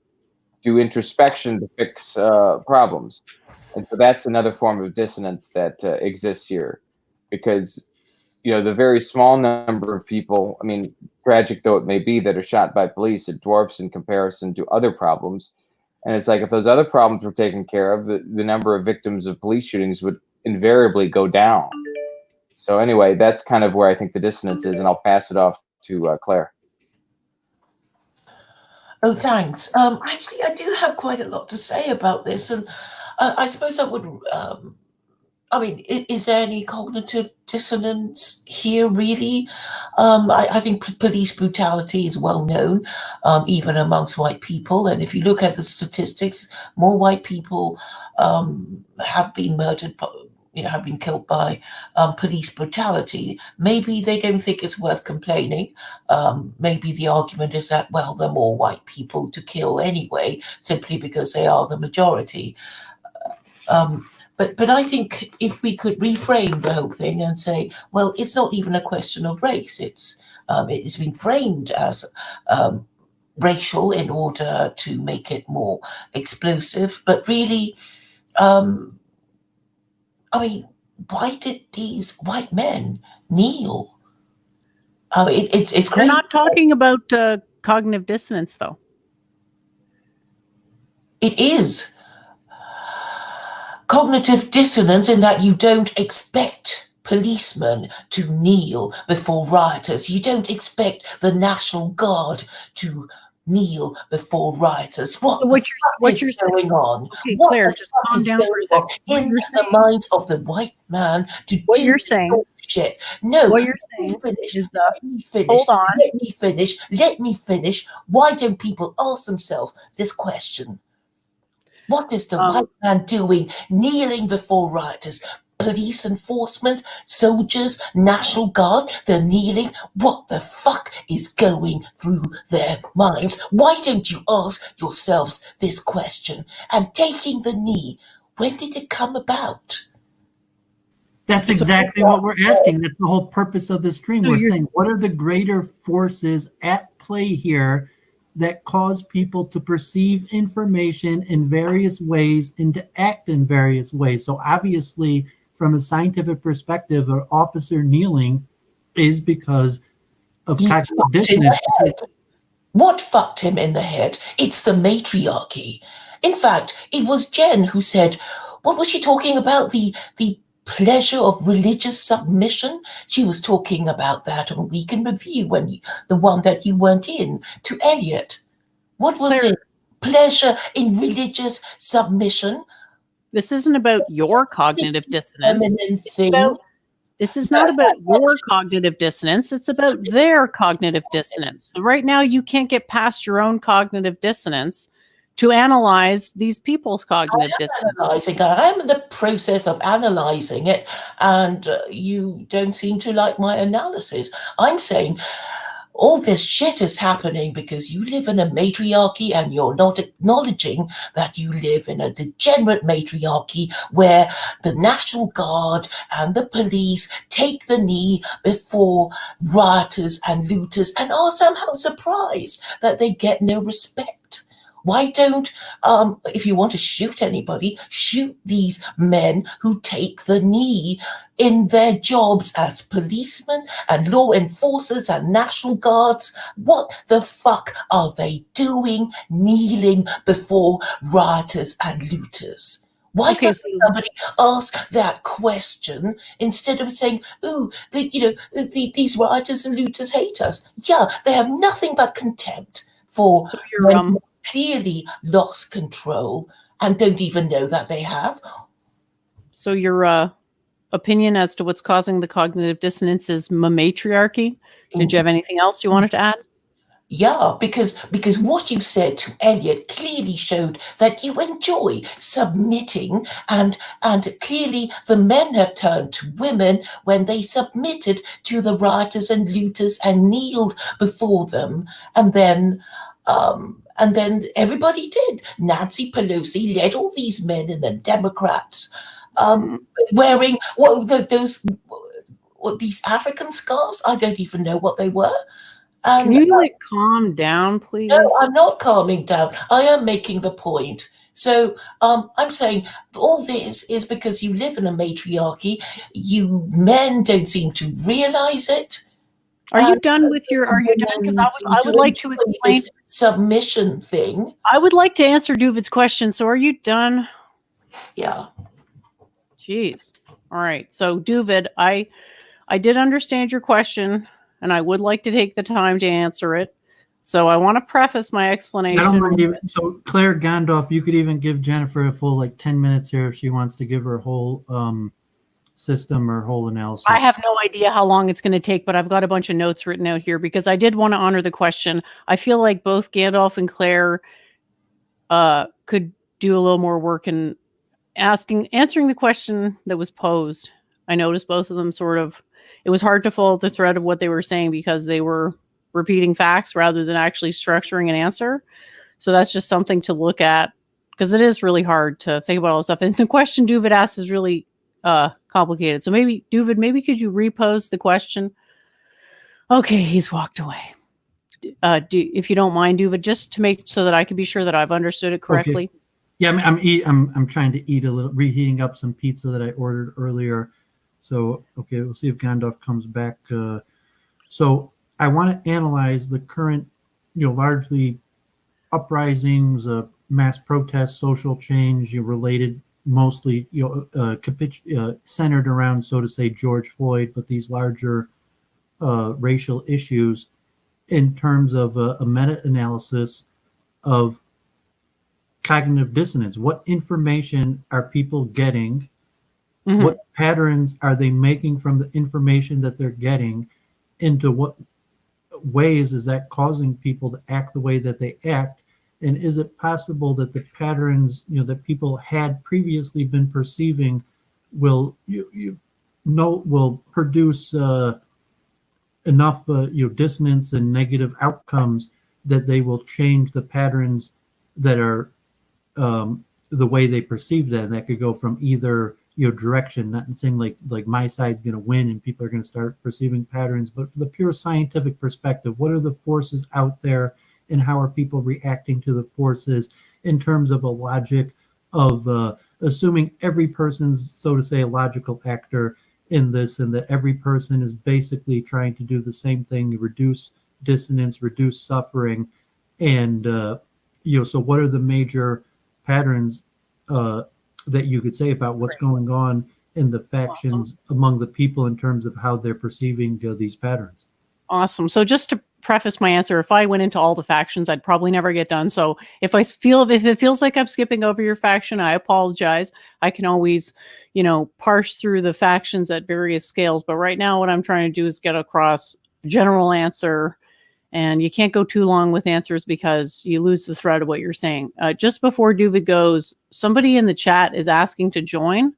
do introspection to fix problems. And so that's another form of dissonance that exists here, because the very small number of people, I mean, tragic though it may be, that are shot by police, it dwarfs in comparison to other problems. And it's like if those other problems were taken care of, the number of victims of police shootings would invariably go down. So anyway, that's kind of where I think the dissonance is, and I'll pass it off to Claire. Oh, thanks. Actually, I do have quite a lot to say about this, and I suppose I would. I mean, is there any cognitive dissonance here, really? I think police brutality is well known, even amongst white people. And if you look at the statistics, more white people have been murdered, have been killed by police brutality. Maybe they don't think it's worth complaining. Maybe the argument is that, well, there are more white people to kill anyway, simply because they are the majority. But I think if we could reframe the whole thing and say, well, it's not even a question of race. It's been framed as racial in order to make it more explosive. But really, I mean, why did these white men kneel? It's crazy. We're not talking about cognitive dissonance, though. It is cognitive dissonance in that you don't expect policemen to kneel before rioters. You don't expect the National Guard to kneel before rioters. What you're going on? Okay, Claire, just calm down for a second. In the minds of the white man to what do you're saying. Shit. No, what you're saying is that. Let me finish. Hold on. Let me finish. Why don't people ask themselves this question? What is the white man doing, kneeling before rioters? Police enforcement, soldiers, National Guard, they're kneeling. What the fuck is going through their minds? Why don't you ask yourselves this question? And taking the knee, when did it come about? That's exactly what we're asking. That's the whole purpose of the stream. So we're saying, what are the greater forces at play here that cause people to perceive information in various ways and to act in various ways? So obviously, from a scientific perspective, an officer kneeling is because of cognitive dissonance. What fucked him in the head? It's the matriarchy. In fact, it was Jen who said, what was she talking about? The pleasure of religious submission. She was talking about that on Week in Review, the one that you weren't in, to Elliot. What was it? Pleasure in religious submission. This isn't about your cognitive dissonance. This is not about your cognitive dissonance. It's about their cognitive dissonance. So right now, you can't get past your own cognitive dissonance to analyze these people's cognitive dissonance. I'm in the process of analyzing it, and you don't seem to like my analysis. I'm saying all this shit is happening because you live in a matriarchy and you're not acknowledging that you live in a degenerate matriarchy where the National Guard and the police take the knee before rioters and looters and are somehow surprised that they get no respect. Why don't, if you want to shoot anybody, shoot these men who take the knee in their jobs as policemen and law enforcers and National Guards? What the fuck are they doing kneeling before rioters and looters? Why doesn't somebody ask that question instead of saying, "Ooh, these rioters and looters hate us"? Yeah, they have nothing but contempt for. So you're clearly lost control and don't even know that they have. So your opinion as to what's causing the cognitive dissonance is matriarchy. Did you have anything else you wanted to add? Yeah, because what you said to Elliot clearly showed that you enjoy submitting, and clearly the men have turned to women when they submitted to the rioters and looters and kneeled before them, and then everybody did. Nancy Pelosi led all these men and the Democrats wearing these African scarves. I don't even know what they were. Can you calm down, please? No, I'm not calming down. I am making the point. So I'm saying all this is because you live in a matriarchy. You men don't seem to realize it. Are you done with your? Are you done? Because I would like to explain. submission thing. I would like to answer Doooovid's question. So are you done? Yeah. Jeez. All right. So Doovovid, I did understand your question, and I would like to take the time to answer it. So I want to preface my explanation. I don't mind even, so Claire Gandalf, you could even give Jennifer a full 10 minutes here if she wants to give her whole system or whole analysis. I have no idea how long it's going to take, but I've got a bunch of notes written out here because I did want to honor the question. I feel like both Gandalf and Claire could do a little more work in answering the question that was posed. I noticed both of them it was hard to follow the thread of what they were saying because they were repeating facts rather than actually structuring an answer. So that's just something to look at because it is really hard to think about all this stuff. And the question Doovovid asked is really complicated. So maybe, Doovovid, could you repose the question? Okay, he's walked away. If you don't mind, Doovovid, just to make so that I can be sure that I've understood it correctly. Okay. Yeah, I'm trying to eat a little, reheating up some pizza that I ordered earlier. So, okay, we'll see if Gandalf comes back. So I want to analyze the current, largely uprisings, mass protests, social change, related mostly, centered around, so to say, George Floyd, but these larger racial issues in terms of a meta-analysis of cognitive dissonance. What information are people getting? Mm-hmm. What patterns are they making from the information that they're getting? Into what ways is that causing people to act the way that they act? And is it possible that the patterns, that people had previously been perceiving will produce enough dissonance and negative outcomes that they will change the patterns that are the way they perceive that? And that could go from either direction, not saying like my side's going to win and people are going to start perceiving patterns, but from the pure scientific perspective, what are the forces out there and how are people reacting to the forces in terms of a logic of assuming every person's, so to say, a logical actor in this, and that every person is basically trying to do the same thing, reduce dissonance, reduce suffering. And, so what are the major patterns that you could say about what's going on in the factions among the people in terms of how they're perceiving these patterns? Awesome. So just to preface my answer, if I went into all the factions, I'd probably never get done. So if it feels like I'm skipping over your faction, I apologize. I can always, parse through the factions at various scales. But right now what I'm trying to do is get across a general answer. And you can't go too long with answers because you lose the thread of what you're saying. Just before Doovovid goes, somebody in the chat is asking to join.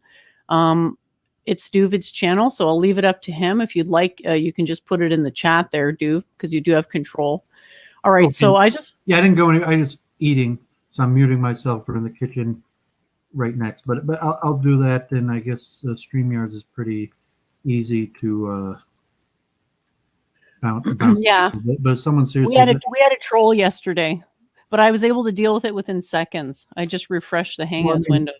It's Doovid's channel, so I'll leave it up to him. If you'd like, you can just put it in the chat there, Doov, because you do have control. All right, okay. So I didn't go anywhere. I just eating, so I'm muting myself. We're in the kitchen right next, but I'll do that. And I guess StreamYard is pretty easy to. Yeah, but someone seriously, we had a troll yesterday, but I was able to deal with it within seconds. I just refreshed the Hangouts window.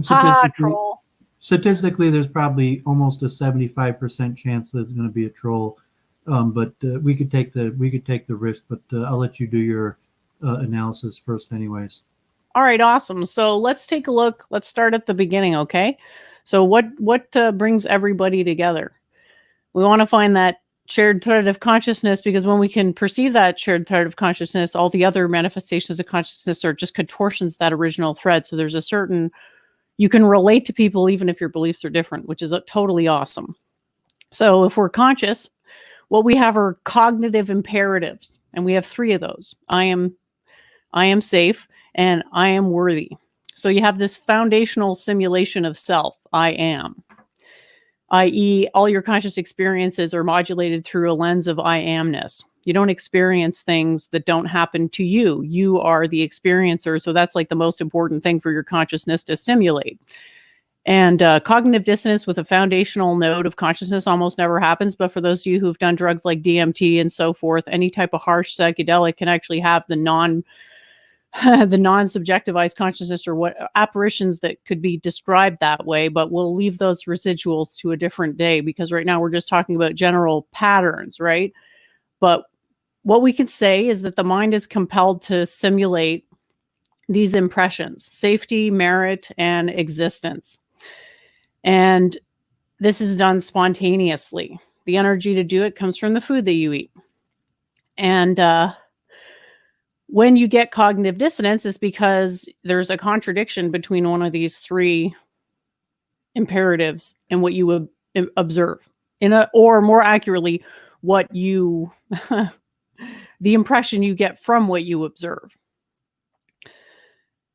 So, troll. Statistically, there's probably almost a 75% chance that it's going to be a troll, but we could take the risk. But I'll let you do your analysis first, anyways. All right, awesome. So let's take a look. Let's start at the beginning, okay? So what brings everybody together? We want to find that shared thread of consciousness, because when we can perceive that shared thread of consciousness, all the other manifestations of consciousness are just contortions of that original thread. So there's a certain, you can relate to people even if your beliefs are different, which is totally awesome. So if we're conscious, what we have are cognitive imperatives, and we have 3 of those. I am safe, and I am worthy. So you have this foundational simulation of self, I am. I.e., all your conscious experiences are modulated through a lens of I amness. You don't experience things that don't happen to you. You are the experiencer. So that's like the most important thing for your consciousness to simulate. And cognitive dissonance with a foundational node of consciousness almost never happens. But for those of you who've done drugs like DMT and so forth, any type of harsh psychedelic can actually have the non-subjectivized consciousness, or what apparitions that could be described that way, but we'll leave those residuals to a different day, because right now we're just talking about general patterns, right? But what we can say is that the mind is compelled to simulate these impressions: safety, merit, and existence. And this is done spontaneously. The energy to do it comes from the food that you eat. And when you get cognitive dissonance, it's because there's a contradiction between one of these three imperatives and what you would observe, or more accurately, what you, the impression you get from what you observe.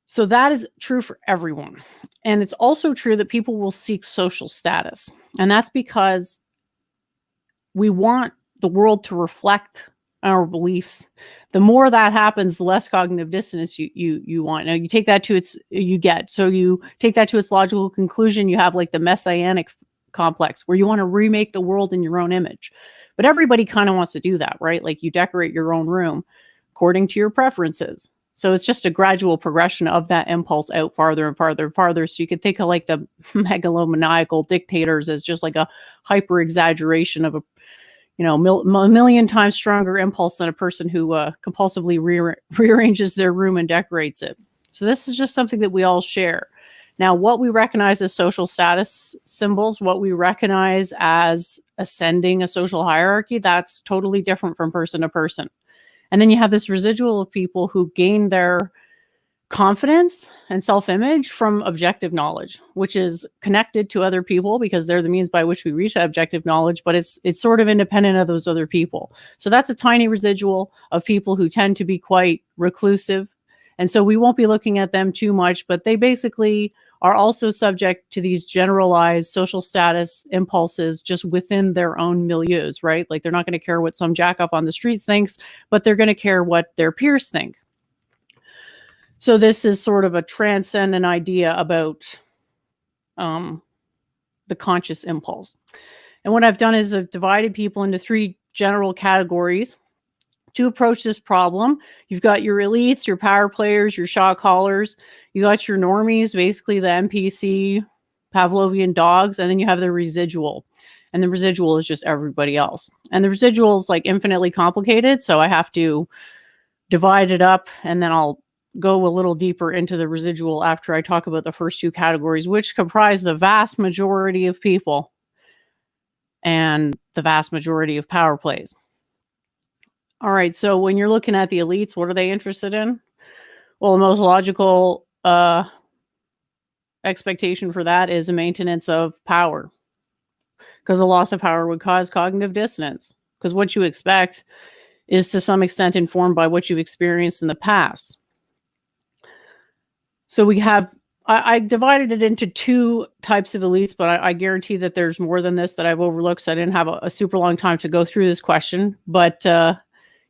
So that is true for everyone. And it's also true that people will seek social status. And that's because we want the world to reflect our beliefs. The more that happens, the less cognitive dissonance you want. Now you take that to its logical conclusion. You have like the messianic complex where you want to remake the world in your own image. But everybody kind of wants to do that, right? Like you decorate your own room according to your preferences. So it's just a gradual progression of that impulse out farther and farther and farther. So you could think of like the megalomaniacal dictators as just like a hyper exaggeration of a million times stronger impulse than a person who compulsively rearranges their room and decorates it. So this is just something that we all share. Now, what we recognize as social status symbols, what we recognize as ascending a social hierarchy, that's totally different from person to person. And then you have this residual of people who gain their confidence and self-image from objective knowledge, which is connected to other people because they're the means by which we reach that objective knowledge, but it's sort of independent of those other people. So that's a tiny residual of people who tend to be quite reclusive. And so we won't be looking at them too much, but they basically are also subject to these generalized social status impulses just within their own milieus, right? Like they're not going to care what some jack up on the streets thinks, but they're going to care what their peers think. So this is sort of a transcendent idea about the conscious impulse. And what I've done is I've divided people into three general categories to approach this problem. You've got your elites, your power players, your shot callers. You got your normies, basically the NPC, Pavlovian dogs, and then you have the residual. And the residual is just everybody else. And the residual is like infinitely complicated, so I have to divide it up, and then I'll go a little deeper into the residual after I talk about the first two categories, which comprise the vast majority of people and the vast majority of power plays. All right, so when you're looking at the elites, what are they interested in? Well, the most logical expectation for that is a maintenance of power, because a loss of power would cause cognitive dissonance, because what you expect is to some extent informed by what you've experienced in the past. So we have, I divided it into two types of elites, but I guarantee that there's more than this that I've overlooked, so I didn't have a super long time to go through this question. But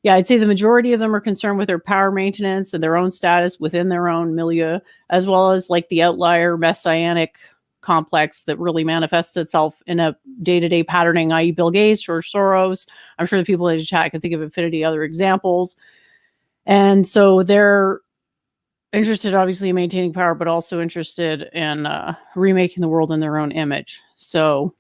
yeah, I'd say the majority of them are concerned with their power maintenance and their own status within their own milieu, as well as like the outlier messianic complex that really manifests itself in a day-to-day patterning, i.e. Bill Gates or Soros. I'm sure the people in the chat can think of infinity other examples. And so they're interested, obviously, in maintaining power, but also interested in remaking the world in their own image. So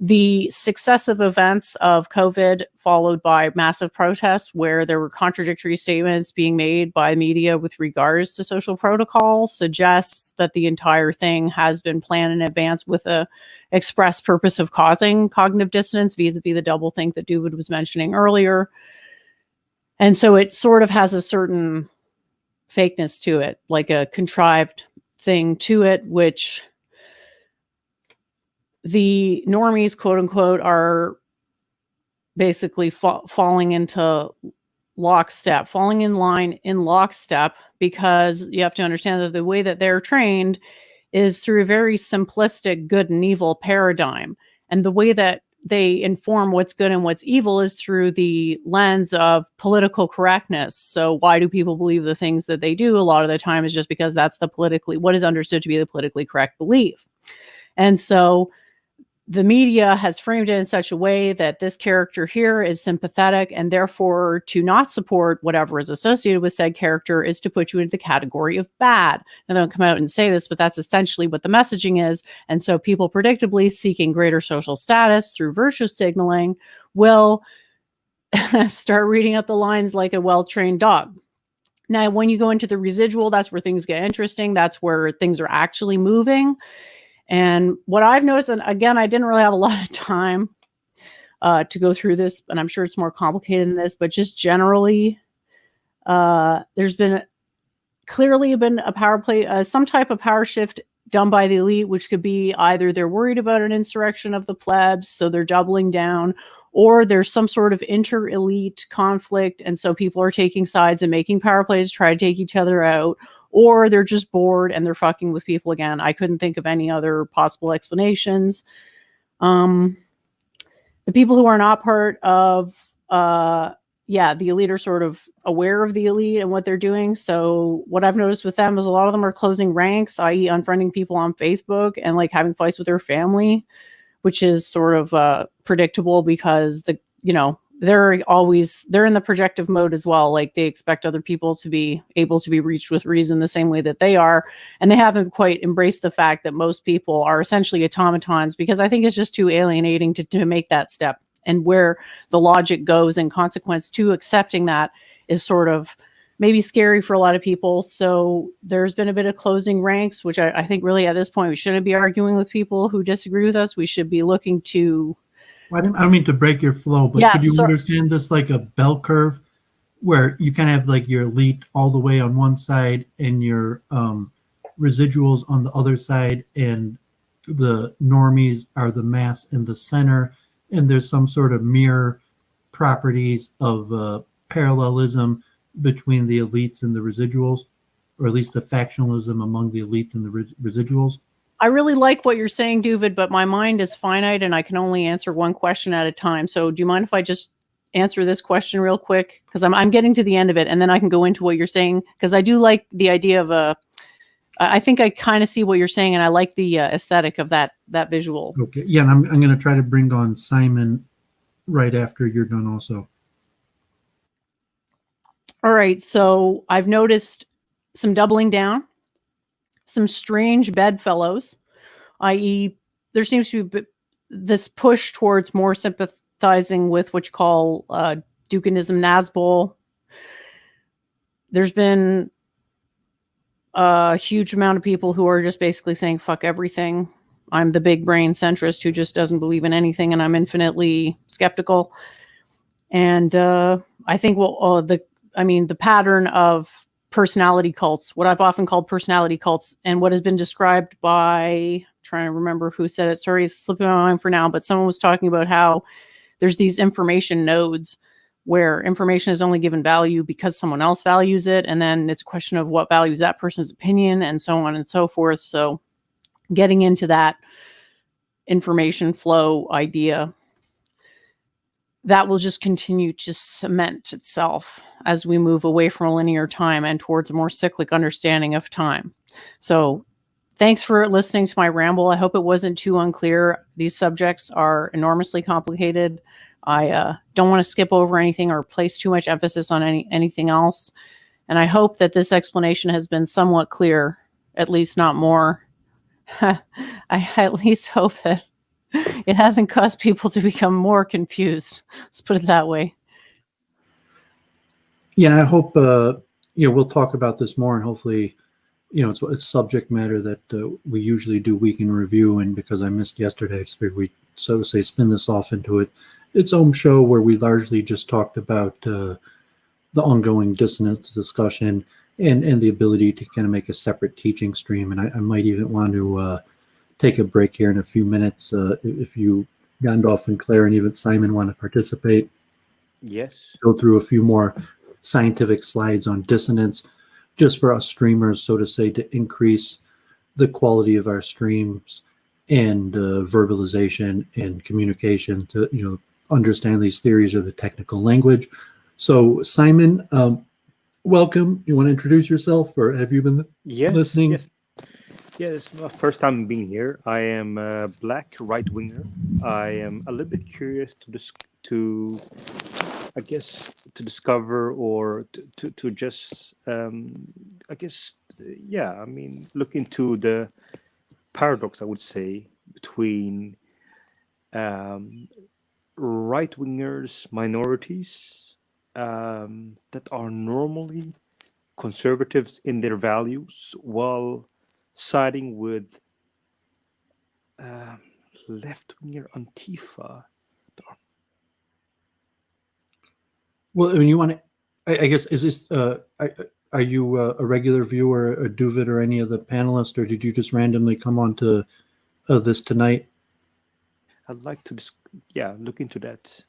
the successive events of COVID, followed by massive protests where there were contradictory statements being made by media with regards to social protocol, suggests that the entire thing has been planned in advance with a express purpose of causing cognitive dissonance vis-a-vis the doublethink that Doowovid was mentioning earlier. And so it sort of has a certain fakeness to it, like a contrived thing to it, which the normies, quote unquote, are basically falling into lockstep, falling in line in lockstep, because you have to understand that the way that they're trained is through a very simplistic good and evil paradigm. And the way that they inform what's good and what's evil is through the lens of political correctness. So why do people believe the things that they do? A lot of the time is just because that's what is understood to be the politically correct belief. And so the media has framed it in such a way that this character here is sympathetic, and therefore to not support whatever is associated with said character is to put you into the category of bad. And they don't come out and say this, but that's essentially what the messaging is. And so people predictably seeking greater social status through virtue signaling will start reading out the lines like a well-trained dog. Now, when you go into the residual, that's where things get interesting. That's where things are actually moving. And what I've noticed, and again, I didn't really have a lot of time to go through this, and I'm sure it's more complicated than this, but just generally, there's been clearly been a power play, some type of power shift done by the elite, which could be either they're worried about an insurrection of the plebs, so they're doubling down, or there's some sort of inter-elite conflict, and so people are taking sides and making power plays to try to take each other out, or they're just bored and they're fucking with people again. I couldn't think of any other possible explanations. The people who are not part of the elite are sort of aware of the elite and what they're doing. So what I've noticed with them is a lot of them are closing ranks, i.e. unfriending people on Facebook and like having fights with their family, which is sort of predictable because they're in the projective mode as well. Like they expect other people to be able to be reached with reason the same way that they are. And they haven't quite embraced the fact that most people are essentially automatons, because I think it's just too alienating to make that step. And where the logic goes in consequence to accepting that is sort of maybe scary for a lot of people. So there's been a bit of closing ranks, which I think really at this point, we shouldn't be arguing with people who disagree with us. We should be looking to... I don't mean to break your flow, but could you understand this like a bell curve where you kind of have like your elite all the way on one side and your residuals on the other side, and the normies are the mass in the center, and there's some sort of mirror properties of parallelism between the elites and the residuals, or at least the factionalism among the elites and the residuals? I really like what you're saying, Doovid, but my mind is finite and I can only answer one question at a time. So do you mind if I just answer this question real quick? Because I'm getting to the end of it, and then I can go into what you're saying, because I do like the idea of I think I kind of see what you're saying, and I like the aesthetic of that visual. Okay. Yeah, and I'm going to try to bring on Simon right after you're done also. All right. So I've noticed some doubling down, some strange bedfellows, i.e. there seems to be this push towards more sympathizing with what you call Dukenism, Nazbol. There's been a huge amount of people who are just basically saying, fuck everything. I'm the big brain centrist who just doesn't believe in anything, and I'm infinitely skeptical. And I think the pattern of personality cults, what I've often called personality cults, and what has been described by, trying to remember who said it, sorry, it's slipping my mind for now, but someone was talking about how there's these information nodes where information is only given value because someone else values it, and then it's a question of what values that person's opinion, and so on and so forth. So getting into that information flow idea, that will just continue to cement itself as we move away from a linear time and towards a more cyclic understanding of time. So thanks for listening to my ramble. I hope it wasn't too unclear. These subjects are enormously complicated. I don't want to skip over anything or place too much emphasis on anything else. And I hope that this explanation has been somewhat clear, at least not more. I at least hope that it hasn't caused people to become more confused. Let's put it that way. Yeah, I hope we'll talk about this more, and hopefully, it's subject matter that we usually do week in review. And because I missed yesterday, I just figured we, so to say, spin this off into its own show where we largely just talked about the ongoing dissonance discussion and the ability to kind of make a separate teaching stream. And I might even want to take a break here in a few minutes if you, Gandalf and Claire and even Simon, want to participate. Yes. Go through a few more scientific slides on dissonance, just for us streamers, so to say, to increase the quality of our streams and verbalization and communication to, understand these theories or the technical language. So Simon, welcome. You want to introduce yourself, or have you been listening? Yes. Yeah, this is my first time being here. I am a black right-winger. I am a little bit curious to discover or to just, look into the paradox, I would say, between right-wingers, minorities that are normally conservatives in their values, while siding with left-winger Antifa. Well, I mean, you want to, I guess, is this, are you a regular viewer, a Doooovid, or any of the panelists, or did you just randomly come on to this tonight? I'd like to look into that.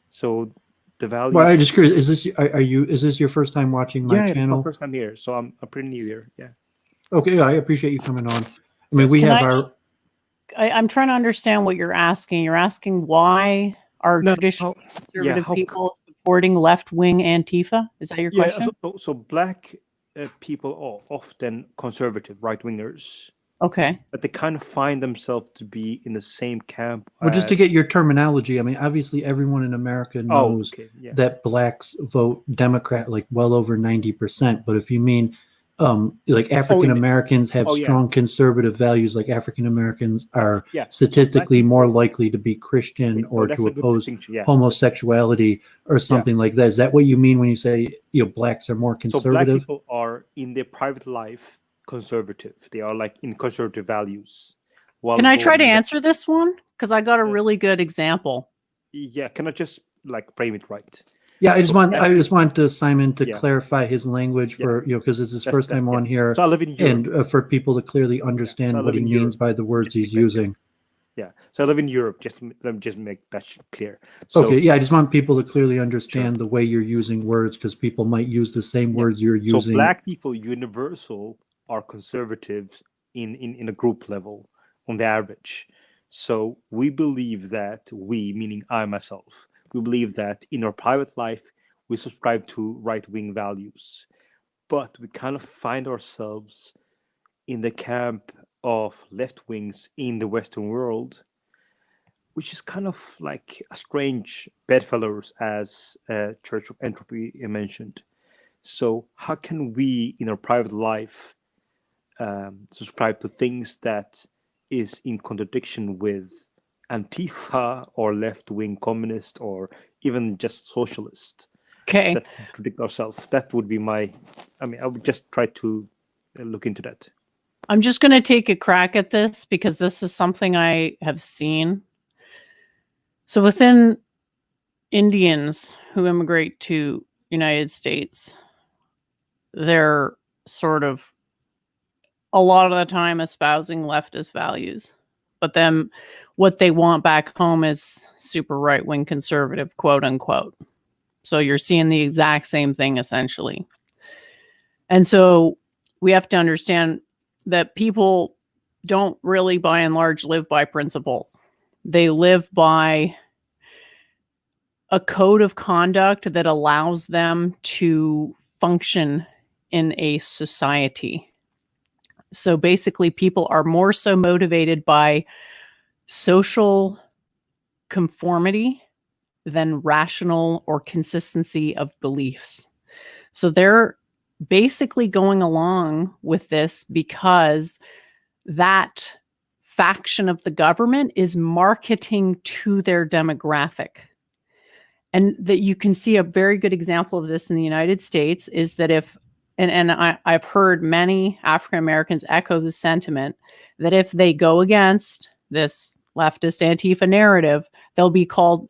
So the value. Well, I'm just curious, is this your first time watching my It's my channel? first time here, so I'm pretty new here. Yeah. Okay, I appreciate you coming on. I mean, we Can have I our. just- I'm trying to understand what you're asking. You're asking why are traditional conservative people supporting left-wing Antifa? Is that your question? So black people are often conservative right-wingers, Okay. but they kind of find themselves to be in the same camp. Well, just to get your terminology, I mean, obviously everyone in America knows that blacks vote Democrat like well over 90%. But if you mean like African Americans have strong conservative values, like African Americans are statistically more likely to be Christian or to oppose homosexuality or something like that. Is that what you mean when you say blacks are more conservative? So black people are in their private life conservative. They are like in conservative values. Can I try to answer this one? Because I got a really good example. Yeah, can I just like frame it right? Yeah, I just want Simon to clarify his language for because it's his first time on here, so I live in Europe. And for people to clearly understand what he means by the words he's using. Yeah, so I live in Europe. Let me just make that clear. So, okay, yeah, I just want people to clearly understand the way you're using words because people might use the same words you're using. So black people, universal, are conservatives in a group level on the average. So we believe that meaning I myself, we believe that in our private life, we subscribe to right-wing values, but we kind of find ourselves in the camp of left-wings in the Western world, which is kind of like a strange bedfellows, as Church of Entropy mentioned. So how can we, in our private life, subscribe to things that is in contradiction with Antifa or left-wing communist or even just socialist? Okay. That contradict ourselves. That would be I would just try to look into that. I'm just going to take a crack at this because this is something I have seen. So within Indians who immigrate to United States, they're sort of a lot of the time espousing leftist values. But then what they want back home is super right-wing conservative, quote unquote. So you're seeing the exact same thing essentially. And so we have to understand that people don't really by and large live by principles. They live by a code of conduct that allows them to function in a society. So basically, people are more so motivated by social conformity than rational or consistency of beliefs. So they're basically going along with this because that faction of the government is marketing to their demographic. And that you can see a very good example of this in the United States is that I've heard many African Americans echo the sentiment that if they go against this leftist Antifa narrative, they'll be called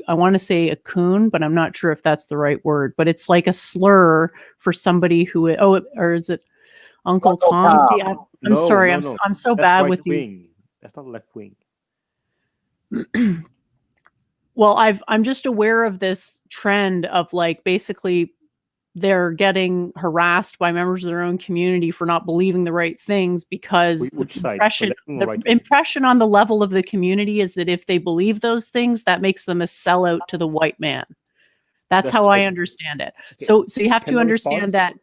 I want to say a coon, but I'm not sure if that's the right word. But it's like a slur for somebody who or is it Uncle Tom? See, I'm sorry, I'm so bad with wing. That's not left wing. Well, I'm just aware of this trend of like basically they're getting harassed by members of their own community for not believing the right things because the impression on the level of the community is that if they believe those things, that makes them a sellout to the white man. That's how I understand it. Okay. So you have to understand that.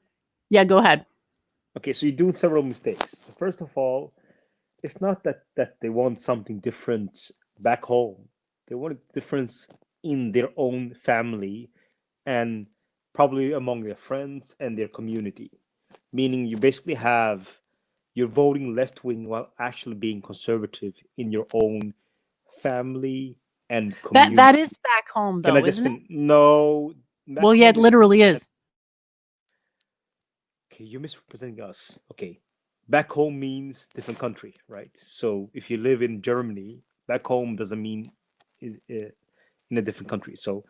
Yeah, go ahead. Okay, so you're doing several mistakes. First of all, it's not that they want something different back home. They want a difference in their own family and probably among their friends and their community. Meaning you basically you're voting left-wing while actually being conservative in your own family, and community. That is back home, though, Can I just isn't it? No. Well, yeah, it literally is. Okay, you're misrepresenting us. Okay. Back home means different country, right? So if you live in Germany, back home doesn't mean in a different country. So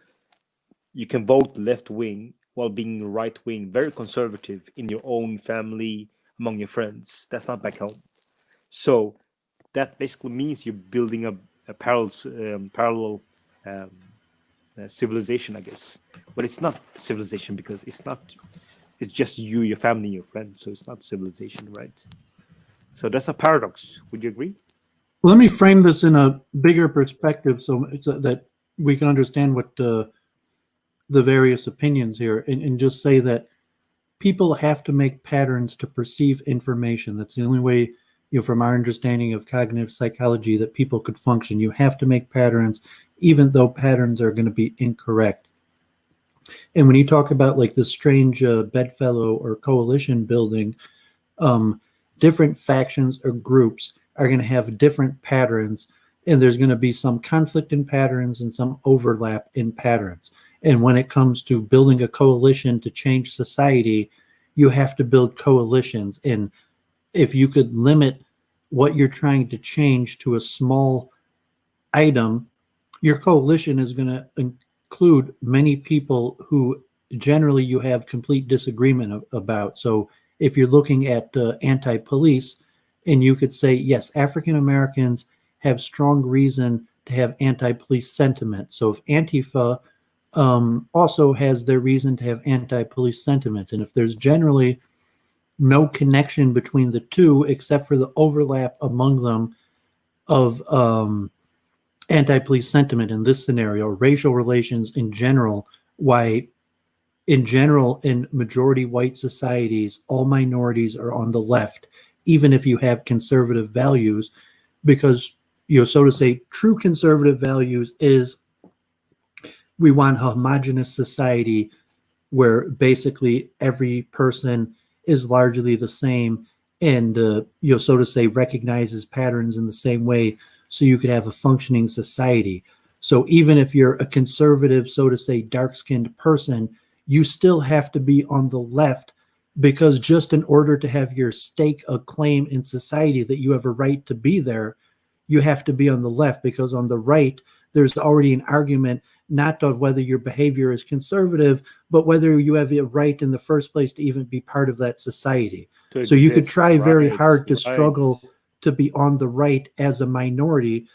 you can vote left wing while being right wing, very conservative in your own family, among your friends. That's not back home. So that basically means you're building a parallel civilization, I guess. But it's not civilization because it's just you, your family, your friends. So it's not civilization, right? So that's a paradox. Would you agree? Let me frame this in a bigger perspective so that we can understand what the various opinions here, and just say that people have to make patterns to perceive information. That's the only way, from our understanding of cognitive psychology, that people could function. You have to make patterns, even though patterns are going to be incorrect. And when you talk about like the strange bedfellow or coalition building, different factions or groups are going to have different patterns, and there's going to be some conflict in patterns and some overlap in patterns. And when it comes to building a coalition to change society, you have to build coalitions. And if you could limit what you're trying to change to a small item, your coalition is going to include many people who generally you have complete disagreement about. So if you're looking at anti-police, and you could say, yes, African Americans have strong reason to have anti-police sentiment. So if Antifa also has their reason to have anti-police sentiment, and if there's generally no connection between the two except for the overlap among them of anti-police sentiment in this scenario, racial relations in general, why in general in majority white societies, all minorities are on the left, even if you have conservative values, because, so to say, true conservative values is we want a homogenous society where basically every person is largely the same and, so to say, recognizes patterns in the same way so you could have a functioning society. So even if you're a conservative, so to say, dark-skinned person, you still have to be on the left, because just in order to have your stake a claim in society that you have a right to be there, you have to be on the left, because on the right, there's already an argument not of whether your behavior is conservative, but whether you have a right in the first place to even be part of that society. So you could try very hard to struggle to be on the right as a minority.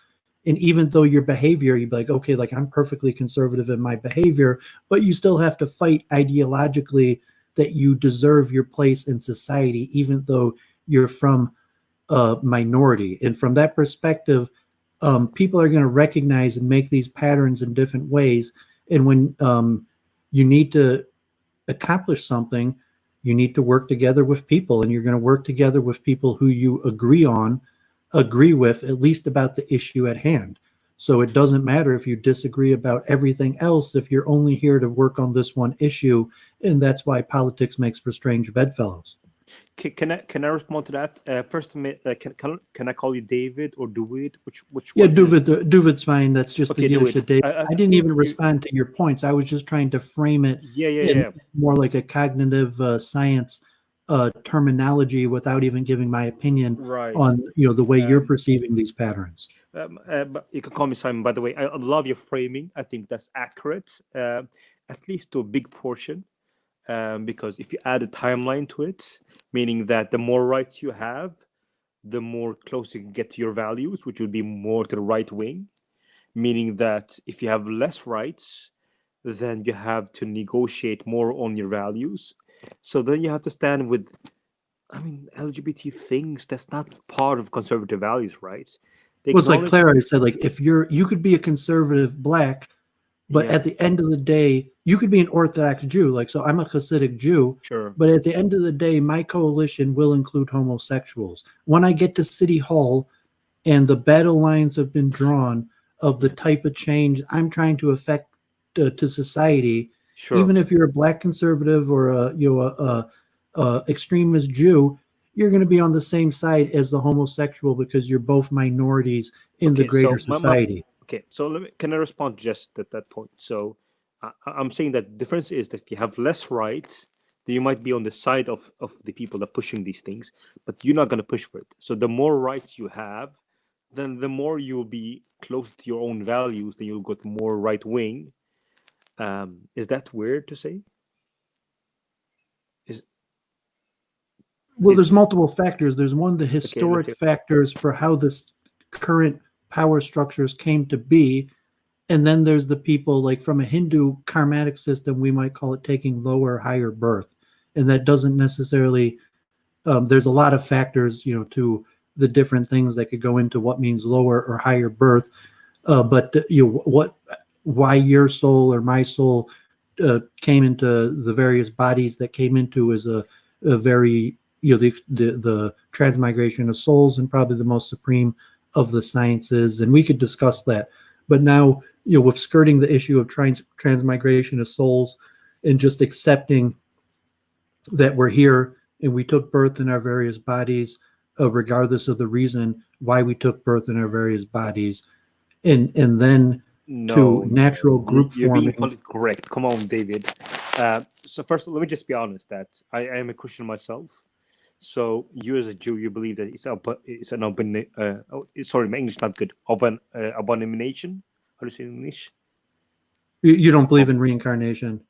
And even though your behavior, you'd be like, okay, like I'm perfectly conservative in my behavior, but you still have to fight ideologically that you deserve your place in society, even though you're from a minority. And from that perspective, people are going to recognize and make these patterns in different ways. And when you need to accomplish something, you need to work together with people, and you're going to work together with people who you agree with, at least about the issue at hand. So it doesn't matter if you disagree about everything else if you're only here to work on this one issue, and that's why politics makes for strange bedfellows. Can I respond to that? First, can I call you David or Doowovid? Which Yeah, one? Doowovid's fine. That's just Okay, the Yiddish of David. I didn't even you- respond to your points. I was just trying to frame it in more like a cognitive science terminology without even giving my opinion Right. on the way you're perceiving these patterns. But you can call me Simon, by the way. I love your framing. I think that's accurate, at least to a big portion. Because if you add a timeline to it, meaning that the more rights you have, the more close you can get to your values, which would be more to the right wing. Meaning that if you have less rights, then you have to negotiate more on your values. So then you have to stand with, LGBT things. That's not part of conservative values, right? They Well, it's like acknowledge- Clara said, like if you could be a conservative black, but Yeah. at the end of the day, you could be an Orthodox Jew. Like, so I'm a Hasidic Jew, Sure. but at the end of the day, my coalition will include homosexuals. When I get to City Hall and the battle lines have been drawn of the type of change I'm trying to affect to society, Sure. even if you're a black conservative or a extremist Jew, you're going to be on the same side as the homosexual because you're both minorities in the greater society. Okay, so can I respond just at that point? So I'm saying that the difference is that if you have less rights, then you might be on the side of the people that are pushing these things, but you're not going to push for it. So the more rights you have, then the more you'll be close to your own values, then you'll get more right wing. Is that weird to say? Well, there's multiple factors. There's one, the historic factors for how this current power structures came to be. And then there's the people, like from a Hindu karmatic system, we might call it taking lower, higher birth. And that doesn't necessarily, there's a lot of factors, to the different things that could go into what means lower or higher birth. But why your soul or my soul came into the various bodies that came into is a very, the transmigration of souls, and probably the most supreme of the sciences. And we could discuss that. But now, with skirting the issue of transmigration of souls and just accepting that we're here and we took birth in our various bodies, regardless of the reason why we took birth in our various bodies, and then to natural group forming. You're being correct. Come on, David. So first, let me just be honest that I am a Christian myself. So you as a Jew, you believe that it's an sorry, my English is not good. Abomination. How do you say it in English? You don't believe in reincarnation?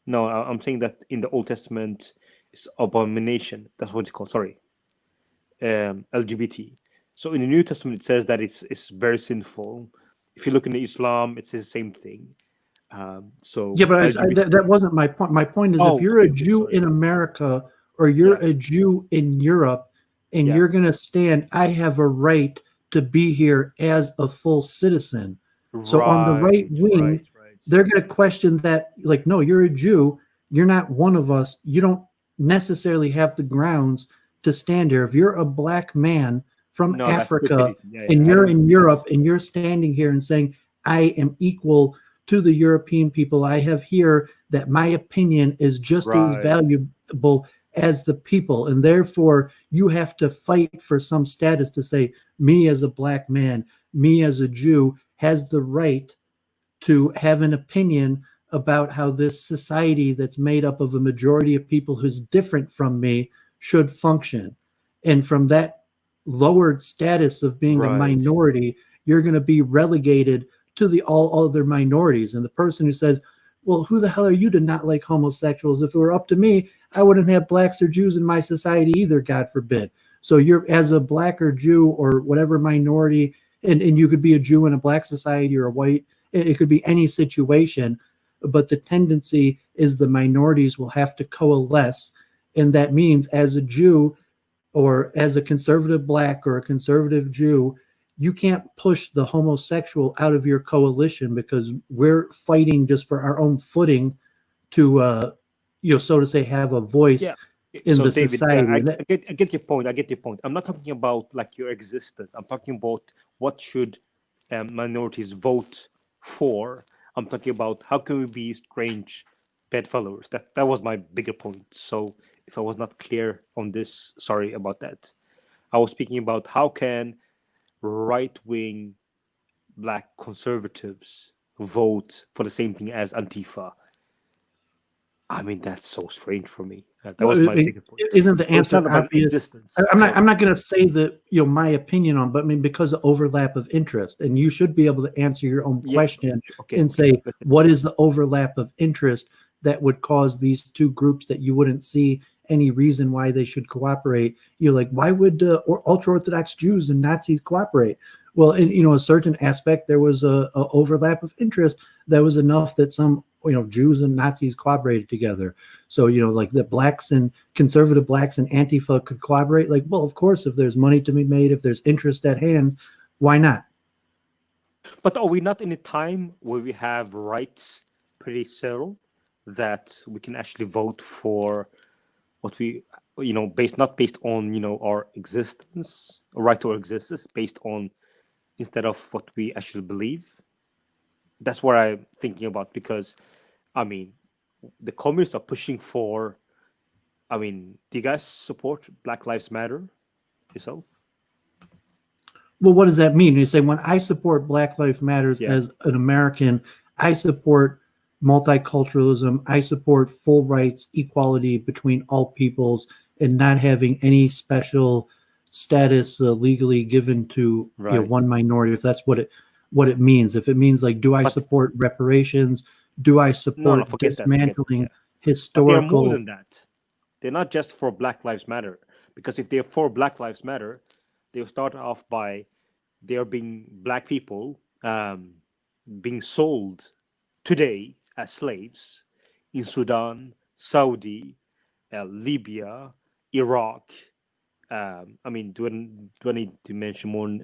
No, I'm saying that in the Old Testament, it's abomination. That's what it's called. Sorry, LGBT. So in the New Testament, it says that it's very sinful. If you look in the Islam, it says the same thing. So yeah, but that wasn't my point. My point is, if you're a Jew in America or you're a Jew in Europe, and you're going to stand, I have a right to be here as a full citizen. So on the right wing, they're going to question that, like, no, you're a Jew. You're not one of us. You don't necessarily have the grounds to stand here. If you're a black man from Africa and you're in Europe and you're standing here and saying, I am equal to the European people, I have here that my opinion is just as valuable as the people, and therefore you have to fight for some status to say, me as a black man, me as a Jew has the right to have an opinion about how this society that's made up of a majority of people who's different from me should function. And from that lowered status of being a minority, you're going to be relegated to the all other minorities. And the person who says, well, who the hell are you to not like homosexuals? If it were up to me, I wouldn't have blacks or Jews in my society either, God forbid. So you're, as a black or Jew or whatever minority, and you could be a Jew in a black society or a white, it could be any situation, but the tendency is the minorities will have to coalesce. And that means as a Jew or as a conservative black or a conservative Jew, you can't push the homosexual out of your coalition because we're fighting just for our own footing to, so to say, have a voice in the David, society. I get your point. I get your point. I'm not talking about like your existence. I'm talking about what should minorities vote for. I'm talking about how can we be strange bedfellows. That was my bigger point. So if I was not clear on this, sorry about that. I was speaking about how can right-wing black conservatives vote for the same thing as Antifa. I mean, that's so strange for me. That was my bigger point. Isn't the answer obvious? I'm not going to say that my opinion on, but I mean because of overlap of interest, and you should be able to answer your own question and say what is the overlap of interest that would cause these two groups that you wouldn't see any reason why they should cooperate. You're like, why would ultra-Orthodox Jews and Nazis cooperate? Well, in a certain aspect, there was a overlap of interest that was enough that some Jews and Nazis cooperated together. So like the blacks and conservative blacks and Antifa could collaborate. Like, well, of course, if there's money to be made, if there's interest at hand, why not? But are we not in a time where we have rights pretty settled that we can actually vote for what we not based on our existence, or right to our existence, based on instead of what we actually believe? That's what I'm thinking about, because I mean the communists are pushing for I mean, do you guys support Black Lives Matter yourself? Well, what does that mean? You say, when I support Black Lives Matters as an American, I support multiculturalism. I support full rights, equality between all peoples, and not having any special status legally given to one minority. If that's what it means. If it means like, do I support reparations? Do I support dismantling historical? But they're more than that. They're not just for Black Lives Matter. Because if they're for Black Lives Matter, they'll start off by there being black people being sold today as slaves in Sudan, Saudi, Libya, Iraq. I mean, do I need to mention more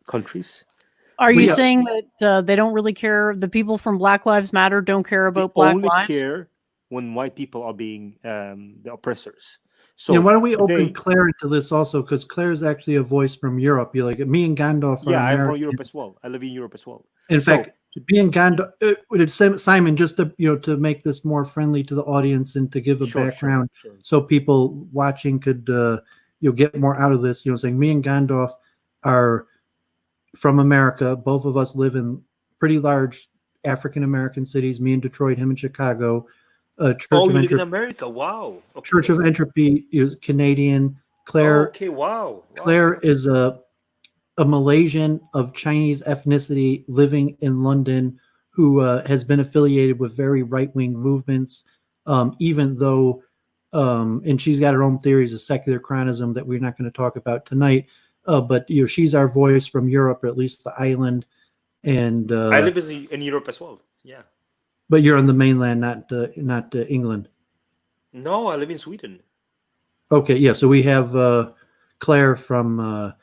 countries? Are you saying that they don't really care? The people from Black Lives Matter don't care about Black only lives? Care when white people are being the oppressors. So why don't we open Claire into this also? Because Claire's actually a voice from Europe. You like me and Gandalf are American. I'm from Europe as well. I live in Europe as well. In fact, me and Gandalf, Simon, just to make this more friendly to the audience and to give a background, so people watching could get more out of this. Saying me and Gandalf are from America. Both of us live in pretty large African American cities. Me in Detroit, him in Chicago. Church of Entropy. In America! Wow. Okay. Church of Entropy is Canadian. Claire. Wow. Claire is a Malaysian of Chinese ethnicity living in London, who has been affiliated with very right-wing movements, even though, and she's got her own theories of secular chronism that we're not going to talk about tonight. But she's our voice from Europe, or at least the island. And I live in Europe as well. Yeah. But you're on the mainland, not England. No, I live in Sweden. Okay, yeah. So we have Claire from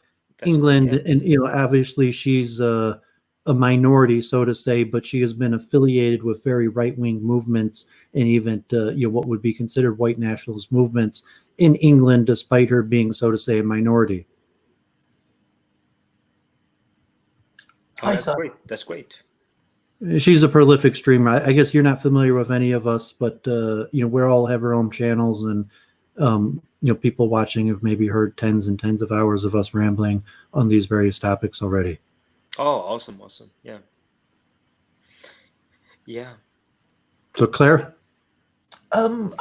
England, and obviously she's a minority, so to say, but she has been affiliated with very right-wing movements and even what would be considered white nationalist movements in England, despite her being, so to say, a minority. That's great. She's a prolific streamer. I guess you're not familiar with any of us, but we all have our own channels, and people watching have maybe heard tens and tens of hours of us rambling on these various topics already. Oh, awesome. Yeah. So Claire? I'm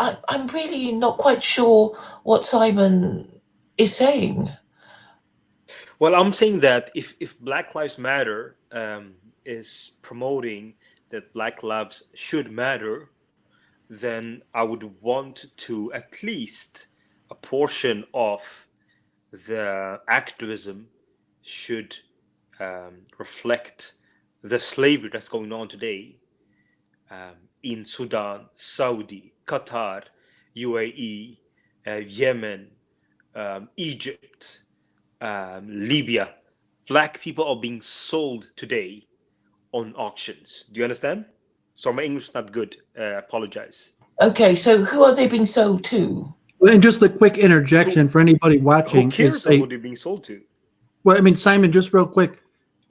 really not quite sure what Simon is saying. Well, I'm saying that if Black Lives Matter is promoting that Black lives should matter, then I would want to at least a portion of the activism should reflect the slavery that's going on today in Sudan, Saudi, Qatar, UAE, Yemen, Egypt, Libya. Black people are being sold today on auctions. Do you understand? So my English is not good. Apologize. Okay, so who are they being sold to? Well, and just a quick interjection for anybody watching. Who cares who they're being sold to? Well, I mean, Simon, just real quick.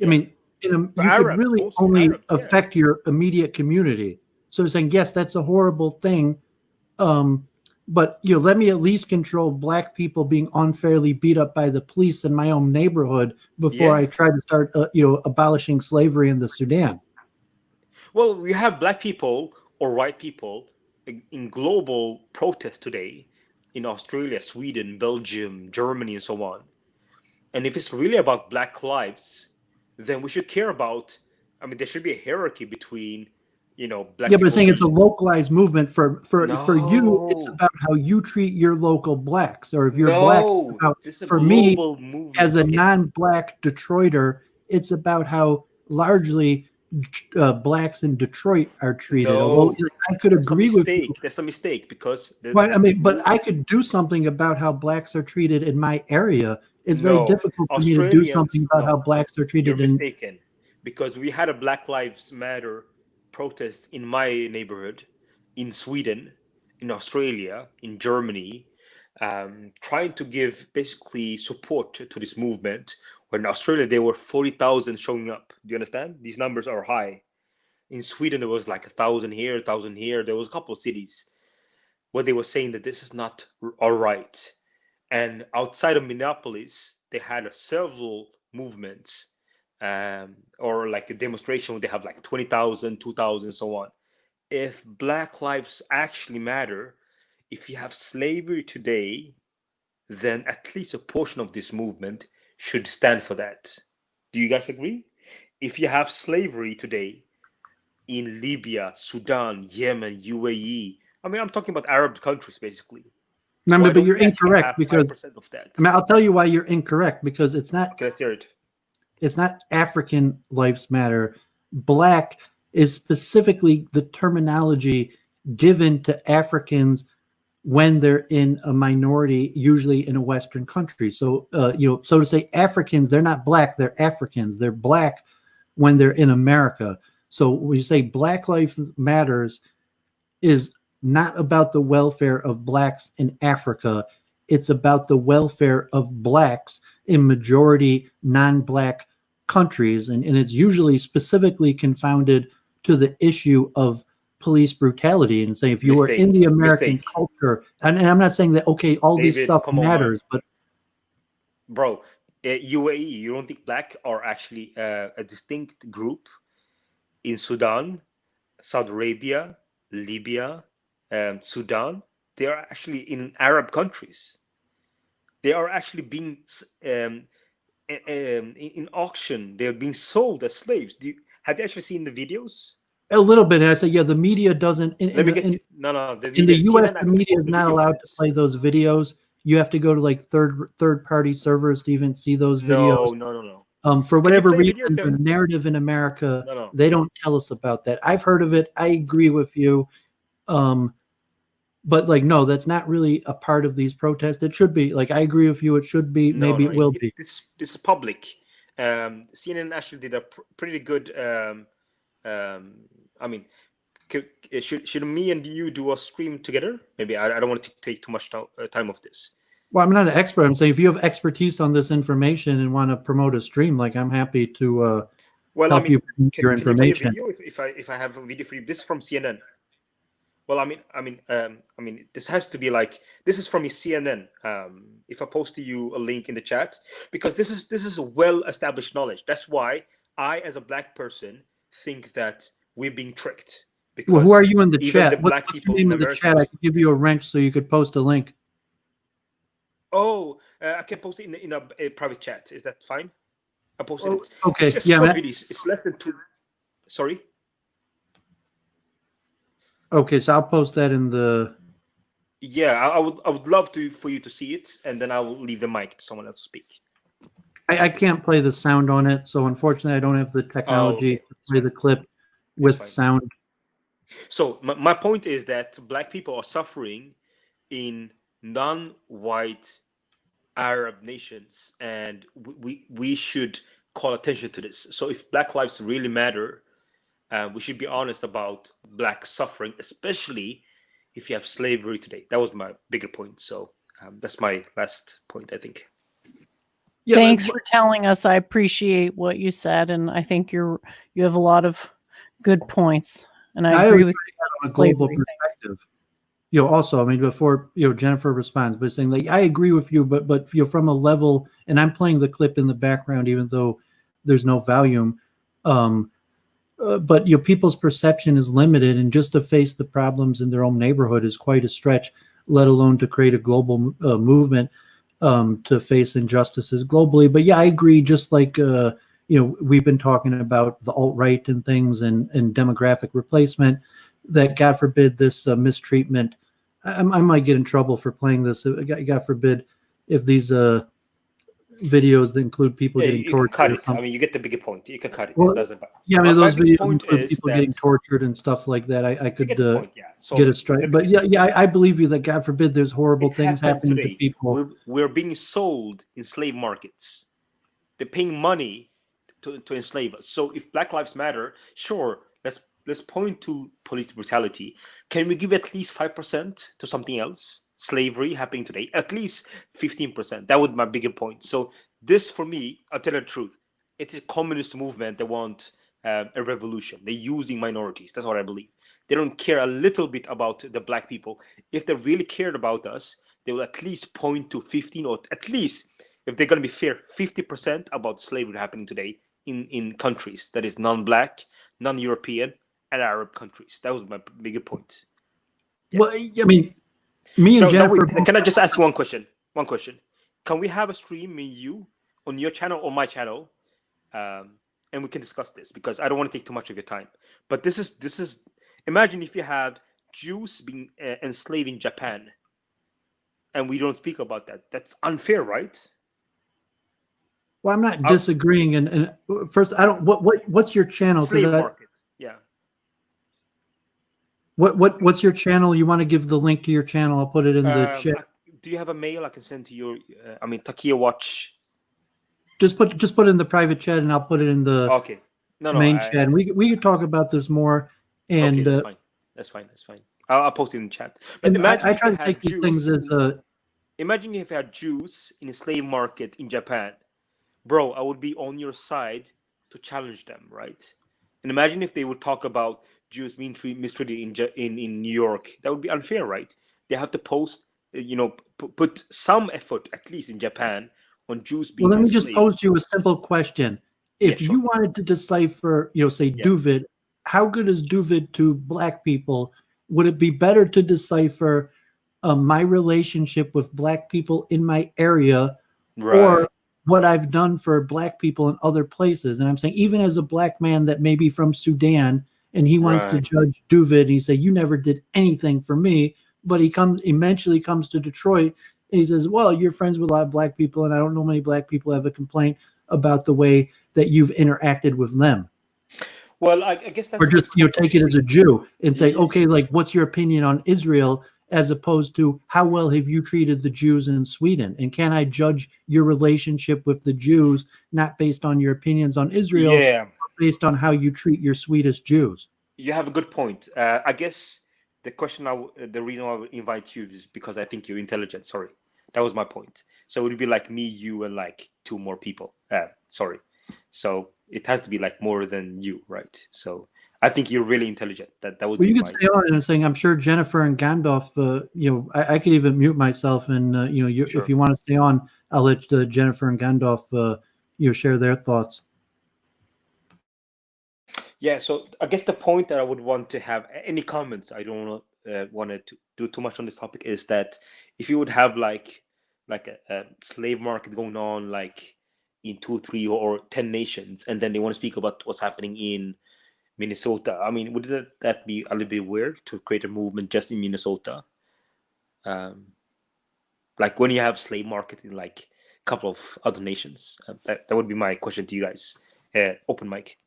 I mean, you could really only affect your immediate community. So saying, yes, that's a horrible thing. But let me at least control Black people being unfairly beat up by the police in my own neighborhood before I try to start, abolishing slavery in the Sudan. Well, we have Black people or white people in global protest today in Australia, Sweden, Belgium, Germany, and so on. And if it's really about Black lives, then we should care about. I mean, there should be a hierarchy between. Black but saying it's a localized movement for you, it's about how you treat your local Blacks, or if you're Black. For me, movement. As a non-Black Detroiter, it's about how largely Blacks in Detroit are treated. Although I could agree with you. That's a mistake because. But I could do something about how Blacks are treated in my area. It's very difficult for me to do something about how Blacks are treated. You're mistaken, because we had a Black Lives Matter protest in my neighborhood, in Sweden, in Australia, in Germany, trying to give basically support to this movement. Where in Australia there were 40,000 showing up. Do you understand? These numbers are high. In Sweden there was like 1,000 here, 1,000 here. There was a couple of cities. where they were saying that this is not all right. And outside of Minneapolis, they had several movements, or like a demonstration where they have like 20,000, 2,000, so on. If Black lives actually matter, if you have slavery today, then at least a portion of this movement should stand for that. Do you guys agree? If you have slavery today in Libya, Sudan, Yemen, UAE, I mean, I'm talking about Arab countries, basically. No, Why but don't you're we actually incorrect have because 5% of that? I mean, I'll tell you why you're incorrect, because it's not Okay, let's hear it. it's not African lives matter. Black is specifically the terminology given to Africans when they're in a minority, usually in a Western country. So, so to say Africans, they're not black, they're Africans. They're black when they're in America. So when you say Black Lives Matters is not about the welfare of blacks in Africa. It's about the welfare of blacks in majority non-black countries. And it's usually specifically confounded to the issue of police brutality, and say if you were in the American culture, and I'm not saying that, okay, all David, this stuff matters, but bro, UAE, you don't think black are actually a distinct group in Sudan, Saudi Arabia, Libya, Sudan? They are actually in Arab countries. They are actually being in auction. They're being sold as slaves. Have you actually seen the videos? a little bit. And I say, yeah, the media doesn't. In the U.S., the media is not allowed to play those videos. You have to go to like third party servers to even see those videos. No. For whatever reason, the narrative in America, they don't tell us about that. I've heard of it. I agree with you. But like, no, that's not really a part of these protests. It should be. Like, I agree with you. It should be. Maybe it will be. This is public. CNN actually did a pretty good. I mean, should me and you do a stream together? Maybe I don't want to take too much time of this. Well, I'm not an expert. I'm saying if you have expertise on this information and want to promote a stream, like I'm happy to help you promote your information. Can you play a video if I have a video for you? This is from CNN. Well, I mean, this has to be like, this is from CNN. If I post to you a link in the chat, because this is a well-established knowledge. That's why I, as a black person, think that we're being tricked. Because well, who are you in the chat? What's your name in the chat? I could give you a wrench so you could post a link. Oh, I can post it in a private chat. Is that fine? I posted it. Okay. It's just short videos. It's less than 2. Sorry. Okay, so I'll post that in the. Yeah, I would love for you to see it, and then I will leave the mic to someone else to speak. I can't play the sound on it, so unfortunately, I don't have the technology to play the clip with sound. So my point is that black people are suffering in non-white Arab nations, and we should call attention to this. So if Black lives really matter, we should be honest about black suffering, especially if you have slavery today. That was my bigger point. So that's my last point, I think. Yeah, thanks for telling us. I appreciate what you said, and I think you have a lot of good points. And I agree with you on a global perspective. Also, I mean, before Jennifer responds, but saying like I agree with you, but from a level, and I'm playing the clip in the background, even though there's no volume. But people's perception is limited, and just to face the problems in their own neighborhood is quite a stretch, let alone to create a global movement to face injustices globally. But yeah, I agree. Just like we've been talking about the alt-right and things and demographic replacement, that God forbid this mistreatment. I might get in trouble for playing this. God forbid if these videos that include people getting tortured. Cut it. I mean, you get the bigger point. You can cut it. Well, it doesn't matter. Yeah, I mean, those videos include people getting tortured and stuff like that. I could get a strike. But yeah, I believe you that God forbid there's horrible things happening to people. We're being sold in slave markets. They're paying money to enslave us. So if Black Lives Matter, sure, let's point to police brutality. Can we give at least 5% to something else? Slavery happening today, at least 15%. That would be my bigger point. So this, for me, I'll tell you the truth, it's a communist movement that want a revolution. They're using minorities. That's what I believe. They don't care a little bit about the black people. If they really cared about us, they will at least point to 15, or at least, if they're going to be fair, 50% about slavery happening today in countries that is non-black, non-European, and Arab countries. That was my bigger point. Yeah. Well, I mean, me and Jennifer. Wait, can I just ask you one question? One question. Can we have a stream, me and you, on your channel or my channel, and we can discuss this, because I don't want to take too much of your time. But this is. Imagine if you had Jews being enslaved in Japan, and we don't speak about that. That's unfair, right? Well, I'm not disagreeing. And first, I don't. What's your channel? Slave market. Yeah. What's your channel? You want to give the link to your channel? I'll put it in the chat. Do you have a mail I can send to your? Takia Watch. Just put it in the private chat, and I'll put it in the okay. main chat. And we could talk about this more. And okay, that's fine. I'll post it in the chat. But imagine I try to take these things as a. Imagine if you had Jews in a slave market in Japan, bro. I would be on your side to challenge them, right? And imagine if they would talk about Jews being mistreated in New York. That would be unfair, right? They have to post, put some effort, at least in Japan, on Jews being. Well, let me just pose you a simple question. If you wanted to decipher, say Doooovid, how good is Doooovid to black people? Would it be better to decipher my relationship with black people in my area, or what I've done for black people in other places? And I'm saying, even as a black man that may be from Sudan, and he wants to judge Doooovid, he say, you never did anything for me. But he eventually comes to Detroit, and he says, well, you're friends with a lot of black people, and I don't know many black people have a complaint about the way that you've interacted with them. Well, I guess that's, or just take it as a Jew and say, okay, like, what's your opinion on Israel, as opposed to how well have you treated the Jews in Sweden? And can I judge your relationship with the Jews not based on your opinions on Israel, but based on how you treat your Swedish Jews? You have a good point. I guess the reason I would invite you is because I think you're intelligent. Sorry, that was my point. So it would be like me, you, and like two more people. Sorry. So it has to be like more than you, right? So I think you're really intelligent. That would. Well, you could stay on and saying, I'm sure Jennifer and Gandalf. I could even mute myself, and sure. If you want to stay on, I'll let Jennifer and Gandalf share their thoughts. Yeah. So I guess the point that I would want to have any comments. I don't want to do too much on this topic. Is that if you would have like a slave market going on, like in 2, 3, or 10 nations, and then they want to speak about what's happening in Minnesota. I mean, would that be a little bit weird to create a movement just in Minnesota? Like when you have slave market in like a couple of other nations. That would be my question to you guys. Open mic.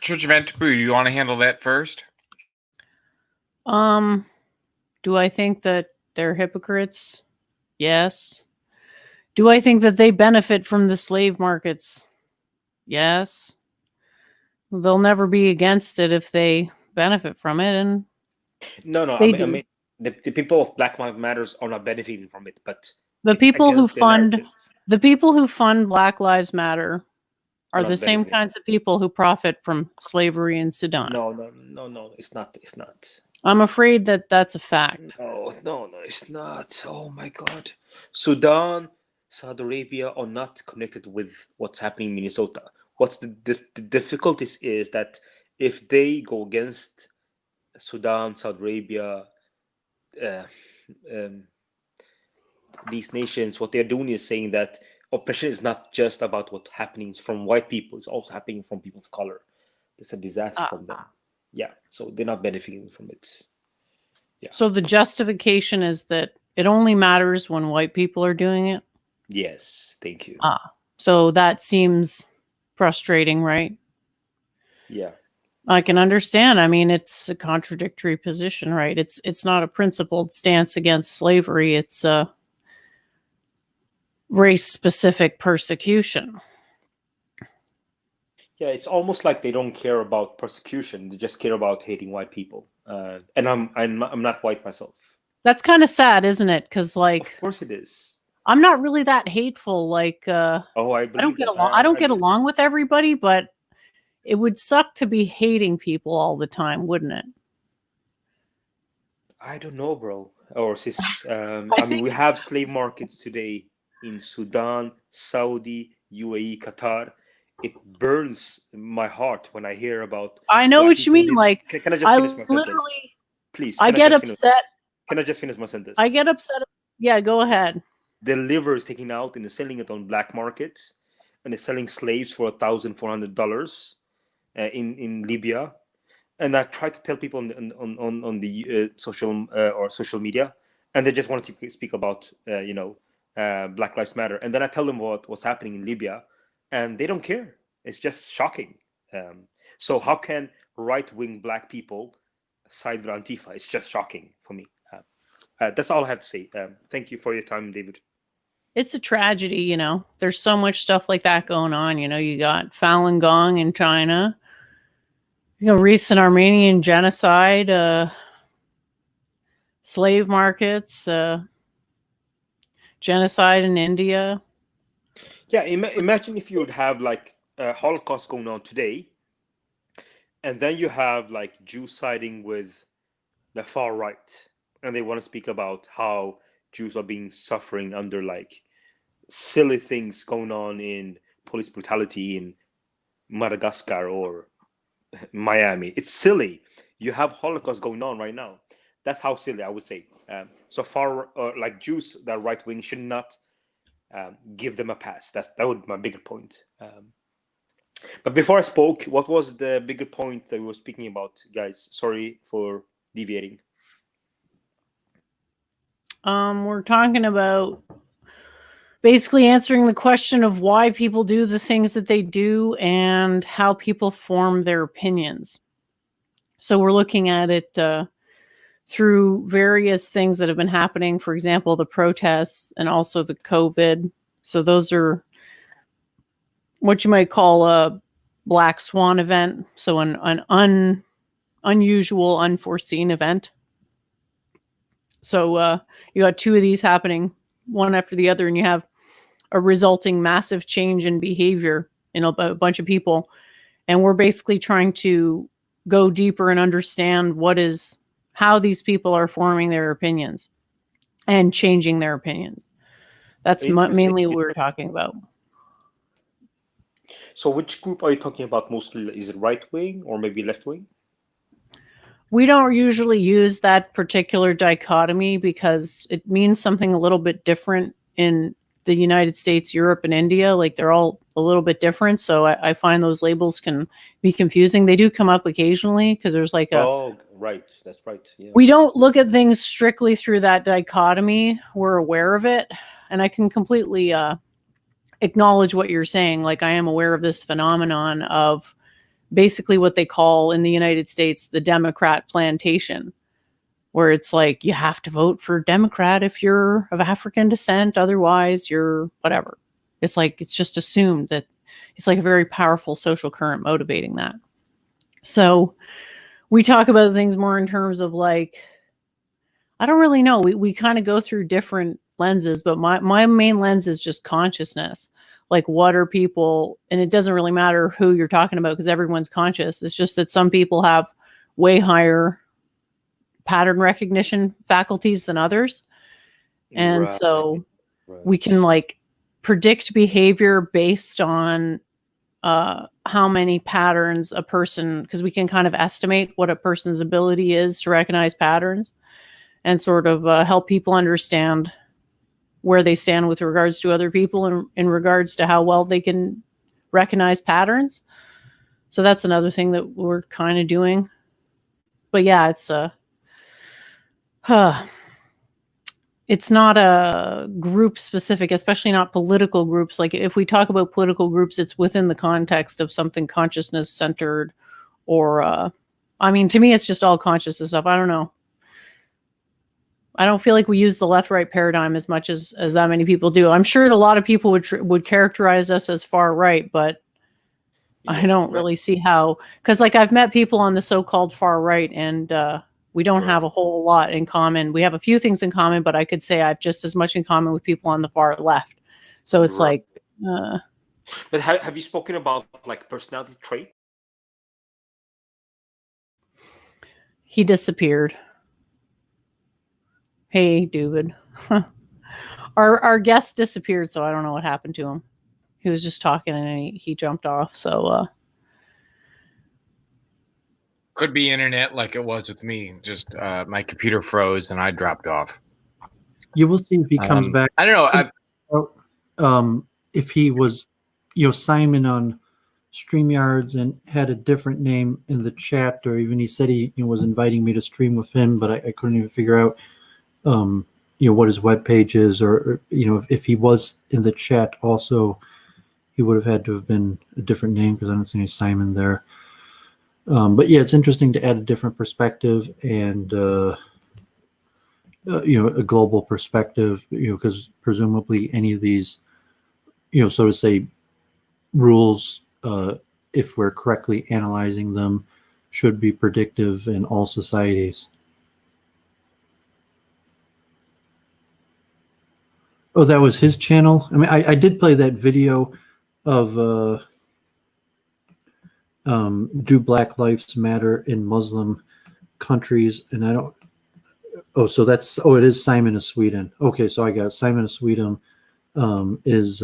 Church of Entropy, you want to handle that first? Do I think that they're hypocrites? Yes. Do I think that they benefit from the slave markets? Yes. They'll never be against it if they benefit from it. And no. I mean, the people of Black Lives Matters are not benefiting from it, but the people who fund Black Lives Matter are the same kinds of people who profit from slavery in Sudan. No, it's not. It's not. I'm afraid that that's a fact. No, it's not. Oh my God. Sudan, Saudi Arabia are not connected with what's happening in Minnesota. What's the difficulties is that if they go against Sudan, Saudi Arabia, these nations, what they're doing is saying that oppression is not just about what's happening from white people, it's also happening from people of color. It's a disaster from them. Yeah, so they're not benefiting from it. Yeah. So the justification is that it only matters when white people are doing it? Yes, thank you. So that seems frustrating, right? Yeah. I can understand. I mean, it's a contradictory position, right? It's not a principled stance against slavery. It's a race-specific persecution. Yeah, it's almost like they don't care about persecution. They just care about hating white people. And I'm not white myself. That's kind of sad, isn't it? Because, like, of course it is. I'm not really that hateful. Like, Oh, I I don't believe get that. along. I don't get believe- along with everybody, but it would suck to be hating people all the time, wouldn't it? I don't know, bro. Or sis. I I mean, think we have slave markets today in Sudan, Saudi, UAE, Qatar. It burns my heart when I hear about I know black what you people mean. Like, Can I just I finish my sentence? literally, Please, I can I get just finish? upset. Can I just finish my sentence? I get upset. Yeah, go ahead. The liver is taken out and they're selling it on black markets, and they're selling slaves for $1,400 in Libya. And I try to tell people on the social media, and they just want to speak about Black Lives Matter. And then I tell them what's happening in Libya, and they don't care. It's just shocking. So how can right-wing black people side with Antifa? It's just shocking for me. That's all I have to say. Thank you for your time, David. It's a tragedy, you know. There's so much stuff like that going on. You know, you got Falun Gong in China, recent Armenian genocide, slave markets, genocide in India. Yeah, imagine if you would have like a Holocaust going on today, and then you have like Jews siding with the far right, and they want to speak about how Jews are being suffering under like silly things going on in police brutality in Madagascar or Miami. It's silly. You have Holocaust going on right now. That's how silly I would say. So far, like Jews that are right wing should not give them a pass. That would be my bigger point. But before I spoke, what was the bigger point that we were speaking about, guys? Sorry for deviating. We're talking about basically answering the question of why people do the things that they do and how people form their opinions. So we're looking at it through various things that have been happening. For example, the protests and also the COVID. So those are what you might call a black swan event. So an unusual, unforeseen event. So you got two of these happening, one after the other, and you have a resulting massive change in behavior in a bunch of people. And we're basically trying to go deeper and understand how these people are forming their opinions and changing their opinions. That's mainly what we're talking about. So which group are you talking about mostly? Is it right wing or maybe left wing? We don't usually use that particular dichotomy because it means something a little bit different in the United States, Europe, and India. Like they're all a little bit different. So I find those labels can be confusing. They do come up occasionally because there's like oh, right. That's right. Yeah. We don't look at things strictly through that dichotomy. We're aware of it. And I can completely acknowledge what you're saying. Like I am aware of this phenomenon of basically what they call in the United States the Democrat plantation, where it's like you have to vote for Democrat if you're of African descent, otherwise you're whatever. It's like it's just assumed that it's like a very powerful social current motivating that. So we talk about things more in terms of like, I don't really know. We kind of go through different lenses, but my main lens is just consciousness. Like what are people, and it doesn't really matter who you're talking about because everyone's conscious. It's just that some people have way higher pattern recognition faculties than others. And so we can like predict behavior based on how many patterns a person, because we can kind of estimate what a person's ability is to recognize patterns and sort of help people understand where they stand with regards to other people and in regards to how well they can recognize patterns. So that's another thing that we're kind of doing. But yeah, it's not a group specific, especially not political groups. Like if we talk about political groups, it's within the context of something consciousness centered or, I mean, to me, it's just all consciousness stuff. I don't know. I don't feel like we use the left-right paradigm as much as that many people do. I'm sure a lot of people would characterize us as far right, but I don't really see how, because like I've met people on the so-called far right and We don't Right. have a whole lot in common. We have a few things in common, but I could say I have just as much in common with people on the far left. So it's Right. like, But have you spoken about like personality trait? he disappeared. Hey, Doowovid. Our guest disappeared, so I don't know what happened to him. He was just talking and he jumped off. So Could be internet like it was with me. Just my computer froze and I dropped off. You will see if he comes back. I don't know. If he was, Simon on StreamYards and had a different name in the chat, or even he said he was inviting me to stream with him, but I couldn't even figure out, what his webpage is, or if he was in the chat also, he would have had to have been a different name because I don't see any Simon there. But yeah, it's interesting to add a different perspective and a global perspective, because presumably any of these, so to say, rules, if we're correctly analyzing them, should be predictive in all societies. Oh, that was his channel. I mean, I did play that video of do Black Lives Matter in Muslim countries, and I don't. Oh, so that's it is Simon of Sweden. Okay, so I got it. Simon of Sweden is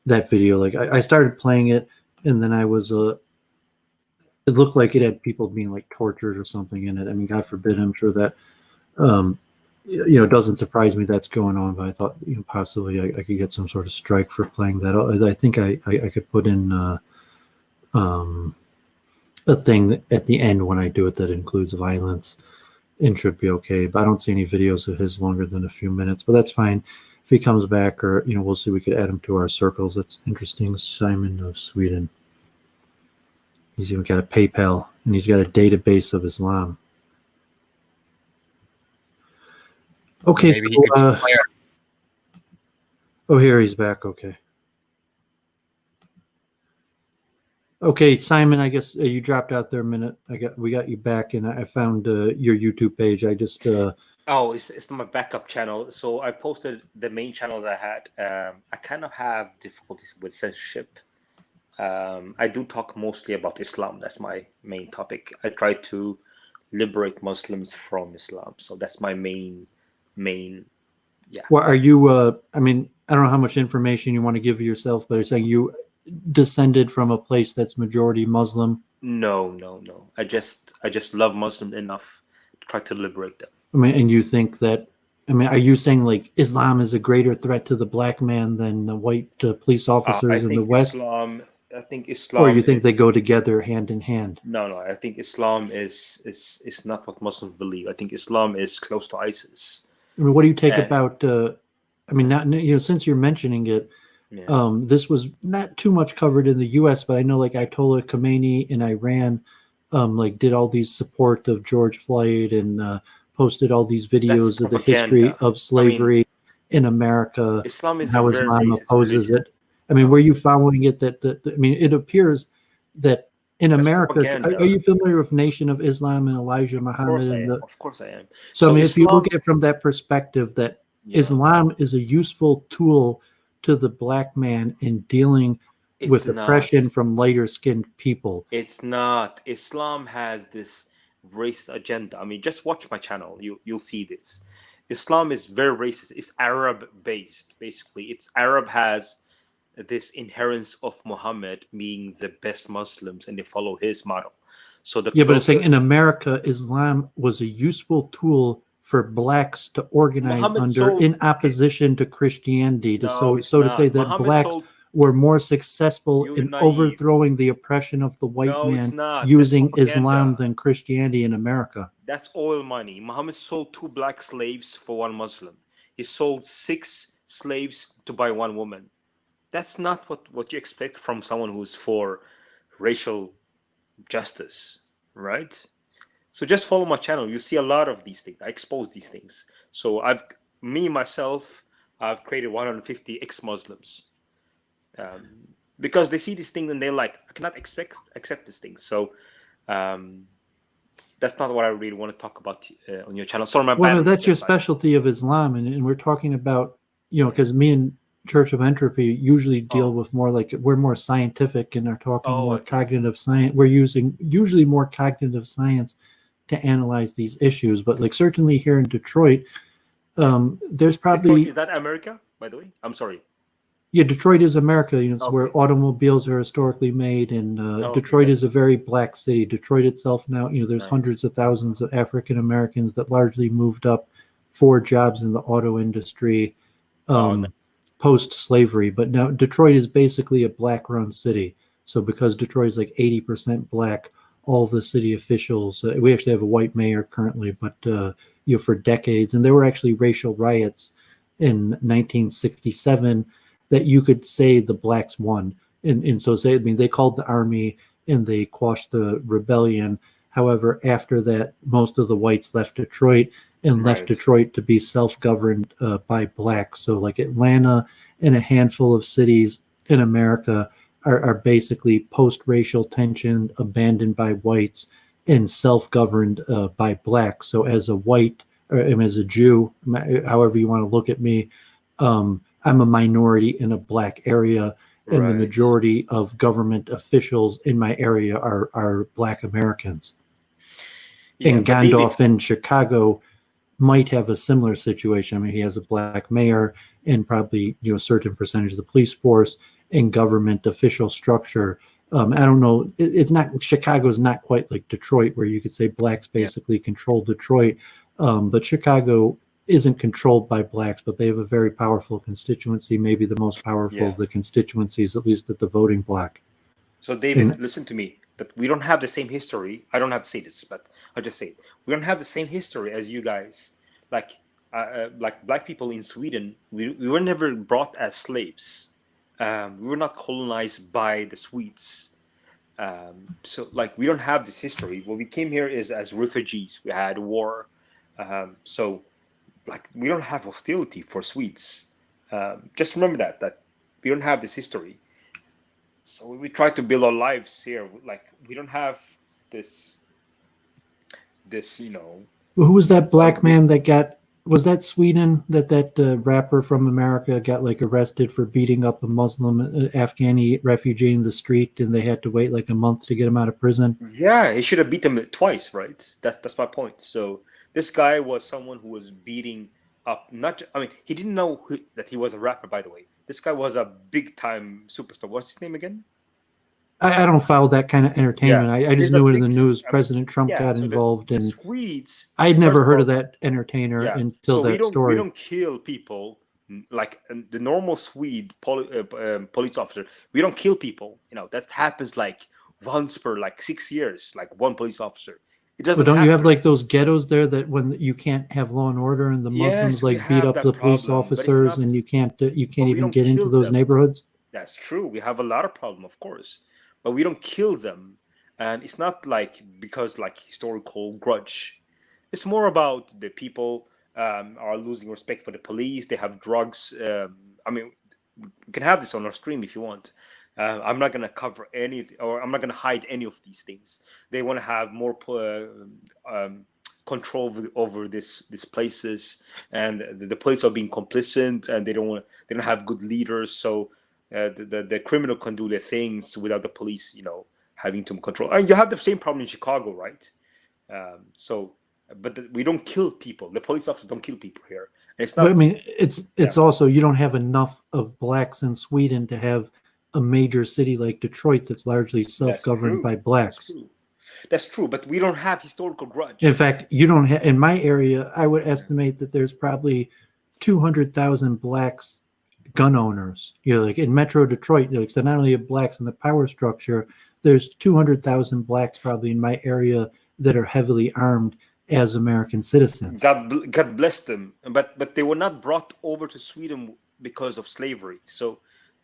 that video. Like I started playing it, and then I was it looked like it had people being like tortured or something in it. I mean, God forbid. I'm sure that it doesn't surprise me that's going on, but I thought possibly I could get some sort of strike for playing that. I think I could put in a thing at the end when I do it that includes violence, and should be okay. But I don't see any videos of his longer than a few minutes, but that's fine. If he comes back, or we'll see. We could add him to our circles. That's interesting. Simon of Sweden. He's even got a PayPal, and he's got a database of Islam. Okay. Maybe he could play Oh, here he's back. Okay. Okay, Simon, I guess you dropped out there a minute. We got you back, and I found your YouTube page. I just Oh, it's my backup channel. So I posted the main channel that I had. I kind of have difficulties with censorship. I do talk mostly about Islam. That's my main topic. I try to liberate Muslims from Islam. So that's my main. Yeah. Well, are you? I mean, I don't know how much information you want to give of yourself, but you're saying you descended from a place that's majority Muslim. No. I just love Muslims enough to try to liberate them. I mean, and you think that? I mean, are you saying like Islam is a greater threat to the black man than the white police officers in the West? I think Islam. Or you think they go together hand in hand? No. I think Islam is not what Muslims believe. I think Islam is close to ISIS. I mean, what do you take about? I mean, not since you're mentioning it, Yeah. this was not too much covered in the U.S., but I know like Ayatollah Khomeini in Iran, like did all these support of George Floyd and posted all these videos of the history of slavery in America. Islam is how a very Islam racist opposes religion. it. I mean, were you following it? I mean, it appears that in That's America, propaganda. are you familiar with Nation of Islam and Elijah Muhammad? Of course I am. So I mean, if you Islam- look at it from that perspective, that Islam is a useful tool to the black man in dealing with oppression from lighter skinned people. It's not. Islam has this race agenda. I mean, just watch my channel. You'll see this. Islam is very racist. It's Arab based, basically. It's Arab has this inherence of Muhammad being the best Muslims, and they follow his model. So but it's saying in America, Islam was a useful tool for blacks to organize in opposition to Christianity. To say that Muhammad blacks were more successful in overthrowing the oppression of the white man using Islam than Christianity in America. That's oil money. Muhammad sold 2 black slaves for 1 Muslim. He sold 6 slaves to buy 1 woman. That's not what you expect from someone who's for racial justice, right? So just follow my channel. You see a lot of these things. I expose these things. So I've created 150 ex-Muslims because they see these things and they're like, I cannot accept this thing. So that's not what I really want to talk about on your channel. Sorry, my Well, no, battery that's your just died. specialty of Islam, and we're talking about, because me and Church of Entropy usually deal Oh. with more like, we're more scientific and are talking Oh, more okay. cognitive science. We're using usually more cognitive science to analyze these issues, but like certainly here in Detroit, there's probably Detroit, is that America, by the way? I'm sorry. Yeah, Detroit is America. It's where Okay. automobiles are historically made, and Okay, Detroit that's is a very black city. Detroit itself now, there's Nice. hundreds of thousands of African Americans that largely moved up for jobs in the auto industry Oh, post-slavery. But now Detroit is basically a black-run city. So because Detroit is like 80% black, all of the city officials, we actually have a white mayor currently, but for decades, and there were actually racial riots in 1967 that you could say the blacks won. And so they called the army and they quashed the rebellion. However, after that, most of the whites left Detroit and left Right. Detroit to be self-governed by blacks. So like Atlanta and a handful of cities in America are basically post-racial tension, abandoned by whites and self-governed by blacks. So as a white, or as a Jew, however you want to look at me, I'm a minority in a black area, and the Right. majority of government officials in my area are black Americans. Yeah, And but David- Gandalf in Chicago might have a similar situation. I mean, he has a black mayor and probably a certain percentage of the police force and government official structure. I don't know. It's not, Chicago's not quite like Detroit, where you could say blacks basically control Detroit. But Chicago isn't controlled by blacks, but they have a very powerful constituency, maybe the most powerful of the constituencies, at least at the voting block. So, David, listen to me. That we don't have the same history. I don't have to say this, but I'll just say it. We don't have the same history as you guys. Like black people in Sweden, we were never brought as slaves. We were not colonized by the Swedes. So, like, we don't have this history. What we came here is as refugees. We had war. So, like, we don't have hostility for Swedes. Just remember that we don't have this history. So we try to build our lives here. Like, we don't have this. Well, who was that black man that got? Was that Sweden that rapper from America got like arrested for beating up a Muslim Afghani refugee in the street, and they had to wait like a month to get him out of prison? Yeah, he should have beat them twice, right? That's my point. So this guy was someone who was beating up. He didn't know that he was a rapper. By the way, this guy was a big time superstar. What's his name again? I don't follow that kind of entertainment. I just knew it in the news. President Trump got so involved, the and Swedes. I'd never first heard of of all, that entertainer until so that story. We don't kill people like the normal Swede police officer. We don't kill people. That happens like once per like 6 years, like one police officer. It doesn't. But don't you have happen. like those ghettos there that when you can't have law and order, and the Muslims we like beat have up that the police problem, but it's officers, not- and you can't we even don't get into kill those them. neighborhoods? That's true. We have a lot of problem, of course, but we don't kill them, and it's not like because like historical grudge. It's more about the people are losing respect for the police. They have drugs. We can have this on our stream if you want. I'm not going to cover or I'm not going to hide any of these things. They want to have more control over these places, and the police are being complicit, and they don't have good leaders. So the criminal can do their things without the police, having to control. And you have the same problem in Chicago, right? But we don't kill people. The police officers don't kill people here. And it's not. But I mean, it's also, you don't have enough of blacks in Sweden to have a major city like Detroit that's largely self-governed by blacks. That's true, but we don't have historical grudge. In fact, you don't have, in my area, I would estimate that there's probably 200,000 blacks gun owners. Like in Metro Detroit, so not only have blacks in the power structure, there's 200,000 blacks probably in my area that are heavily armed as American citizens. God bless them, but they were not brought over to Sweden because of slavery. So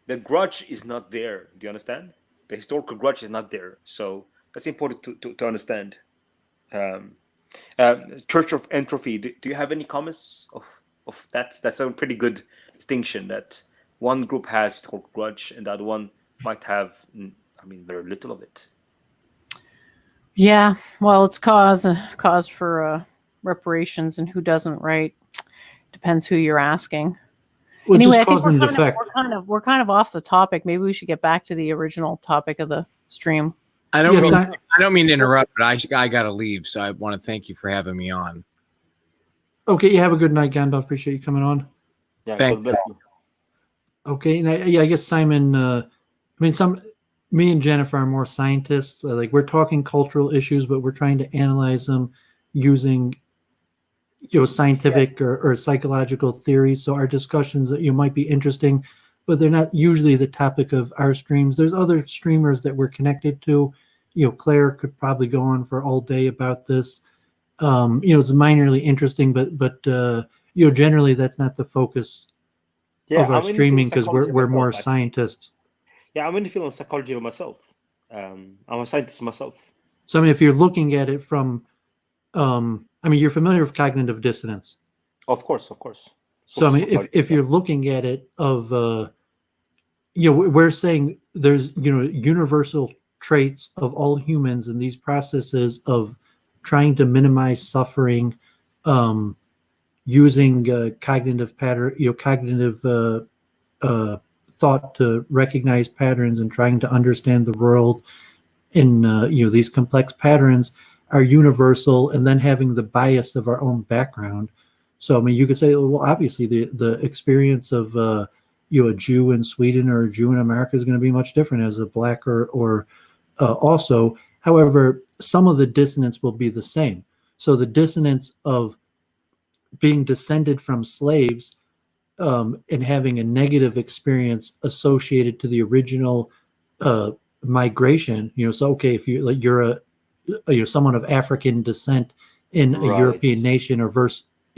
the grudge is not there. Do you understand? The historical grudge is not there. So that's important to understand. Church of Entropy. Do you have any comments of that? That's a pretty good distinction. That one group has historical grudge and the other one might have, very little of it. Yeah, well, it's cause for reparations, and who doesn't, right? Depends who you're asking. Well, Anyway, just I think cause and effect. we're kind of off the topic. Maybe we should get back to the original topic of the stream. I don't Yes, mean I- I don't mean to interrupt, but I gotta leave, so I want to thank you for having me on. Okay, you have a good night, Gandalf. Appreciate you coming on. Yeah, Thank God bless you. Okay, and I guess Simon. Me and Jennifer are more scientists. Like we're talking cultural issues, but we're trying to analyze them using, scientific or psychological theories. So our discussions that might be interesting, but they're not usually the topic of our streams. There's other streamers that we're connected to. Claire could probably go on for all day about this. It's minorly interesting, but generally that's not the focus Yeah, of our I'm in the field streaming of because psychology we're more myself, actually. scientists. Yeah, I'm in the field of psychology myself. I'm a scientist myself. So if you're looking at it from, you're familiar with cognitive dissonance. Of course, of course. So if you're looking at it of, we're saying there's universal traits of all humans in these processes of trying to minimize suffering, using cognitive pattern, cognitive thought to recognize patterns and trying to understand the world in these complex patterns are universal, and then having the bias of our own background. So you could say, well, obviously the experience of a Jew in Sweden or a Jew in America is going to be much different as a black or also. However, some of the dissonance will be the same. So the dissonance of being descended from slaves and having a negative experience associated to the original migration, so okay, if you're someone of African descent in a Right. European nation, or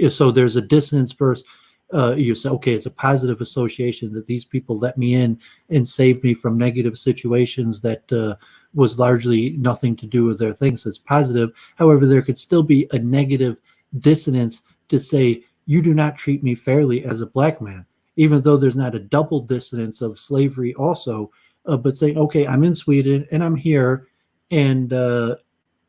so there's a dissonance versus you say, okay, it's a positive association that these people let me in and saved me from negative situations that was largely nothing to do with their things. It's positive. However, there could still be a negative dissonance to say, you do not treat me fairly as a black man, even though there's not a double dissonance of slavery also, but saying, okay, I'm in Sweden and I'm here, and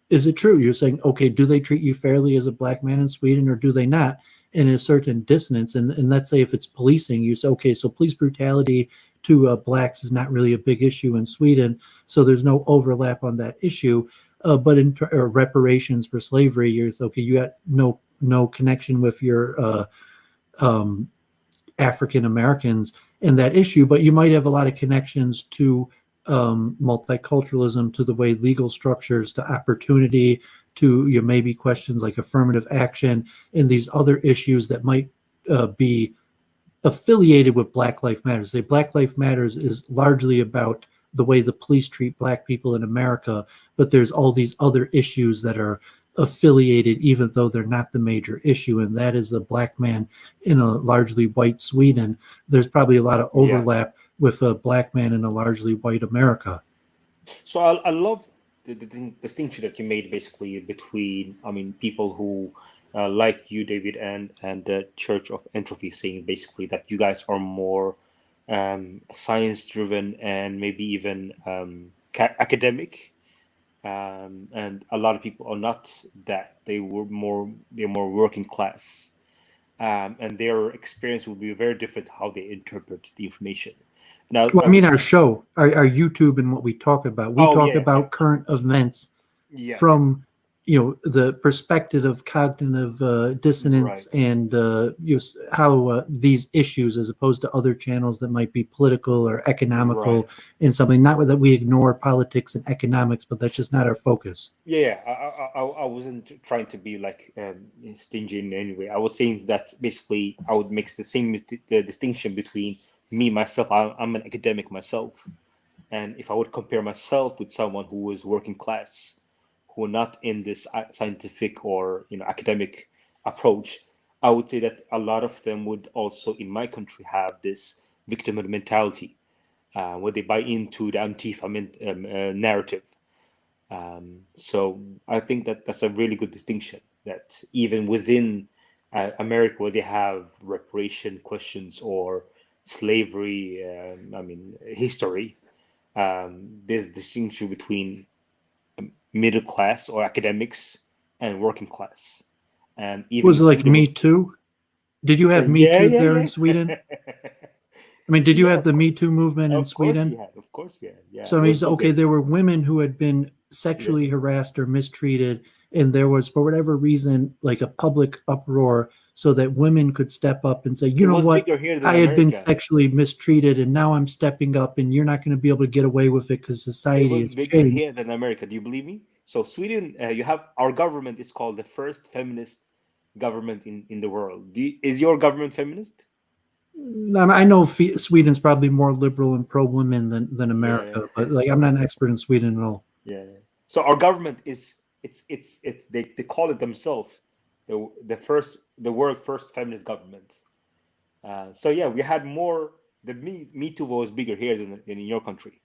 is it true? You're saying, okay, do they treat you fairly as a black man in Sweden or do they not? And a certain dissonance. And let's say if it's policing, you say, okay, so police brutality to blacks is not really a big issue in Sweden, so there's no overlap on that issue. But in reparations for slavery, you're okay, you got no connection with your African Americans in that issue, but you might have a lot of connections to multiculturalism, to the way legal structures, to opportunity, to maybe questions like affirmative action and these other issues that might be affiliated with Black Lives Matter. Say Black Lives Matters is largely about the way the police treat black people in America, but there's all these other issues that are affiliated even though they're not the major issue, and that is a black man in a largely white Sweden. There's probably a lot of overlap with a black man in a largely white America. So I love the distinction that you made basically between, people who like you, David, and the Church of Entropy, saying basically that you guys are more science-driven and maybe even academic, and a lot of people are not that. They're more working class, and their experience will be very different how they interpret the information. Now, Well, our show, our YouTube, and what we talk about. We talk about current events from the perspective of cognitive dissonance, Right. and how these issues, as opposed to other channels that might be political or economical, Right. and something. Not that we ignore politics and economics, but that's just not our focus. Yeah, I wasn't trying to be like stingy in any way. I was saying that basically I would make the same distinction between me, myself. I'm an academic myself, and if I would compare myself with someone who was working class, who are not in this scientific or academic approach, I would say that a lot of them would also in my country have this victimhood mentality, where they buy into the Antifa narrative. So I think that that's a really good distinction, that even within America, where they have reparation questions or slavery, history, there's distinction between middle class or academics and working class. And even Was it like Sweden Me Too? Did you have Me Yeah, Too yeah, there yeah. in Sweden? I mean, did you Yeah, have of the Me course. Too movement in Of course Sweden? you had. Of course, yeah, yeah. So I It mean, was okay, big. there were women who had been sexually harassed or mistreated, and there was, for whatever reason, like a public uproar so that women could step up and say, you It know was what, bigger here than I had been America. sexually mistreated, and now I'm stepping up, and you're not going to be able to get away with it because It society was has bigger changed. here than America. Do you believe me? So Sweden, you have our government is called the first feminist government in the world. Is your government feminist? I know Sweden's probably more liberal and pro women than Yeah. America, but like I'm not an expert in Sweden at all. Yeah. So our government is it's they call it themselves the world's first feminist government. So yeah, we had more. The Me Too was bigger here than in your country.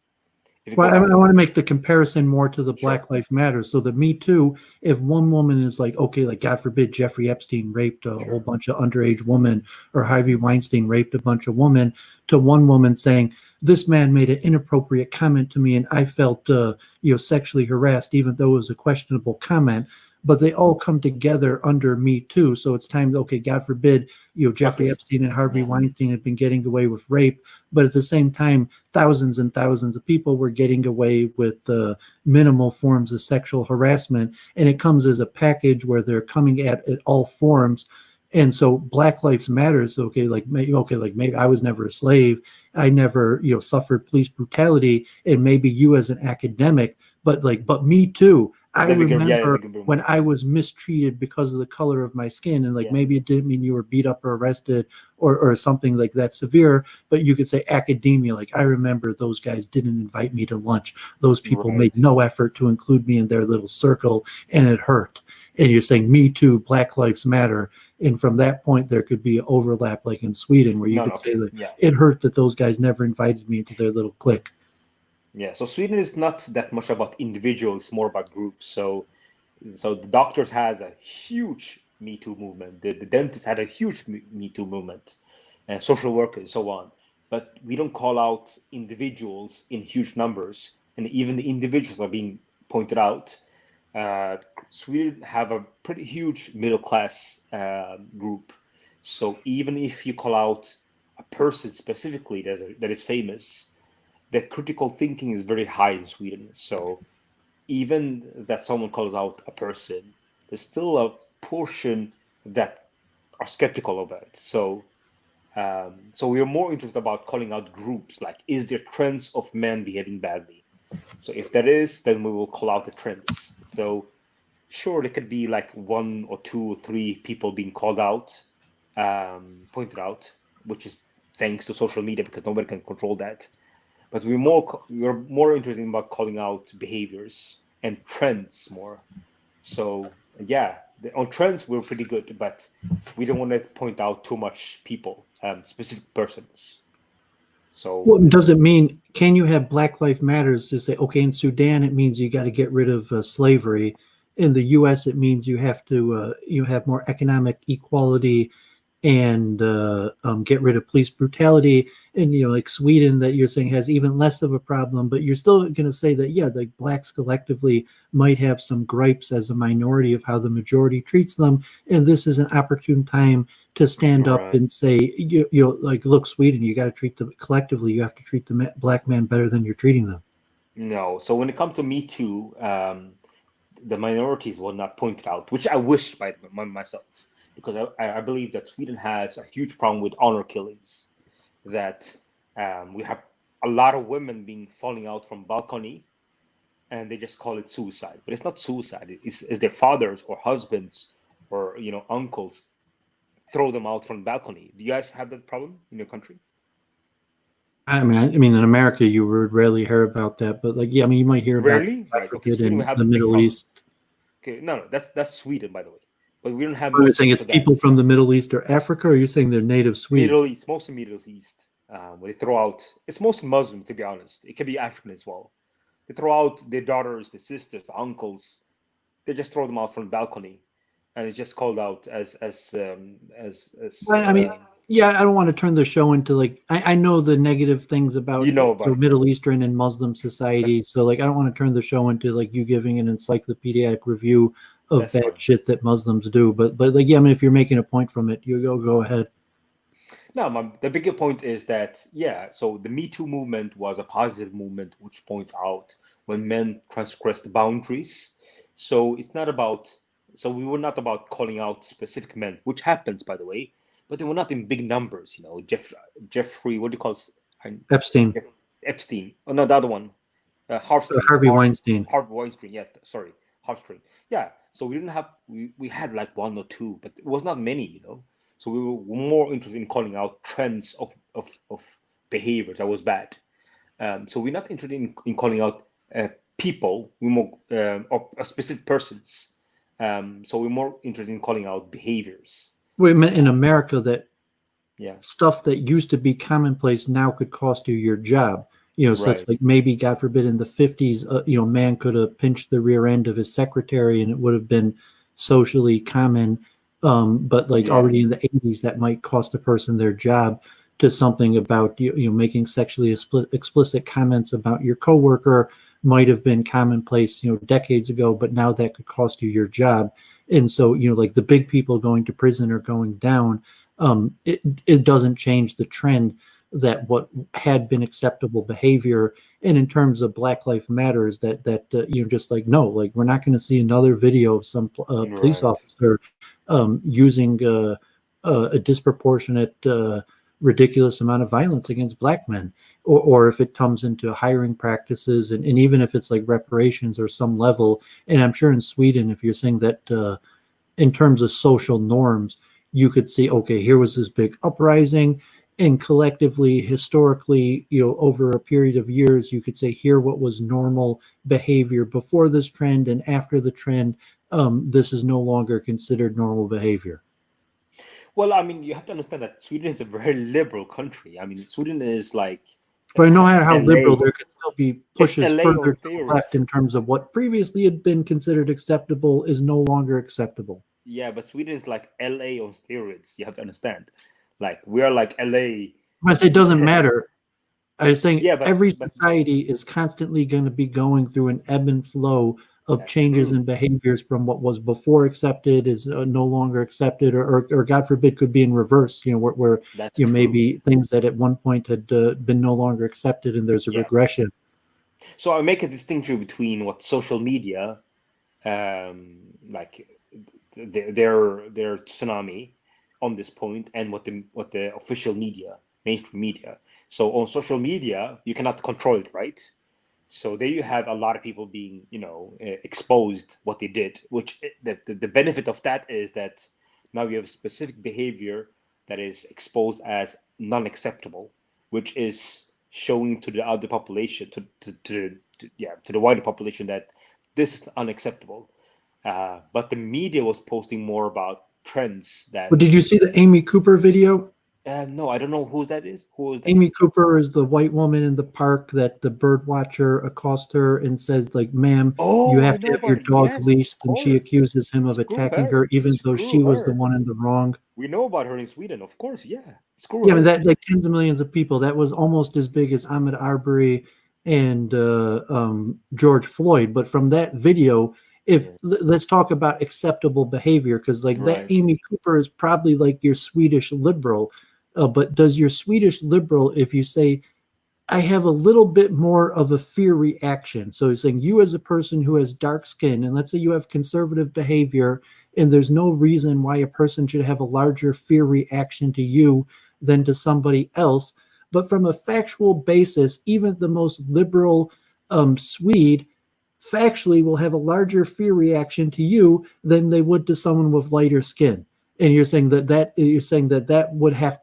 If you Well, go I out, want to make the comparison more to the Black Sure. Lives Matter. So the Me Too, if one woman is like, okay, like God forbid Jeffrey Epstein raped a Sure. whole bunch of underage women, or Harvey Weinstein raped a bunch of women, to one woman saying, this man made an inappropriate comment to me and I felt sexually harassed, even though it was a questionable comment. But they all come together under Me Too. So it's time, okay, God forbid, Jeffrey Okay. Epstein and Harvey Yeah. Weinstein have been getting away with rape. But at the same time, thousands and thousands of people were getting away with minimal forms of sexual harassment. And it comes as a package where they're coming at all forms. And so Black Lives Matters, like maybe I was never a slave. I never, suffered police brutality. And maybe you as an academic, but Me Too. I remember when I was mistreated because of the color of my skin, and maybe it didn't mean you were beat up or arrested or something like that severe, but you could say academia. Like I remember those guys didn't invite me to lunch. Those people made no effort to include me in their little circle, and it hurt. And you're saying Me Too, Black Lives Matter, and from that point there could be an overlap, like in Sweden, where you could say that it hurt that those guys never invited me into their little clique. Yeah, so Sweden is not that much about individuals, more about groups. So the doctors has a huge Me Too movement. The dentists had a huge Me Too movement, and social workers, so on. But we don't call out individuals in huge numbers, and even the individuals are being pointed out. Sweden have a pretty huge middle class group. So even if you call out a person specifically that is famous, the critical thinking is very high in Sweden. So even that someone calls out a person, there's still a portion that are skeptical of it. So we are more interested about calling out groups, like, is there trends of men behaving badly? So if there is, then we will call out the trends. So sure, there could be like 1 or 2 or 3 people being called out, pointed out, which is thanks to social media, because nobody can control that. But we're more interested about calling out behaviors and trends more. So yeah, on trends we're pretty good, but we don't want to point out too much people, specific persons. So what does it mean? Can you have Black Lives Matters to say, okay, in Sudan it means you got to get rid of slavery. In the U.S. it means you have to have more economic equality and get rid of police brutality. And like Sweden, that you're saying has even less of a problem, but you're still going to say that like blacks collectively might have some gripes as a minority of how the majority treats them, and this is an opportune time to stand up and say, like, look, Sweden, you got to treat them collectively. You have to treat the black man better than you're treating them. No. So when it comes to Me Too, the minorities were not pointed out, which I wish by myself, because I believe that Sweden has a huge problem with honor killings. That we have a lot of women being falling out from balcony, and they just call it suicide. But it's not suicide. It's their fathers or husbands or uncles throw them out from the balcony. Do you guys have that problem in your country? I mean, in America, you would rarely hear about that, but you might hear rarely? about Right. Okay. Sweden, we have the Middle East. Okay, no, that's Sweden, by the way. But we don't have. Are you saying it's people from the Middle East or Africa, or are you saying they're native Swedes? Middle East, mostly Middle East. Where they throw out, it's mostly Muslim, to be honest. It can be African as well. They throw out their daughters, their sisters, their uncles. They just throw them out from the balcony, and it's just called out as. I mean, Yeah, I don't want to turn the show into like I know the negative things about You know about it. Middle Eastern and Muslim society, so like I don't want to turn the show into like you giving an encyclopedic review of That's bad fine. shit that Muslims do. But like yeah, I mean if you're making a point from it, you go ahead. No, the bigger point is that, yeah, so the Me Too movement was a positive movement which points out when men transgress the boundaries. So it's not about, so we were not about calling out specific men, which happens, by the way, but they were not in big numbers, you know, Jeffrey, what do you call Epstein, Epstein? Oh, no, the other one, Harvey Weinstein. Harvey Weinstein, yeah, sorry, Harvey. Yeah, so we didn't have, we had like one or two, but it was not many, you know. So we were more interested in calling out trends of behavior that was bad. So we're not interested in calling out people. We're more or specific persons. So we're more interested in calling out behaviors. We meant in America that Yeah, stuff that used to be commonplace now could cost you your job. You know, such Right. like maybe God forbid in the 50s, you know, man could have pinched the rear end of his secretary and it would have been socially common. But like Yeah. already in the 80s, that might cost a person their job to something about you know making sexually explicit comments about your coworker might have been commonplace, you know, decades ago, but now that could cost you your job. And so, you know, like the big people going to prison or going down, it doesn't change the trend that what had been acceptable behavior. And in terms of Black Lives Matters, that you know, just like no, like we're not going to see another video of some police Right. officer using a disproportionate, ridiculous amount of violence against Black men, or if it comes into hiring practices, and even if it's like reparations or some level. And I'm sure in Sweden, if you're saying that in terms of social norms, you could see, okay, here was this big uprising, and collectively, historically, you know, over a period of years, you could say here what was normal behavior before this trend, and after the trend, this is no longer considered normal behavior. Well, I mean, you have to understand that Sweden is a very liberal country. I mean, Sweden is like. But no matter how LA. liberal, there could still be pushes LA further on to the steroids. left in terms of what previously had been considered acceptable is no longer acceptable. Yeah, but Sweden is like LA on steroids. You have to understand. Like we are like LA. When I say it doesn't matter, I was saying Yeah, but- every but- society is constantly going to be going through an ebb and flow of That's changes true. in behaviors from what was before accepted is no longer accepted, or God forbid could be in reverse. You know, where That's you know true. maybe things that at one point had been no longer accepted, and there's a Yeah. regression. So I make a distinction between what social media, like their tsunami on this point, and what the official media, mainstream media. So on social media, you cannot control it, right? So there you have a lot of people being, you know, exposed what they did. Which the benefit of that is that now you have specific behavior that is exposed as non-acceptable, which is showing to the other population, to the wider population, that this is unacceptable. But the media was posting more about trends that. But did you see the Amy Cooper video? No, I don't know who that is. Who is that? Amy Cooper is the white woman in the park that the bird watcher accosts her and says, like, ma'am, Oh, you I have to know have your about it. dog Yes, leashed. of And she course. accuses him of Screw attacking her. her, even though Screw she was the her. one in the wrong. We know about her in Sweden, of course. Yeah, screw Yeah, I her. mean, that like tens of millions of people. That was almost as big as Ahmaud Arbery and George Floyd. But from that video, if let's talk about acceptable behavior, because like that Right. Amy Cooper is probably like your Swedish liberal. But does your Swedish liberal, if you say, I have a little bit more of a fear reaction. So he's saying you as a person who has dark skin, and let's say you have conservative behavior, and there's no reason why a person should have a larger fear reaction to you than to somebody else. But from a factual basis, even the most liberal Swede factually will have a larger fear reaction to you than they would to someone with lighter skin. And you're saying that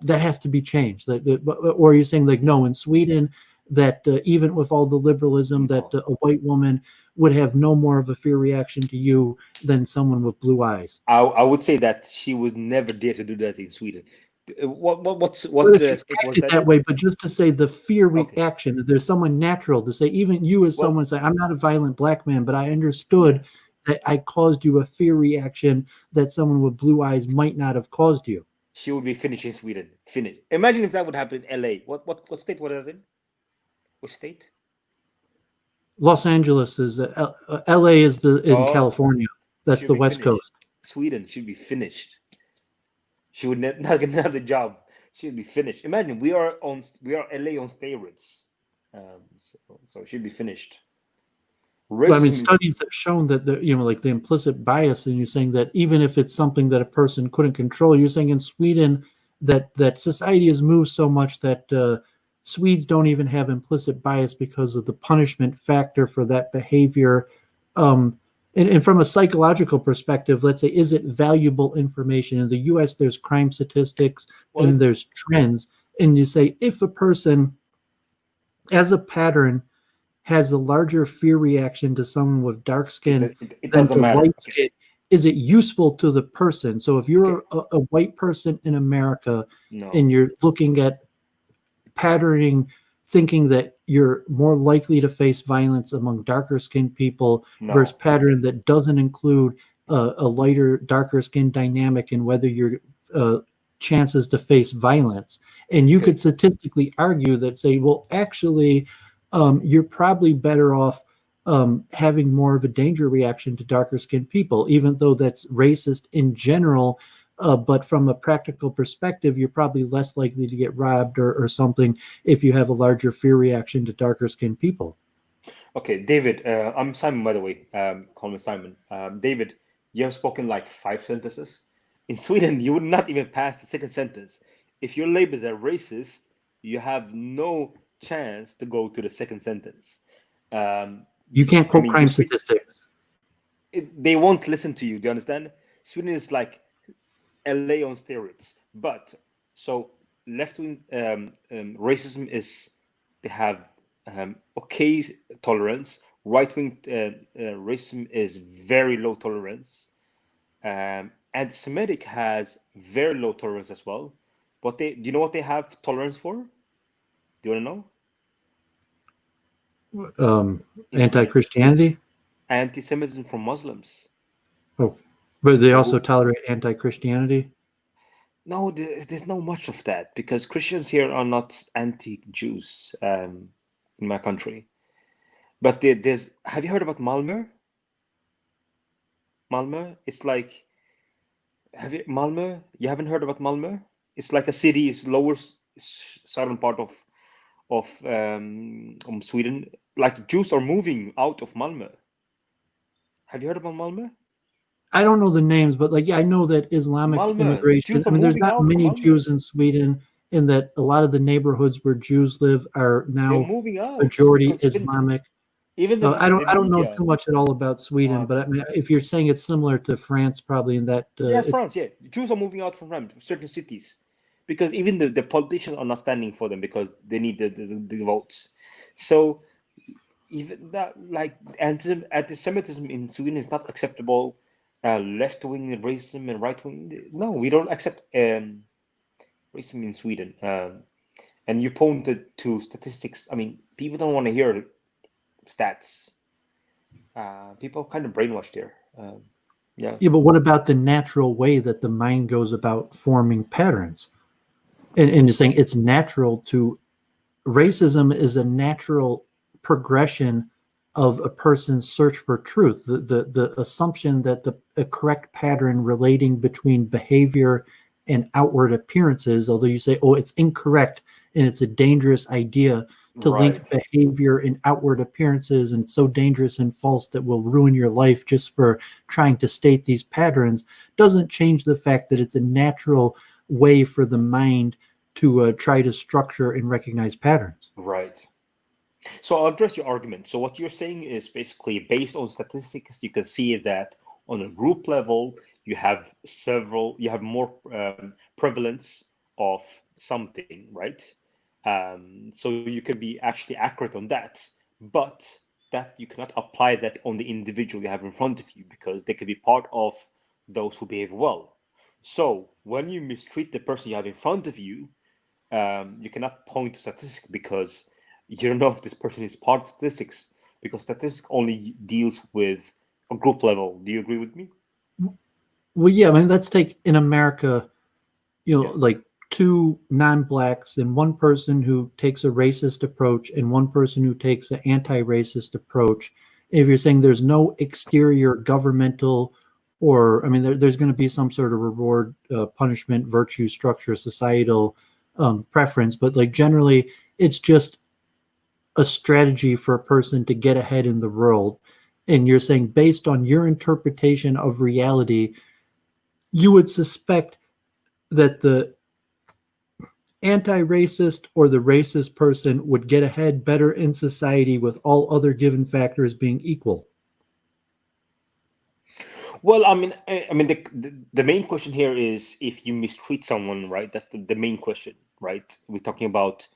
has to be changed. Or you're saying like, no, in Sweden, that even with all the liberalism, that a white woman would have no more of a fear reaction to you than someone with blue eyes. I would say that she would never dare to do that in Sweden. What Well, state if you was tagged it that? that way, but just to say the fear Okay. reaction, that there's someone natural to say, even you as Well- someone say, I'm not a violent black man, but I understood that I caused you a fear reaction that someone with blue eyes might not have caused you. she would be Finnish in Sweden. Finnish. Imagine if that would happen in LA. What state was that in? Which state? Los Angeles is LA is in Oh, California. That's she'd the be West Finnish. Coast. Sweden should be finished. She would not get another job. She'd be finished. Imagine we are LA on steroids. So she'd be finished. Well, I mean, Racism is- studies have shown that like the implicit bias, and you're saying that even if it's something that a person couldn't control, you're saying in Sweden that society has moved so much that Swedes don't even have implicit bias because of the punishment factor for that behavior. And from a psychological perspective, let's say, is it valuable information? In the U.S., there's crime statistics and there's trends, and you say if a person, as a pattern, has a larger fear reaction to someone with dark skin it than doesn't to matter. white skin, is it useful to the person? So if you're a white person in America and you're looking at patterning, thinking that you're more likely to face violence among darker skinned people versus pattern that doesn't include a lighter, darker skin dynamic and whether your chances to face violence. And you could statistically argue that, say, well, actually, you're probably better off having more of a danger reaction to darker skinned people, even though that's racist in general. But from a practical perspective, you're probably less likely to get robbed or something if you have a larger fear reaction to darker skinned people. Okay, David, I'm Simon, by the way. Call me Simon. David, you have spoken like 5 sentences. In Sweden, you would not even pass the second sentence. If you're labeled as a racist, you have no chance to go to the second sentence. You can't quote crime statistics. They won't listen to you. Do you understand? Sweden is like LA on steroids. But so left-wing racism is they have okay tolerance. Right-wing racism is very low tolerance. Anti-Semitic has very low tolerance as well. But do you know what they have tolerance for? Do you want to know? Anti-Christianity? Anti-Semitism from Muslims. Oh, but they also tolerate anti-Christianity? No, there's not much of that because Christians here are not anti-Jews in my country. But have you heard about Malmö? Malmö, it's like, Malmö? You haven't heard about Malmö? It's like a city, it's lower southern part of Sweden. Like Jews are moving out of Malmö. Have you heard about Malmö? I don't know the names, but I know that Islamic immigration. I mean, there's not many Jews in Sweden, in that a lot of the neighborhoods where Jews live are now moving out majority Islamic. Even I don't know too much at all about Sweden, but I mean, if you're saying it's similar to France, probably in that. France. Yeah, Jews are moving out from certain cities because even the politicians are not standing for them because they need the votes. So even that, like anti-Semitism in Sweden is not acceptable. Left-wing racism and right-wing, no, we don't accept racism in Sweden. And you pointed to statistics. I mean, people don't want to hear stats. People are kind of brainwashed here. Yeah, but what about the natural way that the mind goes about forming patterns? And you're saying it's natural to, racism is a natural progression of a person's search for truth. The assumption that a correct pattern relating between behavior and outward appearances, although you say, oh, it's incorrect and it's a dangerous idea to link behavior and outward appearances, and it's so dangerous and false that will ruin your life just for trying to state these patterns, doesn't change the fact that it's a natural way for the mind to try to structure and recognize patterns. Right. So I'll address your argument. So what you're saying is basically based on statistics, you can see that on a group level, you have more prevalence of something, right? So you can be actually accurate on that, but that you cannot apply that on the individual you have in front of you because they could be part of those who behave well. So when you mistreat the person you have in front of you, you cannot point to statistics because you don't know if this person is part of statistics, because statistics only deals with a group level. Do you agree with me? Well, yeah. I mean, let's take in America, like two non-blacks and one person who takes a racist approach and one person who takes an anti-racist approach, if you're saying there's no exterior governmental or, I mean, there's going to be some sort of reward, punishment, virtue, structure, societal preference, but like generally it's just a strategy for a person to get ahead in the world. And you're saying based on your interpretation of reality, you would suspect that the anti-racist or the racist person would get ahead better in society with all other given factors being equal. Well, I mean, the main question here is if you mistreat someone, right? That's the main question, right? We're talking about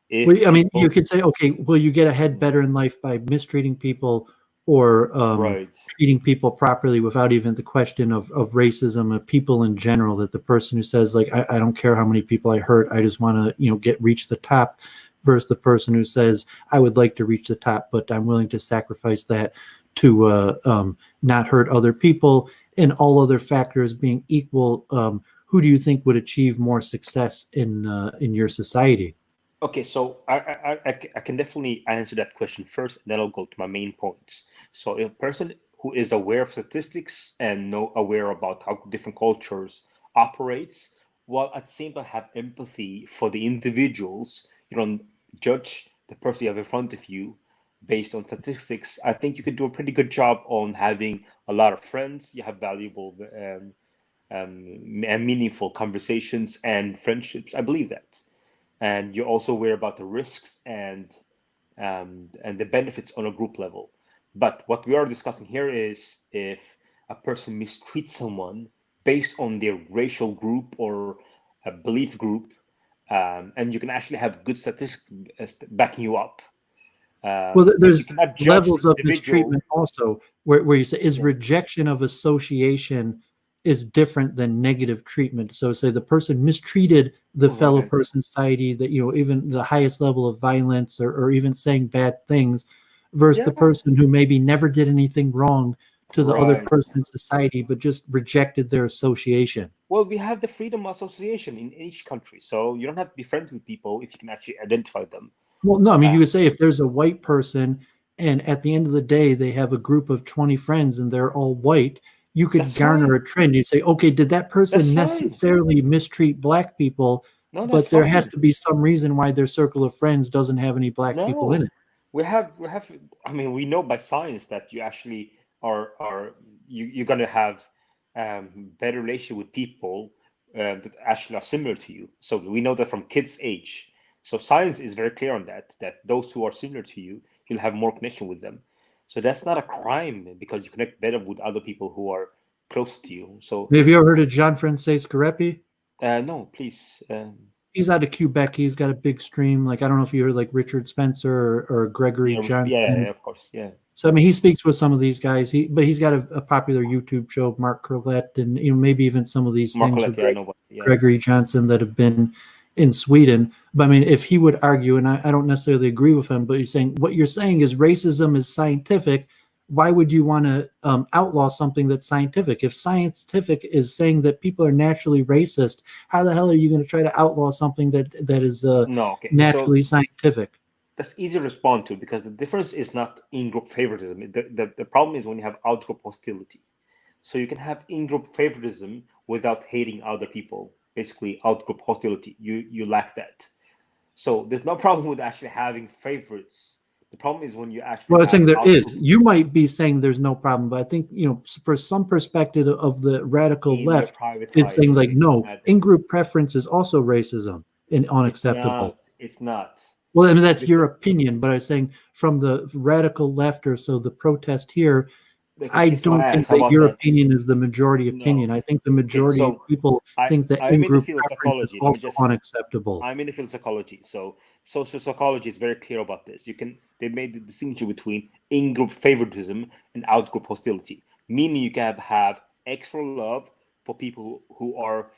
if. Well, I mean, you could say, okay, will you get ahead better in life by mistreating people or right. treating people properly without even the question of racism of people in general, that the person who says, like, I don't care how many people I hurt, I just want to, reach the top, versus the person who says, I would like to reach the top, but I'm willing to sacrifice that to not hurt other people, and all other factors being equal, who do you think would achieve more success in your society? Okay, so I can definitely answer that question first, and then I'll go to my main points. So a person who is aware of statistics and aware about how different cultures operates, while at the same time have empathy for the individuals, you don't judge the person you have in front of you based on statistics. I think you can do a pretty good job on having a lot of friends. You have valuable and meaningful conversations and friendships. I believe that. And you're also aware about the risks and the benefits on a group level. But what we are discussing here is if a person mistreats someone based on their racial group or a belief group, and you can actually have good statistics backing you up. Well, there's levels of mistreatment also, where you say is rejection of association is different than negative treatment. So say the person mistreated the fellow person's society, that, even the highest level of violence or even saying bad things, versus the person who maybe never did anything wrong to the other person's society, but just rejected their association. Well, we have the freedom of association in each country. So you don't have to be friends with people if you can actually identify them. Well, no, I mean, you could say if there's a white person and at the end of the day, they have a group of 20 friends and they're all white, you could garner a trend. You'd say, okay, did that person necessarily mistreat black people? No, but there has to be some reason why their circle of friends doesn't have any black people in it. We have. I mean, we know by science that you actually you're going to have better relationship with people that actually are similar to you. So we know that from kids' age. So science is very clear on that those who are similar to you, you'll have more connection with them. So that's not a crime because you connect better with other people who are close to you. So have you ever heard of Jean-Francois Carepi? No, please. He's out of Quebec. He's got a big stream. Like, I don't know if you heard like Richard Spencer or Gregory Johnson. Yeah, of course. Yeah. So, I mean, he speaks with some of these guys. But he's got a popular YouTube show, Mark Curlett, and maybe even some of these things with Gregory Johnson that have been in Sweden. But I mean, if he would argue, and I don't necessarily agree with him, but he's saying what you're saying is racism is scientific. Why would you want to outlaw something that's scientific? If scientific is saying that people are naturally racist, how the hell are you going to try to outlaw something that is naturally scientific? That's easy to respond to because the difference is not in-group favoritism. The problem is when you have out-group hostility. So you can have in-group favoritism without hating other people. Basically, out-group hostility. You lack that. So there's no problem with actually having favorites. The problem is when you actually. Well, I'm saying there is. You might be saying there's no problem, but I think for some perspective of the radical left, it's saying like no, in-group preference is also racism and unacceptable. It's not. Well, I mean that's your opinion, but I'm saying from the radical left or so the protest here. I don't think that your opinion is the majority opinion. I think the majority of people think that in-group preference is also unacceptable. I'm in the field of psychology, so social psychology is very clear about this. They made the distinction between in-group favoritism and out-group hostility, meaning you can have extra love for people who are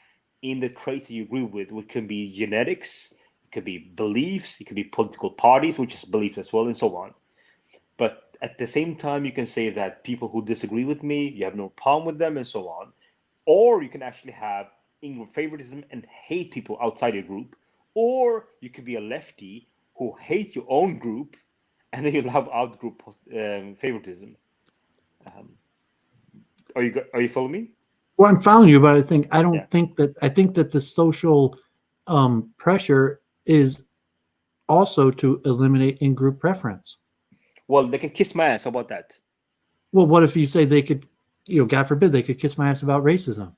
in the traits that you agree with, which can be genetics, it could be beliefs, it could be political parties, which is beliefs as well, and so on. But at the same time, you can say that people who disagree with me, you have no problem with them and so on. Or you can actually have in-group favoritism and hate people outside your group, or you could be a lefty who hate your own group, and then you'll have out-group favoritism. Are you following me? Well, I'm following you, but I think I don't Yeah. think that I think that the social pressure is also to eliminate in-group preference. Well, they can kiss my ass. How about that? Well, what if you say they could, God forbid, they could kiss my ass about racism?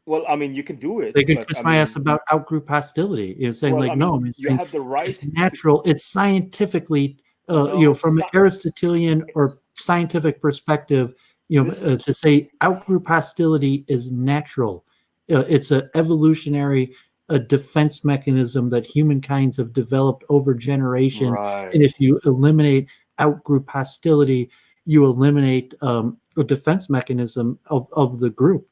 Well, I mean, you can do it. They could but, kiss I my mean, ass about out-group hostility. Saying well, like, I mean, no, I mean, you saying have the right. it's natural. It's scientifically, No, from an Aristotelian or scientific perspective, to say out-group hostility is natural. It's an evolutionary defense mechanism that humankinds have developed over generations. Right. And if you eliminate out-group hostility, you eliminate a defense mechanism of the group.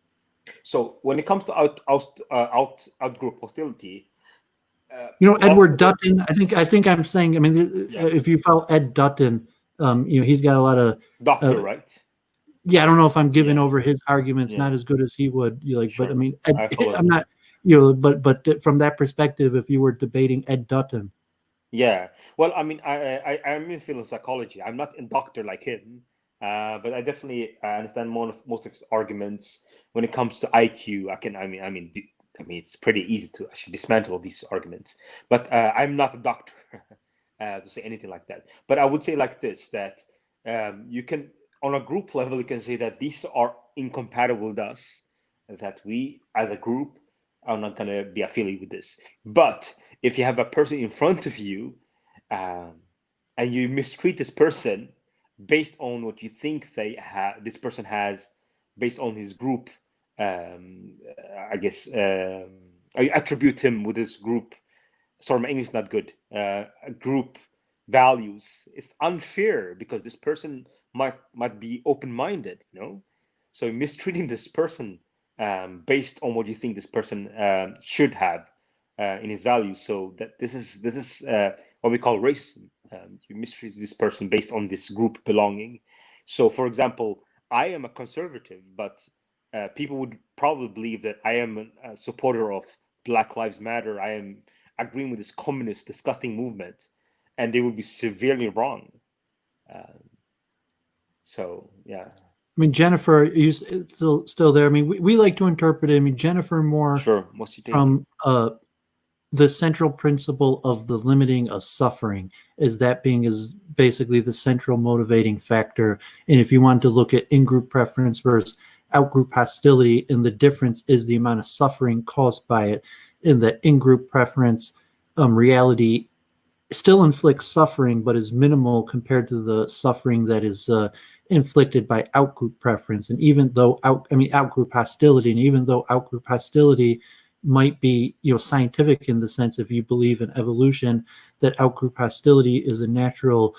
So when it comes to out-group hostility, Edward Dutton. I think I'm saying. I mean, if you follow Ed Dutton, he's got a lot of doctor, right? Yeah, I don't know if I'm giving over his arguments. Yeah. Not as good as he would. Sure. But I mean, I'm not. But from that perspective, if you were debating Ed Dutton. Yeah. Well, I mean, I'm in field of psychology. I'm not a doctor like him, but I definitely understand most of his arguments. When it comes to IQ, I mean, it's pretty easy to actually dismantle these arguments. But I'm not a doctor to say anything like that. But I would say like this, that you can, on a group level, you can say that these are incompatible with us, that we as a group are not going to be affiliated with this. But if you have a person in front of you and you mistreat this person based on what you think this person has, based on his group, I guess you attribute him with this group. Sorry, my English is not good. Group values. It's unfair because this person might be open-minded, So mistreating this person based on what you think this person should have in his values. So that this is what we call racism. You mistreat this person based on this group belonging. So, for example, I am a conservative, but people would probably believe that I am a supporter of Black Lives Matter. I am agreeing with this communist, disgusting movement, and they would be severely wrong. So, yeah. I mean, Jennifer, are you still there? I mean, we like to interpret it. I mean, Jennifer more from the central principle of the limiting of suffering is basically the central motivating factor. And if you want to look at in-group preference versus out-group hostility, and the difference is the amount of suffering caused by it, in the in-group preference reality still inflicts suffering, but is minimal compared to the suffering that is inflicted by out-group preference. And even though out-group hostility, and even though out-group hostility might be scientific in the sense, if you believe in evolution, that out-group hostility is a natural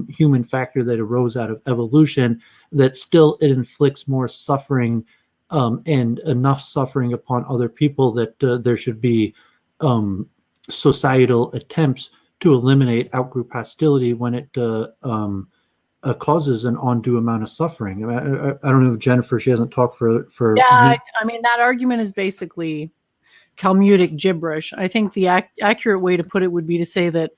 human factor that arose out of evolution, that still it inflicts more suffering and enough suffering upon other people that there should be societal attempts to eliminate out-group hostility when it causes an undue amount of suffering. I don't know if Jennifer, she hasn't talked for yeah, I mean, that argument is basically Talmudic gibberish. I think the accurate way to put it would be to say that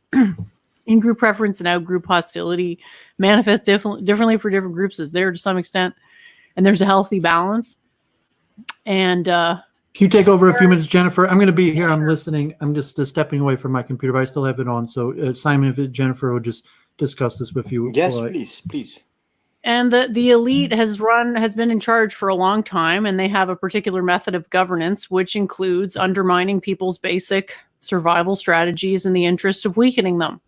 in-group preference and out-group hostility manifest differently for different groups, is there to some extent, and there's a healthy balance. And can you take over a few minutes, Jennifer? I'm going to be here. I'm listening. I'm just stepping away from my computer, but I still have it on. So Simon, if Jennifer would just discuss this with you. Yes, please. And the elite has been in charge for a long time, and they have a particular method of governance, which includes undermining people's basic survival strategies in the interest of weakening them.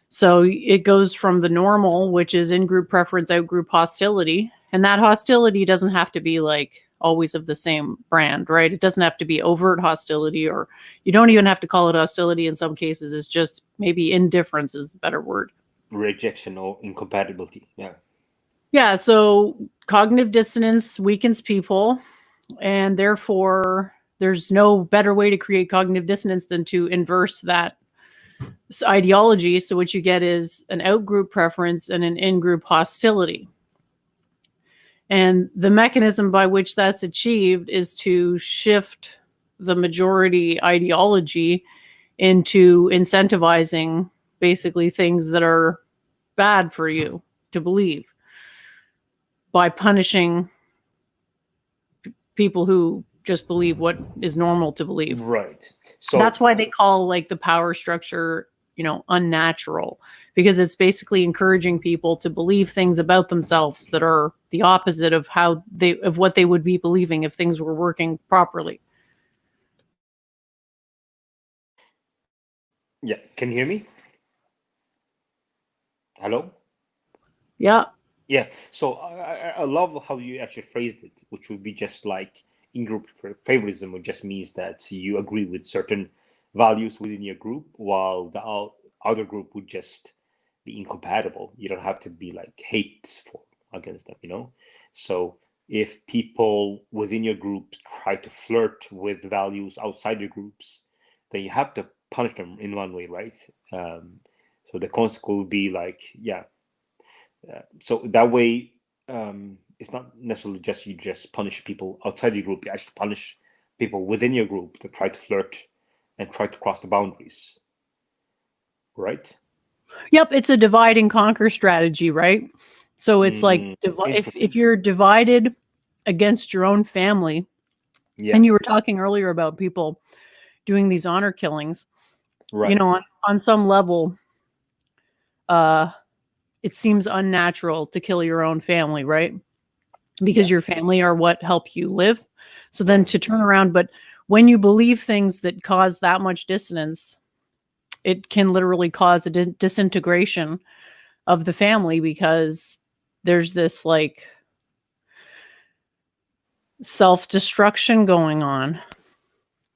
So it goes from the normal, which is in-group preference, out-group hostility. And that hostility doesn't have to be like always of the same brand, right? It doesn't have to be overt hostility, or you don't even have to call it hostility in some cases. It's just maybe indifference is the better word. Rejection or incompatibility. Yeah. Yeah. So cognitive dissonance weakens people, and therefore there's no better way to create cognitive dissonance than to inverse that ideology. So what you get is an out-group preference and an in-group hostility. And the mechanism by which that's achieved is to shift the majority ideology into incentivizing basically things that are bad for you to believe by punishing people who just believe what is normal to believe. Right. So That's why they call like the power structure, unnatural, because it's basically encouraging people to believe things about themselves that are the opposite of what they would be believing if things were working properly. yeah, can you hear me? Hello? Yeah. Yeah. So I love how you actually phrased it, which would be just like in-group favoritism, which just means that you agree with certain values within your group, while the other group would just be incompatible. You don't have to be like hateful against them. So if people within your group try to flirt with values outside your groups, then you have to punish them in one way, right? So the consequence would be like, yeah. So that way, it's not necessarily just you just punish people outside your group. You actually punish people within your group that try to flirt and try to cross the boundaries, right? Yep, it's a divide and conquer strategy, right? So it's like Interesting. if you're divided against your own family, Yeah, and you were talking earlier about people doing these honor killings, right. On some level, it seems unnatural to kill your own family, right? Because your family are what help you live. So then to turn around, but when you believe things that cause that much dissonance, it can literally cause a disintegration of the family, because there's this like self-destruction going on.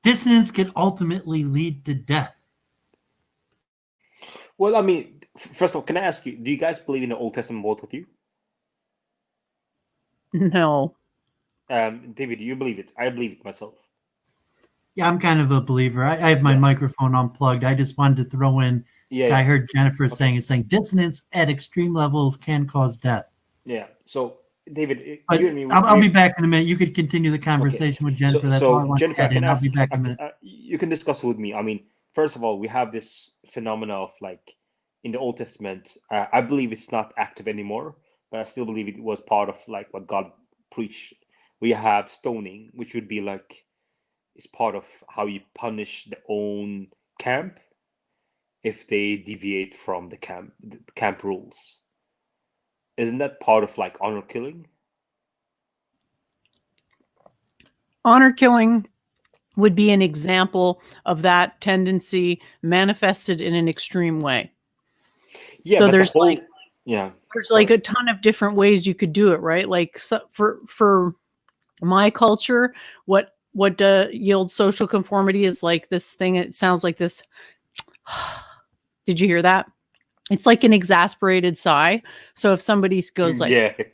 Dissonance can ultimately lead to death. Well, I mean, first of all, can I ask you, do you guys believe in the Old Testament, both of you? No. David, do you believe it? I believe it myself. Yeah, I'm kind of a believer. I have my microphone unplugged. I just wanted to throw in. I heard Jennifer saying dissonance at extreme levels can cause death. Yeah. So, David, But you and me, I'll be back in a minute. You could continue the conversation with Jennifer. That's all I want Jennifer, to add in. I'll be back in a minute. You can discuss with me. I mean, first of all, we have this phenomena of like in the Old Testament. I believe it's not active anymore, but I still believe it was part of like what God preached. We have stoning, which would be like is part of how you punish the own camp if they deviate from the camp rules. Isn't that part of like honor killing? Honor killing would be an example of that tendency manifested in an extreme way. Yeah, so but there's there's like a ton of different ways you could do it, right? Like for my culture, what yields social conformity is like this thing. It sounds like this. Did you hear that? It's like an exasperated sigh. So if somebody goes like,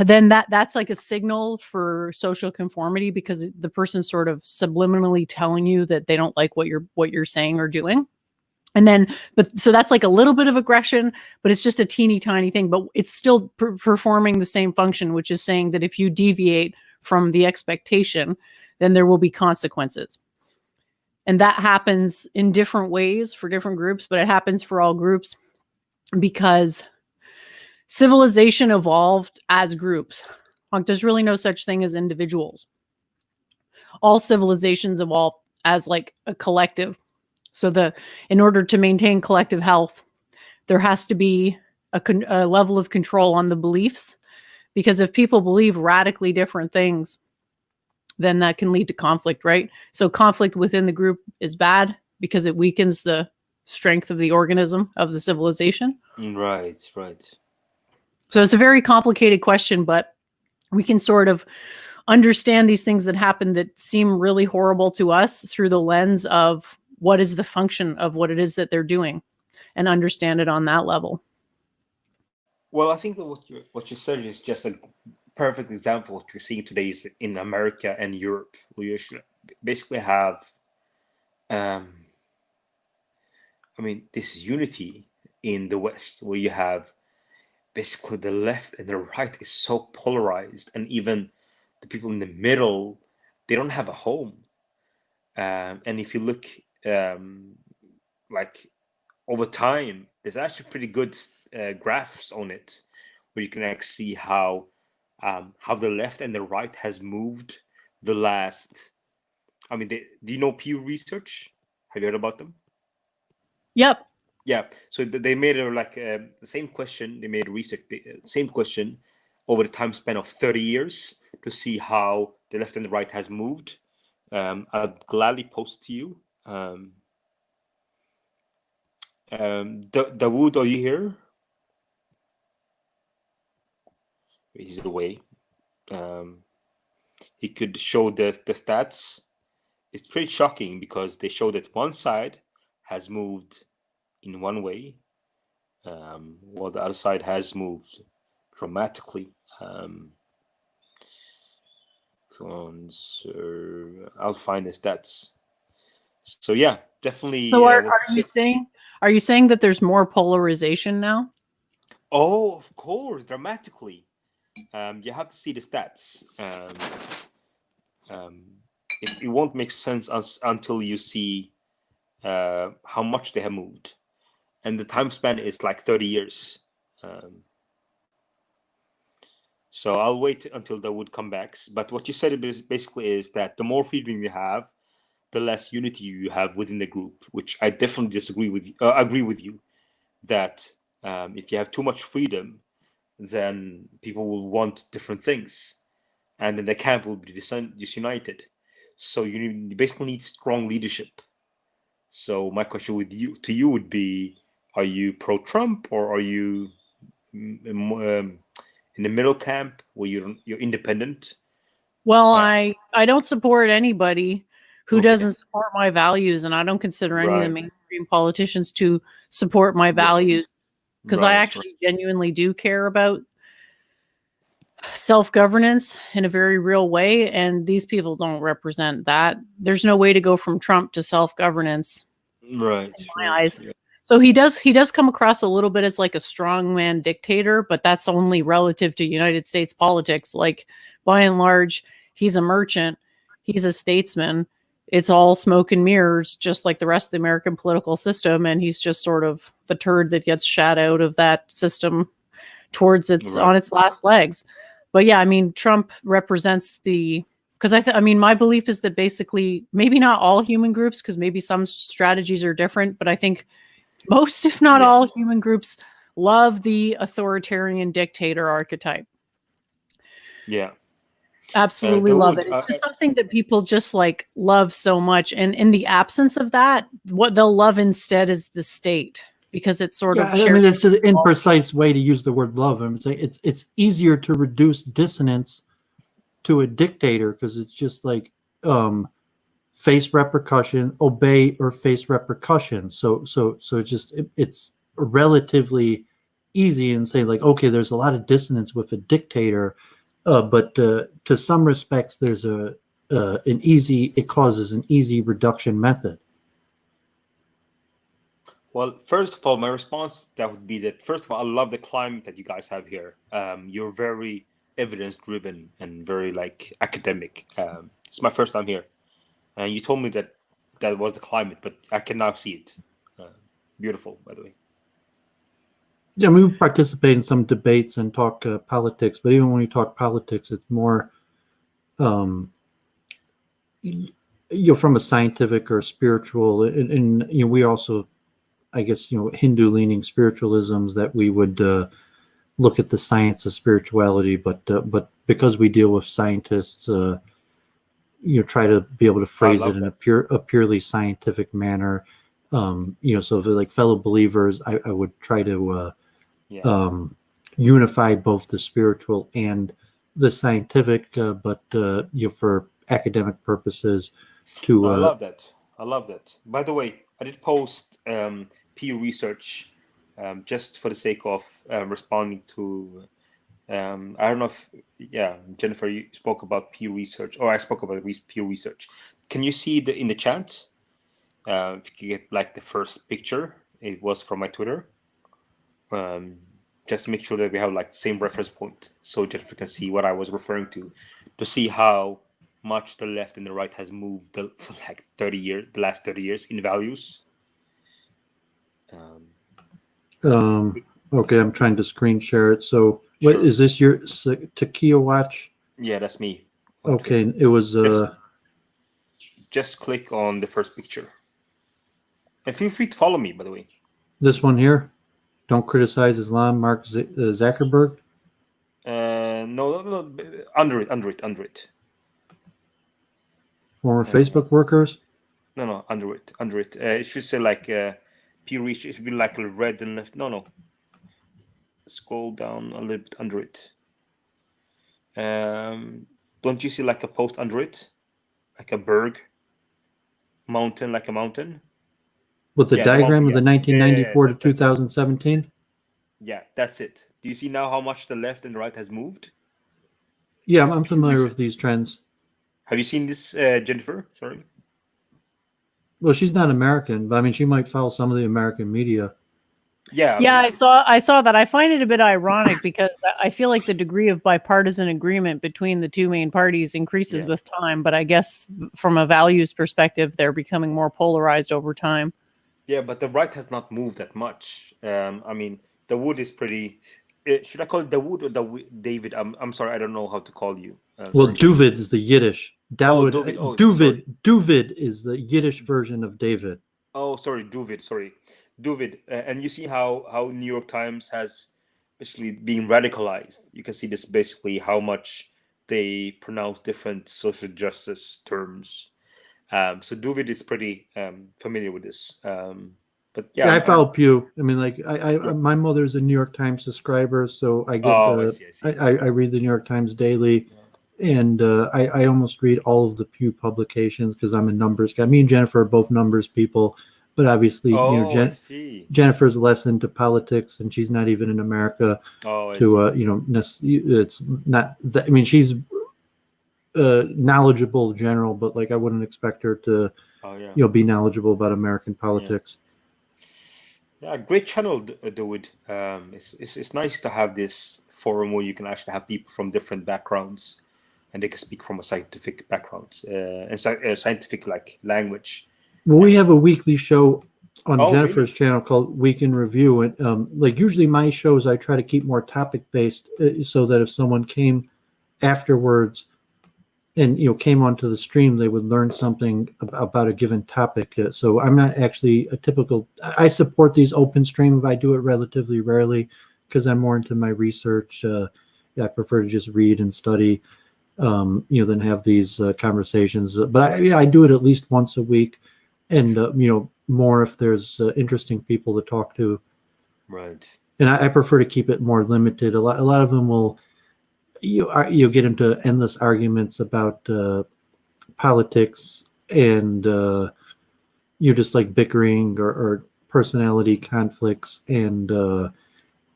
then that's like a signal for social conformity, because the person's sort of subliminally telling you that they don't like what you're saying or doing. And then, so that's like a little bit of aggression, but it's just a teeny tiny thing, but it's still performing the same function, which is saying that if you deviate from the expectation, then there will be consequences. And that happens in different ways for different groups, but it happens for all groups because civilization evolved as groups. Like, there's really no such thing as individuals. All civilizations evolve as like a collective. So in order to maintain collective health, there has to be a level of control on the beliefs, because if people believe radically different things, then that can lead to conflict, right? So conflict within the group is bad because it weakens the strength of the organism of the civilization. Right. So it's a very complicated question, but we can sort of understand these things that happen that seem really horrible to us through the lens of what is the function of what it is that they're doing, and understand it on that level. Well, I think that what you said is just a perfect example of what you're seeing today is in America and Europe. We basically have, this unity in the West, where you have basically the left and the right is so polarized, and even the people in the middle, they don't have a home. And if you look like over time, there's actually pretty good graphs on it, where you can actually see how the left and the right has moved the last. I mean, do you know Pew Research? Have you heard about them? Yep. Yeah. So they made the same question. They made research, same question over the time span of 30 years to see how the left and the right has moved. I'll gladly post to you. Doowovid, are you here? He's away. He could show the stats. It's pretty shocking because they show that one side has moved in one way, while the other side has moved dramatically. I'll find the stats. So yeah, definitely. So are you saying that there's more polarization now? Oh, of course, dramatically. You have to see the stats. It won't make sense until you see how much they have moved, and the time span is like 30 years. So I'll wait until Doowovid comes back. But what you said basically is that the more freedom you have, the less unity you have within the group, which I definitely agree with you that if you have too much freedom, then people will want different things, and then the camp will be disunited. So you basically need strong leadership. So my question to you would be: are you pro-Trump, or are you in the middle camp where you're independent? Well, I don't support anybody who Okay. doesn't support my values, and I don't consider any of the Right. mainstream politicians to support my values, because I Right, actually genuinely do care about self-governance in a very real way, and these people don't represent that. There's no way to go from Trump to self-governance right, in my eyes. So he does come across a little bit as like a strongman dictator, but that's only relative to United States politics. Like, by and large, he's a merchant, he's a statesman. It's all smoke and mirrors, just like the rest of the American political system, and he's just sort of the turd that gets shat out of that system towards on its last legs. But yeah, I mean, Trump represents because I mean, my belief is that basically, maybe not all human groups, because maybe some strategies are different, but I think most, if not all, human groups love the authoritarian dictator archetype. Yeah. Absolutely love it. It's just something that people just like love so much. And in the absence of that, what they'll love instead is the state, because it's sort of I mean, it's just an imprecise way to use the word love. I'm saying it's easier to reduce dissonance to a dictator, because it's just like face repercussion, obey or face repercussion. So it's relatively easy and say like, okay, there's a lot of dissonance with a dictator, but to some respects there's it causes an easy reduction method. Well, first of all, my response that would be that, first of all, I love the climate that you guys have here. You're very evidence-driven and very like academic. It's my first time here, and you told me that was the climate, but I can now see it. Beautiful, by the way. Yeah, we participate in some debates and talk politics, but even when we talk politics, it's more, from a scientific or spiritual, and we also, I guess, Hindu leaning spiritualisms that we would look at the science of spirituality, but because we deal with scientists, try to be able to phrase it in a purely scientific manner. So if they're like fellow believers, I would try to unify both the spiritual and the scientific, but for academic purposes. I love that. By the way, I did post Pew Research just for the sake of responding to. I don't know if Jennifer, you spoke about Pew Research, or I spoke about Pew Research. Can you see in the chat? If you could get like the first picture, it was from my Twitter. just to make sure that we have like the same reference point, so Jennifer can see what I was referring to see how much the left and the right has moved for like 30 years, the last 30 years in values. Okay, I'm trying to screen share it. So, what Sure. is this? Your Takia watch? Yeah, that's me. Okay, it was. Just click on the first picture, and feel free to follow me. By the way, This one here. Don't criticize Islam. Mark Zuckerberg. no, under it. Former Facebook workers. No, under it. It should say like peer research. It should be like a red and left. No. Scroll down a little bit under it. Don't you see like a post under it, like a berg, mountain, like a mountain? With the diagram of the 1994 to 2017. Yeah, that's it. Do you see now how much the left and the right has moved? Yeah, I'm familiar with these trends. Have you seen this, Jennifer? Sorry. Well, she's not American, but I mean, she might follow some of the American media. Yeah. Yeah, I saw that. I find it a bit ironic because I feel like the degree of bipartisan agreement between the two main parties increases with time, but I guess from a values perspective, they're becoming more polarized over time. Yeah, but the right has not moved that much. I mean, the wood is pretty. Should I call it the wood or David? I'm sorry, I don't know how to call you. Well, Doooovid is the Yiddish. Doooovid. Doooovid is the Yiddish version of David. Oh, sorry, Doooovid. Sorry, Doooovid. And you see how New York Times has basically been radicalized. You can see this basically how much they pronounce different social justice terms. So Doooovid is pretty familiar with this. But yeah, I follow Pew. I mean, like my mother's a New York Times subscriber, so I get I see. I read the New York Times daily, and I almost read all of the Pew publications because I'm a numbers guy. Me and Jennifer are both numbers people, but obviously, I see. Jennifer's less into politics, and she's not even in America. It's not. I mean, she's knowledgeable in general, but like I wouldn't expect her to, be knowledgeable about American politics. Yeah, great channel, Doowood. It's nice to have this forum where you can actually have people from different backgrounds, and they can speak from a scientific background and scientific like language. Well, we have a weekly show on Jennifer's really? channel called Week in Review, and like usually my shows I try to keep more topic based, so that if someone came afterwards and came onto the stream, they would learn something about a given topic. So I'm not actually a typical. I support these open stream, but I do it relatively rarely because I'm more into my research. I prefer to just read and study, than have these conversations. But I do it at least once a week, and more if there's interesting people to talk to. Right. And I prefer to keep it more limited. A lot of them will. You get into endless arguments about politics, and you're just like bickering or personality conflicts, and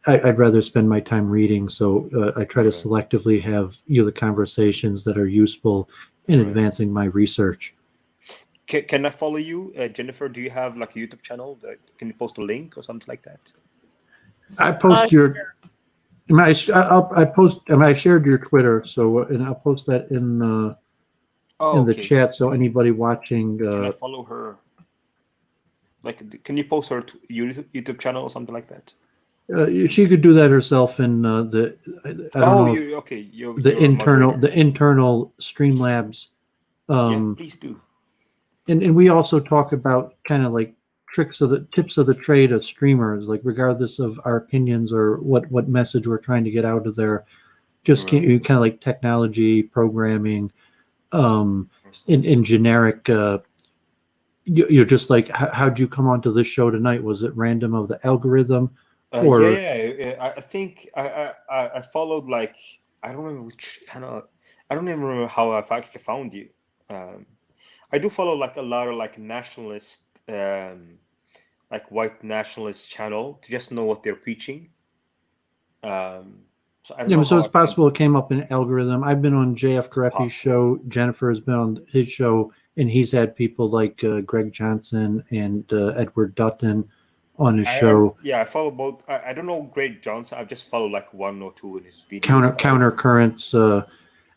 I'd rather spend my time reading. So I try to selectively have the conversations that are useful in advancing my research. Can I follow you, Jennifer? Do you have like a YouTube channel? Can you post a link or something like that? I post I post. I shared your Twitter, so and I'll post that in the chat. So anybody watching, can I follow her? Like, can you post her YouTube channel or something like that? She could do that herself in the. I don't know. The internal Streamlabs. Please do. And we also talk about kind of like tips of the trade of streamers, like regardless of our opinions or what message we're trying to get out of there, just kind of like technology, programming, in generic. You're just like, how'd you come onto this show tonight? Was it random of the algorithm? Or I think I followed like, I don't remember which channel. I don't even remember how I've actually found you. I do follow like a lot of like nationalist. Like white nationalist channel to just know what they're preaching. So it's possible it came up in algorithm. I've been on JF Karepi's show. Jennifer has been on his show, and he's had people like Greg Johnson and Edward Dutton on his show. I follow both. I don't know Greg Johnson. I've just followed like one or two in his videos. Counter Currents.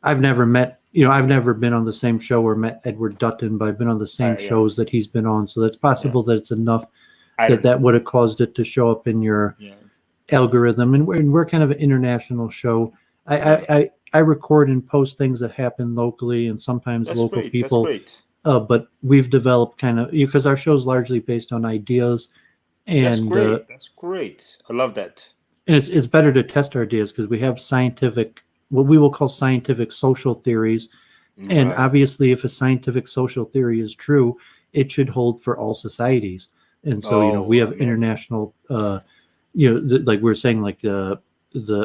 I've never met, I've never been on the same show or met Edward Dutton, but I've been on the same shows that he's been on. So that's possible that it's enough that would have caused it to show up in your algorithm. And we're kind of an international show. I record and post things that happen locally and sometimes local people. That's great. But we've developed kind of, because our show's largely based on ideas. And that's great. That's great. I love that. And it's better to test our ideas because we have scientific, what we will call scientific social theories. Right. And obviously, if a scientific social theory is true, it should hold for all societies. And so, we have international, like we were saying, like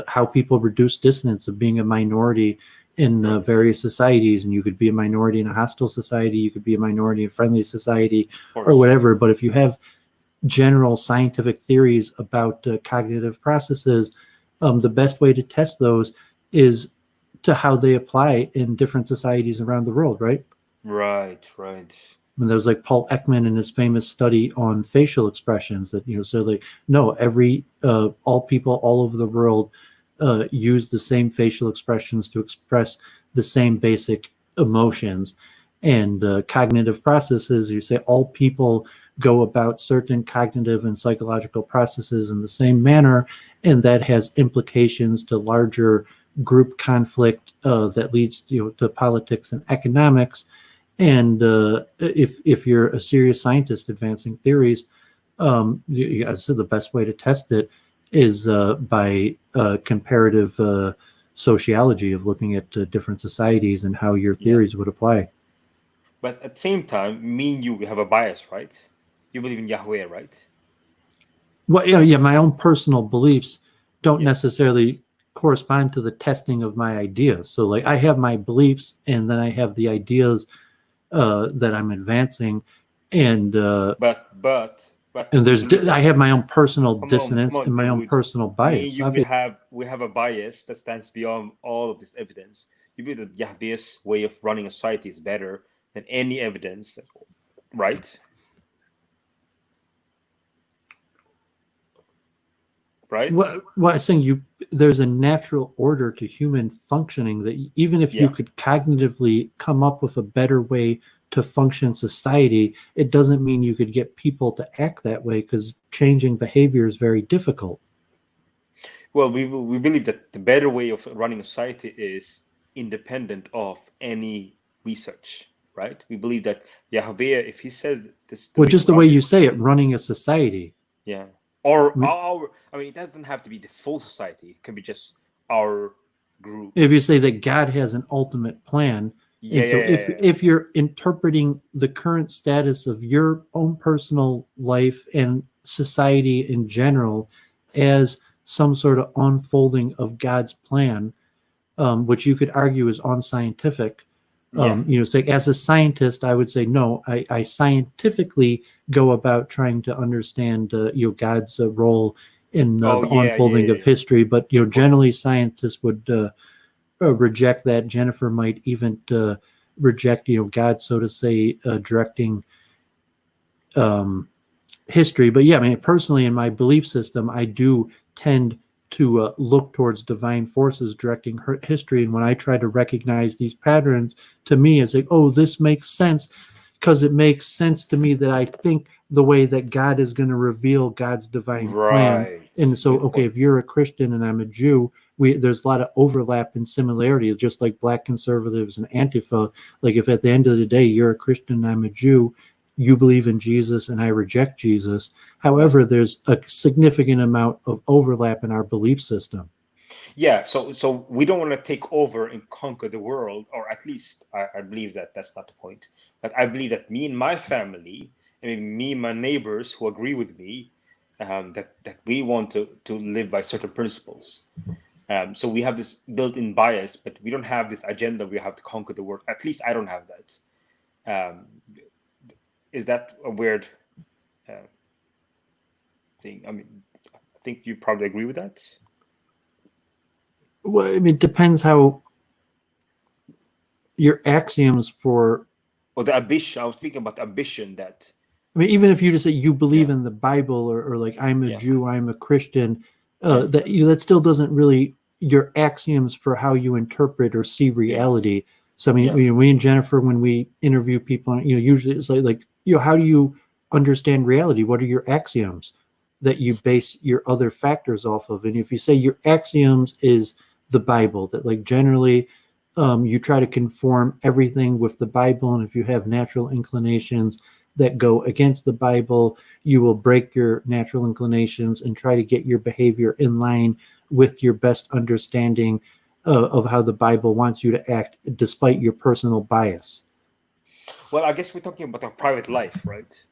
how people reduce dissonance of being a minority in various societies. And you could be a minority in a hostile society, you could be a minority in a friendly society or whatever. But if you have general scientific theories about cognitive processes, the best way to test those is to how they apply in different societies around the world, right? Right. And there was like Paul Ekman in his famous study on facial expressions that, so like, no, all people all over the world use the same facial expressions to express the same basic emotions. And cognitive processes, you say all people go about certain cognitive and psychological processes in the same manner, and that has implications to larger group conflict that leads to politics and economics. And if you're a serious scientist advancing theories, so the best way to test it is by comparative sociology of looking at different societies and how your theories would apply. But at the same time, me and you have a bias, right? You believe in Yahweh, right? Well, yeah. My own personal beliefs don't necessarily correspond to the testing of my ideas. So, like, I have my beliefs, and then I have the ideas that I'm advancing, and but and I have my own personal dissonance and my own personal bias. We have a bias that stands beyond all of this evidence. You believe that Yahweh's way of running a society is better than any evidence, right? Right. Well, I'm saying there's a natural order to human functioning that even if you could cognitively come up with a better way to function society, it doesn't mean you could get people to act that way, because changing behavior is very difficult. Well, we believe that the better way of running a society is independent of any research, right? We believe that Yahweh, if he says this, just the way you say it, running a society. Yeah. Or it doesn't have to be the full society. It can be just our group. If you say that God has an ultimate plan, if you're interpreting the current status of your own personal life and society in general as some sort of unfolding of God's plan, which you could argue is unscientific. Say, as a scientist, I would say, no, I scientifically go about trying to understand, God's role in the unfolding of history. But, generally scientists would reject that. Jennifer might even reject, God, so to say, directing history. But personally, in my belief system, I do tend to look towards divine forces directing history. And when I try to recognize these patterns, to me, it's like, oh, this makes sense, because it makes sense to me that I think the way that God is going to reveal God's divine plan. And so, okay, if you're a Christian and I'm a Jew, there's a lot of overlap and similarity, just like Black conservatives and Antifa. Like, if at the end of the day you're a Christian and I'm a Jew, you believe in Jesus and I reject Jesus. However, there's a significant amount of overlap in our belief system. Yeah, so we don't want to take over and conquer the world, or at least I believe that that's not the point. But I believe that me and my family, me and my neighbors who agree with me, that we want to live by certain principles. So we have this built-in bias, but we don't have this agenda. We have to conquer the world. At least I don't have that. Is that a weird thing? I think you probably agree with that. Well, it depends how your axioms for... Or the ambition. I was speaking about the ambition that I mean, even if you just say you believe in the Bible, or like I'm a Yeah. Jew, I'm a Christian, that still doesn't really your axioms for how you interpret or see reality. So I mean, me and Jennifer, when we interview people, usually it's like how do you understand reality? What are your axioms that you base your other factors off of? And if you say your axioms is the Bible, that like generally you try to conform everything with the Bible, and if you have natural inclinations that go against the Bible, you will break your natural inclinations and try to get your behavior in line with your best understanding of how the Bible wants you to act, despite your personal bias. Well, I guess we're talking about our private life, right?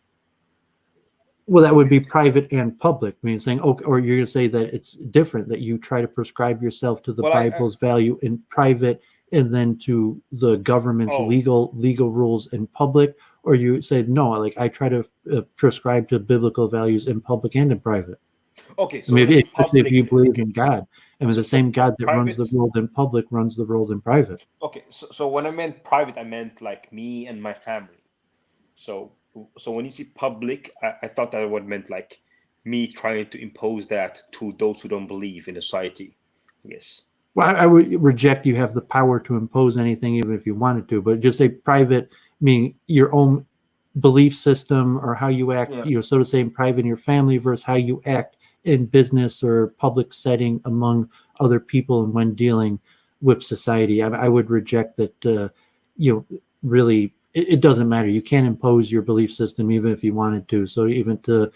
Well, that would be private and public. I mean, saying, or you're going to say that it's different, that you try to prescribe yourself to the Bible's value in private, and then to the government's legal rules in public, or you say no, like I try to prescribe to biblical values in public and in private. Okay, so I mean, especially if you believe in God, I mean, So the same God that runs the private- world in public runs the world in private. Okay, so when I meant private, I meant like me and my family. So when you see public, I thought that would meant like me trying to impose that to those who don't believe in society. Yes. Well, I would reject you have the power to impose anything, even if you wanted to, but just say private, meaning your own belief system or how you act, so to say in private in your family versus how you act in business or public setting among other people and when dealing with society. I would reject that, really, it doesn't matter. You can't impose your belief system even if you wanted to. So even to,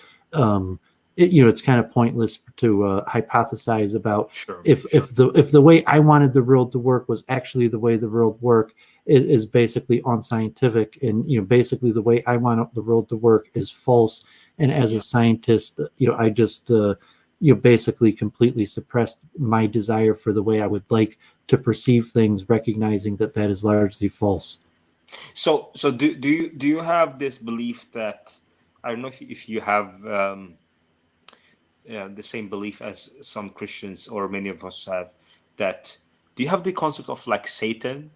it's kind of pointless to hypothesize about if the way I wanted the world to work was actually the way the world worked is basically unscientific, and basically the way I want the world to work is false. And as a scientist, I just basically completely suppressed my desire for the way I would like to perceive things, recognizing that that is largely false. So do you have this belief that, I don't know if you have the same belief as some Christians or many of us have, that do you have the concept of like Satan?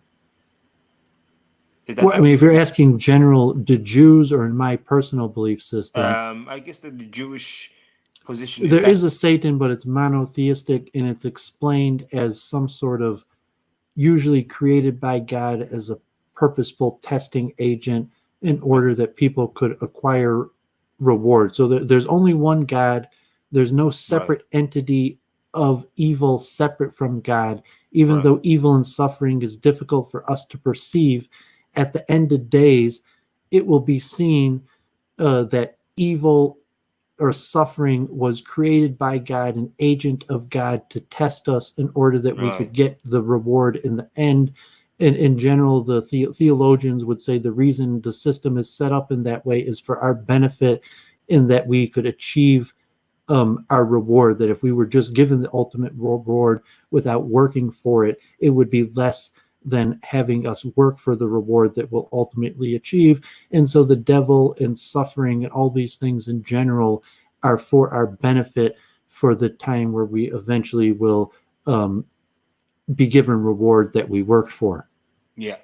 Well, I mean, if you're asking general, the Jews or in my personal belief system, I guess that the Jewish position there is a Satan, but it's monotheistic, and it's explained as some sort of usually created by God as a purposeful testing agent in order that people could acquire reward. So there's only one God. There's no separate entity of evil separate from God, even though evil and suffering is difficult for us to perceive. At the end of days, it will be seen that evil or suffering was created by God, an agent of God to test us in order that we could get the reward in the end. And in general, the theologians would say the reason the system is set up in that way is for our benefit, in that we could achieve our reward, that if we were just given the ultimate reward without working for it, it would be less than having us work for the reward that we'll ultimately achieve. And so the devil and suffering and all these things in general are for our benefit for the time where we eventually will be given reward that we worked for. Yeah.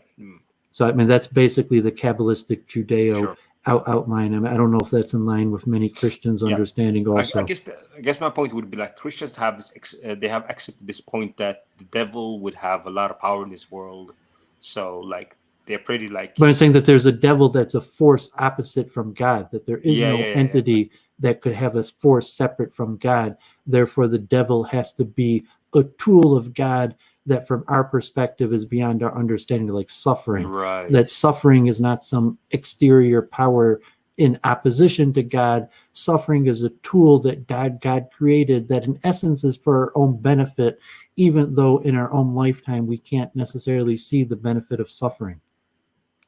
So I mean, that's basically the Kabbalistic Judeo outline. I mean, I don't know if that's in line with many Christians' understanding also. I guess my point would be like Christians have this, they have accepted this point that the devil would have a lot of power in this world. So like they're pretty like. But I'm saying that there's a devil that's a force opposite from God, that there is no entity that could have a force separate from God. Therefore, the devil has to be a tool of God that from our perspective is beyond our understanding, like suffering. That suffering is not some exterior power in opposition to God. Suffering is a tool that God created that in essence is for our own benefit, even though in our own lifetime we can't necessarily see the benefit of suffering.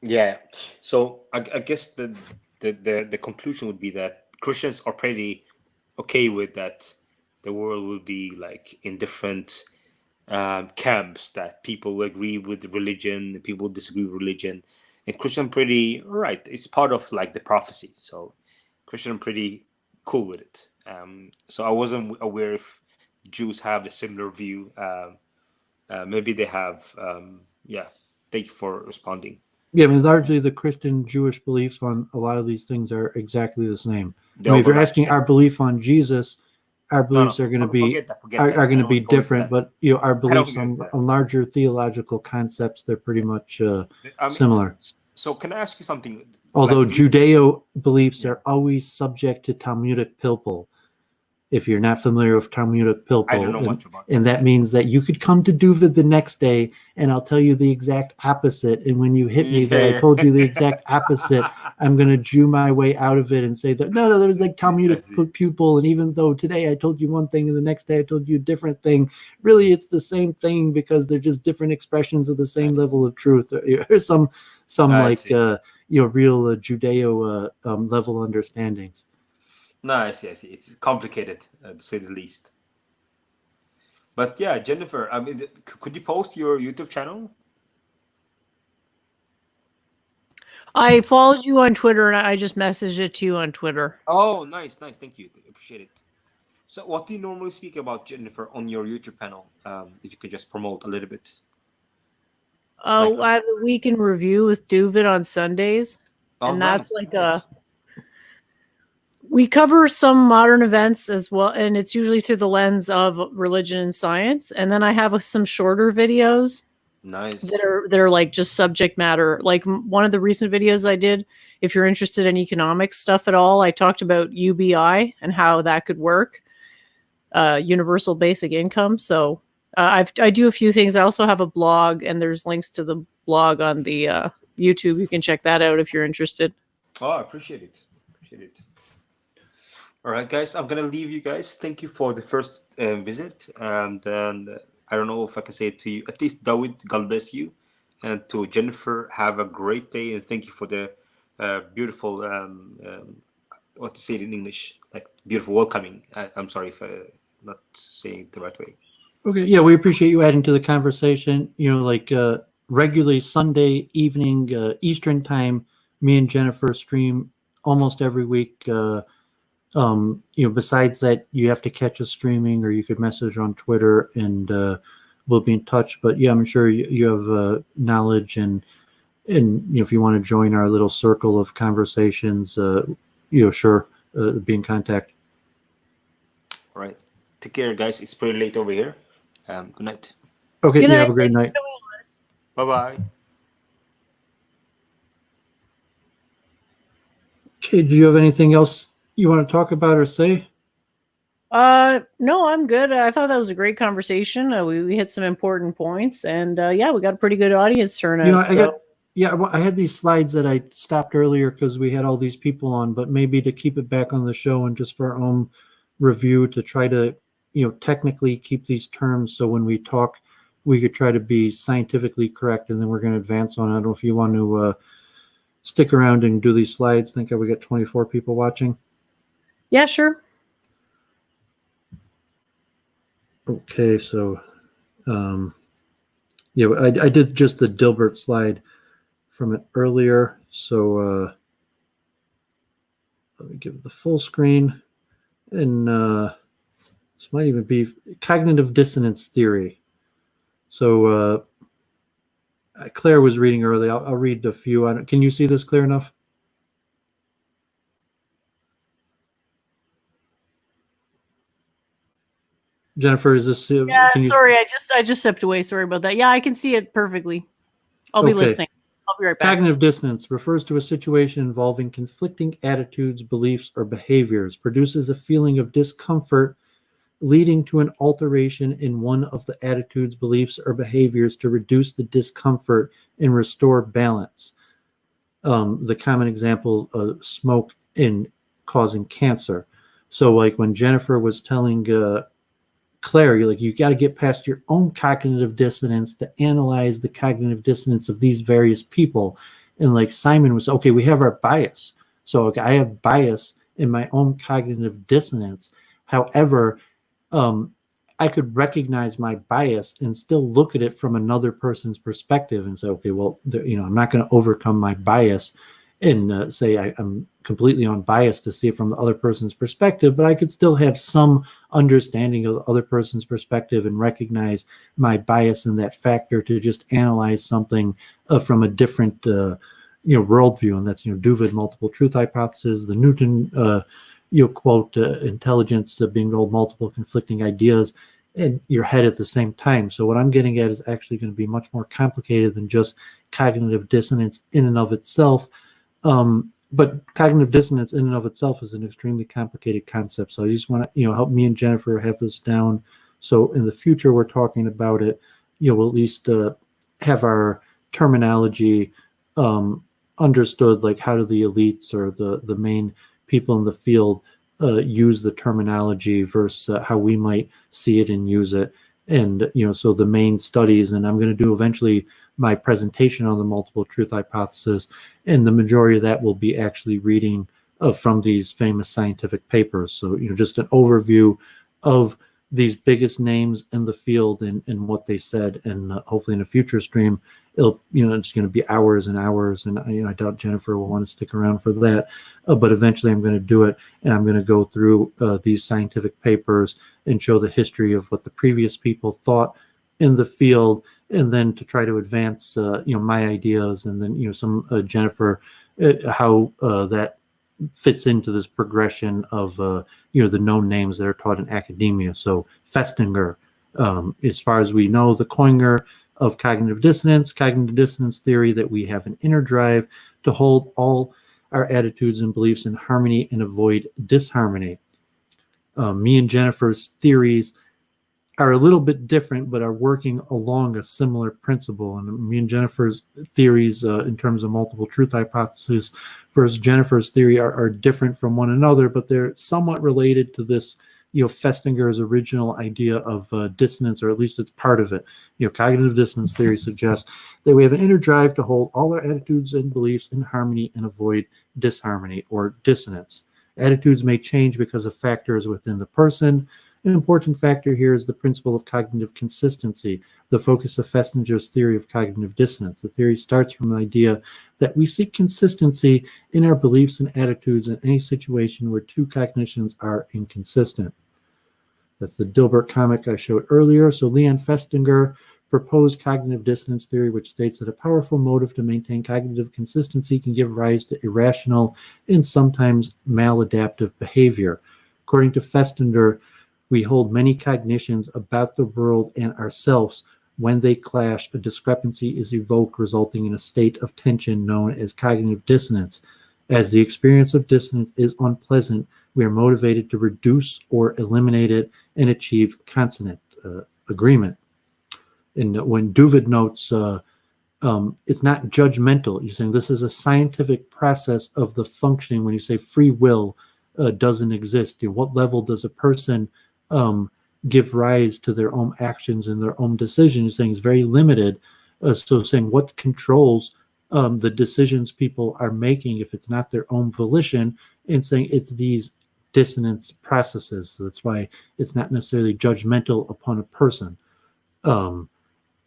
Yeah. So I guess the conclusion would be that Christians are pretty okay with that the world will be like in different camps, that people agree with religion, people disagree with religion, and Christian pretty right. It's part of like the prophecy. So Christian pretty cool with it. So I wasn't aware if Jews have a similar view. Maybe they have. Thank you for responding. Yeah, I mean, largely the Christian Jewish beliefs on a lot of these things are exactly the same. They I mean, if you're overlap. asking our belief on Jesus, our beliefs are going to be forget that. Forget are that. going I to don't be wanna go into different, that. but our don't beliefs go into on that. larger theological concepts, they're pretty much I mean, similar. So can I ask you something? Although Like, do you- Judeo beliefs Yeah. are always subject to Talmudic pilpul. If you're not familiar with Talmudic pilpul, I don't know much about and that means that you could come to Doooovid the next day and I'll tell you the exact opposite. And when you hit me that I told you the exact opposite, I'm going to Jew my way out of it and say that, no, there was like Talmudic pupil. And even though today I told you one thing and the next day I told you a different thing, really it's the same thing because they're just different expressions of the same level of truth. There's some I like, see. real Judeo level understandings. No, I see. It's complicated, to say the least. But yeah, Jennifer, I mean, could you post your YouTube channel? I followed you on Twitter and I just messaged it to you on Twitter. Oh, nice. Thank you. Appreciate it. So, what do you normally speak about, Jennifer, on your YouTube channel? If you could just promote a little bit. Oh, I have a week in review with Doooovid on Sundays, Oh, and that's nice, like nice. we cover some modern events as well, and it's usually through the lens of religion and science. And then I have some shorter videos Nice. that are like just subject matter. Like one of the recent videos I did, if you're interested in economics stuff at all, I talked about UBI and how that could work, universal basic income. So I do a few things. I also have a blog, and there's links to the blog on the YouTube. You can check that out if you're interested. Oh, I appreciate it. All right, guys, I'm gonna leave you guys. Thank you for the first visit, and I don't know if I can say it to you. At least Doooovid, God bless you, and to Jennifer, have a great day, and thank you for the beautiful what to say it in English, like beautiful welcoming. I'm sorry if I'm not saying it the right way. Okay, yeah, we appreciate you adding to the conversation. Like regularly Sunday evening Eastern time, me and Jennifer stream almost every week. Besides that, you have to catch us streaming, or you could message on Twitter, and we'll be in touch. But yeah, I'm sure you have knowledge, and if you want to join our little circle of conversations, sure, be in contact. All right, take care, guys. It's pretty late over here. Good night. Okay, Good you night. have a great night. Bye-bye. Okay, do you have anything else you want to talk about or say? No, I'm good. I thought that was a great conversation. We hit some important points, and yeah, we got a pretty good audience turnout. I had these slides that I stopped earlier because we had all these people on, but maybe to keep it back on the show and just for our own review, to try to technically keep these terms so when we talk we could try to be scientifically correct, and then we're going to advance on. I don't know if you want to stick around and do these slides. I think we got 24 people watching. Yeah, sure. Okay, so I did just the Dilbert slide from it earlier, so let me give it the full screen, and this might even be cognitive dissonance theory. So Claire was reading early. I'll read a few. Can you see this clear enough? Jennifer, is this? Yeah, sorry, I just stepped away. Sorry about that. Yeah, I can see it perfectly. I'll be listening. I'll be right back. Cognitive dissonance refers to a situation involving conflicting attitudes, beliefs, or behaviors, produces a feeling of discomfort, leading to an alteration in one of the attitudes, beliefs, or behaviors to reduce the discomfort and restore balance. The common example of smoke in causing cancer. So like when Jennifer was telling Claire, you got to get past your own cognitive dissonance to analyze the cognitive dissonance of these various people. And like Simon was, okay, we have our bias. So I have bias in my own cognitive dissonance. However, I could recognize my bias and still look at it from another person's perspective and say, okay, well, I'm not going to overcome my bias and say I'm completely unbiased to see it from the other person's perspective, but I could still have some understanding of the other person's perspective and recognize my bias in that factor to just analyze something from a different worldview. And that's Doooovid multiple truth hypothesis, the Newton quote, intelligence being told multiple conflicting ideas in your head at the same time. So what I'm getting at is actually going to be much more complicated than just cognitive dissonance in and of itself. But cognitive dissonance in and of itself is an extremely complicated concept. So I just want to, help me and Jennifer have this down. So in the future, we're talking about it, we'll at least have our terminology understood, like how do the elites or the main people in the field use the terminology versus how we might see it and use it. And, so the main studies, and I'm going to do eventually my presentation on the multiple truth hypothesis, and the majority of that will be actually reading from these famous scientific papers. So, just an overview of these biggest names in the field and what they said. And hopefully in a future stream, it's going to be hours and hours. And, I doubt Jennifer will want to stick around for that. But eventually I'm going to do it. And I'm going to go through these scientific papers and show the history of what the previous people thought in the field, and then to try to advance, my ideas, and then, some Jennifer, how that fits into this progression of, the known names that are taught in academia. So Festinger, as far as we know, the coiner of cognitive dissonance theory, that we have an inner drive to hold all our attitudes and beliefs in harmony and avoid disharmony. Me and Jennifer's theories are a little bit different, but are working along a similar principle. And me and Jennifer's theories in terms of multiple truth hypothesis versus Jennifer's theory are different from one another, but they're somewhat related to this, Festinger's original idea of dissonance, or at least it's part of it. Cognitive dissonance theory suggests that we have an inner drive to hold all our attitudes and beliefs in harmony and avoid disharmony or dissonance. Attitudes may change because of factors within the person. An important factor here is the principle of cognitive consistency, the focus of Festinger's theory of cognitive dissonance. The theory starts from the idea that we seek consistency in our beliefs and attitudes in any situation where two cognitions are inconsistent. That's the Dilbert comic I showed earlier. So Leon Festinger proposed cognitive dissonance theory, which states that a powerful motive to maintain cognitive consistency can give rise to irrational and sometimes maladaptive behavior. According to Festinger, we hold many cognitions about the world and ourselves. When they clash, a discrepancy is evoked, resulting in a state of tension known as cognitive dissonance. As the experience of dissonance is unpleasant, we are motivated to reduce or eliminate it and achieve consonant agreement. And when Doooovid notes, it's not judgmental. You're saying this is a scientific process of the functioning. When you say free will doesn't exist, what level does a person give rise to their own actions and their own decisions? Saying it's very limited. So saying what controls the decisions people are making if it's not their own volition, and saying it's these dissonance processes. So that's why it's not necessarily judgmental upon a person.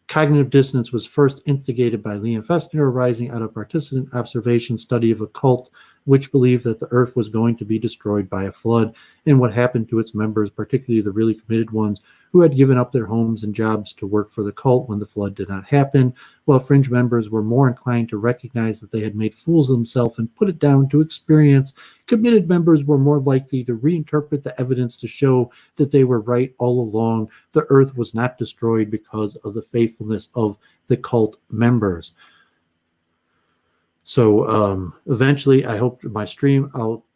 Cognitive dissonance was first instigated by Leon Festinger, arising out of participant observation study of a cult which believed that the earth was going to be destroyed by a flood, and what happened to its members, particularly the really committed ones who had given up their homes and jobs to work for the cult when the flood did not happen, while fringe members were more inclined to recognize that they had made fools of themselves and put it down to experience. Committed members were more likely to reinterpret the evidence to show that they were right all along. The earth was not destroyed because of the faithfulness of the cult members. So eventually, I hope my stream, I'll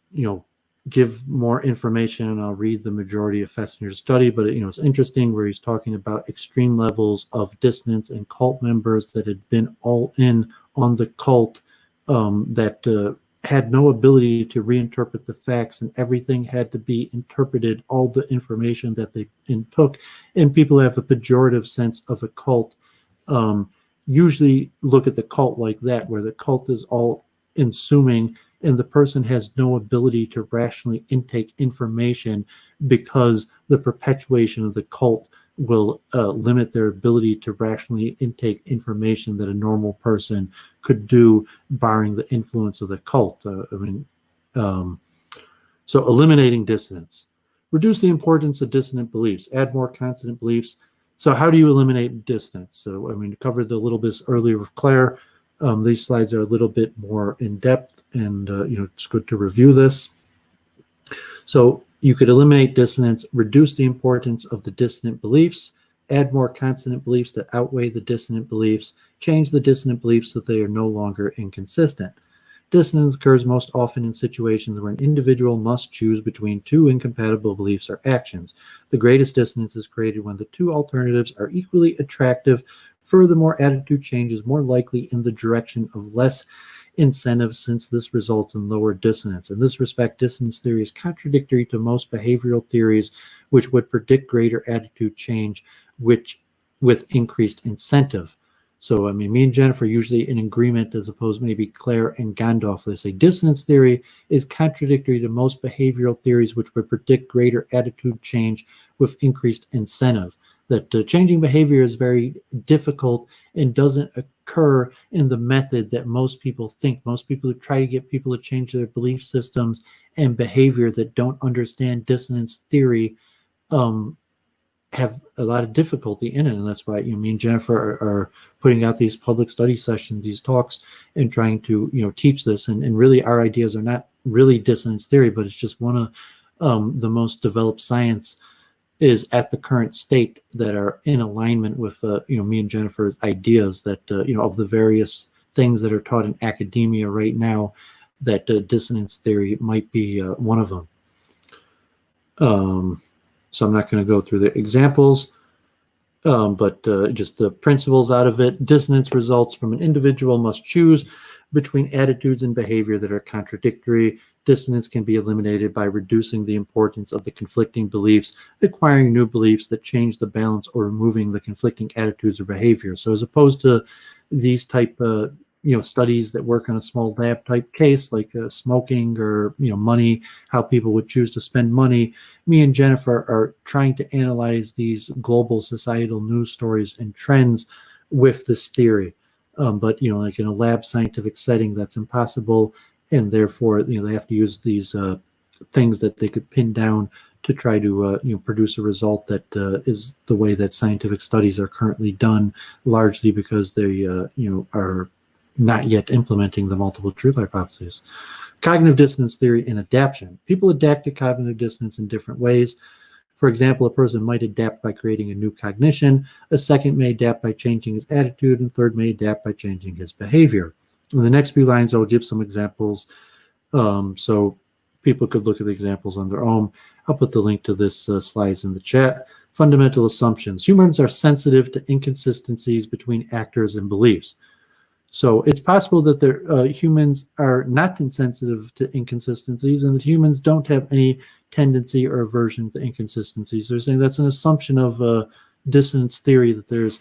give more information, and I'll read the majority of Festinger's study. But it's interesting where he's talking about extreme levels of dissonance and cult members that had been all in on the cult, that had no ability to reinterpret the facts, and everything had to be interpreted, all the information that they took. And people have a pejorative sense of a cult. Usually look at the cult like that, where the cult is all consuming and the person has no ability to rationally intake information because the perpetuation of the cult will limit their ability to rationally intake information that a normal person could do, barring the influence of the cult. So eliminating dissonance. Reduce the importance of dissonant beliefs. Add more consonant beliefs. So how do you eliminate dissonance? So, covered a little bit earlier with Claire. These slides are a little bit more in depth, and it's good to review this. So you could eliminate dissonance, reduce the importance of the dissonant beliefs, add more consonant beliefs that outweigh the dissonant beliefs, change the dissonant beliefs so they are no longer inconsistent. Dissonance occurs most often in situations where an individual must choose between two incompatible beliefs or actions. The greatest dissonance is created when the two alternatives are equally attractive. Furthermore, attitude change is more likely in the direction of less incentive, since this results in lower dissonance. In this respect, dissonance theory is contradictory to most behavioral theories, which would predict greater attitude change with increased incentive. So, me and Jennifer are usually in agreement, as opposed maybe Claire and Gandalf. They say dissonance theory is contradictory to most behavioral theories, which would predict greater attitude change with increased incentive. That changing behavior is very difficult and doesn't occur in the method that most people think. Most people who try to get people to change their belief systems and behavior that don't understand dissonance theory have a lot of difficulty in it, and that's why me and Jennifer are putting out these public study sessions, these talks, and trying to teach this. And really, our ideas are not really dissonance theory, but it's just one of the most developed science is at the current state that are in alignment with me and Jennifer's ideas that of the various things that are taught in academia right now, that dissonance theory might be one of them. So I'm not going to go through the examples, but just the principles out of it. Dissonance results from an individual must choose between attitudes and behavior that are contradictory. Dissonance can be eliminated by reducing the importance of the conflicting beliefs, acquiring new beliefs that change the balance, or removing the conflicting attitudes or behavior. So as opposed to these type of studies that work on a small lab type case, like smoking or money, how people would choose to spend money, me and Jennifer are trying to analyze these global societal news stories and trends with this theory. But like in a lab scientific setting, that's impossible, and therefore they have to use these things that they could pin down to try to produce a result that is the way that scientific studies are currently done, largely because they are not yet implementing the multiple truth hypothesis. Cognitive dissonance theory and adaptation. People adapt to cognitive dissonance in different ways. For example, a person might adapt by creating a new cognition, a second may adapt by changing his attitude, and third may adapt by changing his behavior. In the next few lines, I'll give some examples so people could look at the examples on their own. I'll put the link to this slides in the chat. Fundamental assumptions. Humans are sensitive to inconsistencies between actors and beliefs. So it's possible that humans are not insensitive to inconsistencies, and that humans don't have any tendency or aversion to inconsistencies. They're saying that's an assumption of dissonance theory, that there's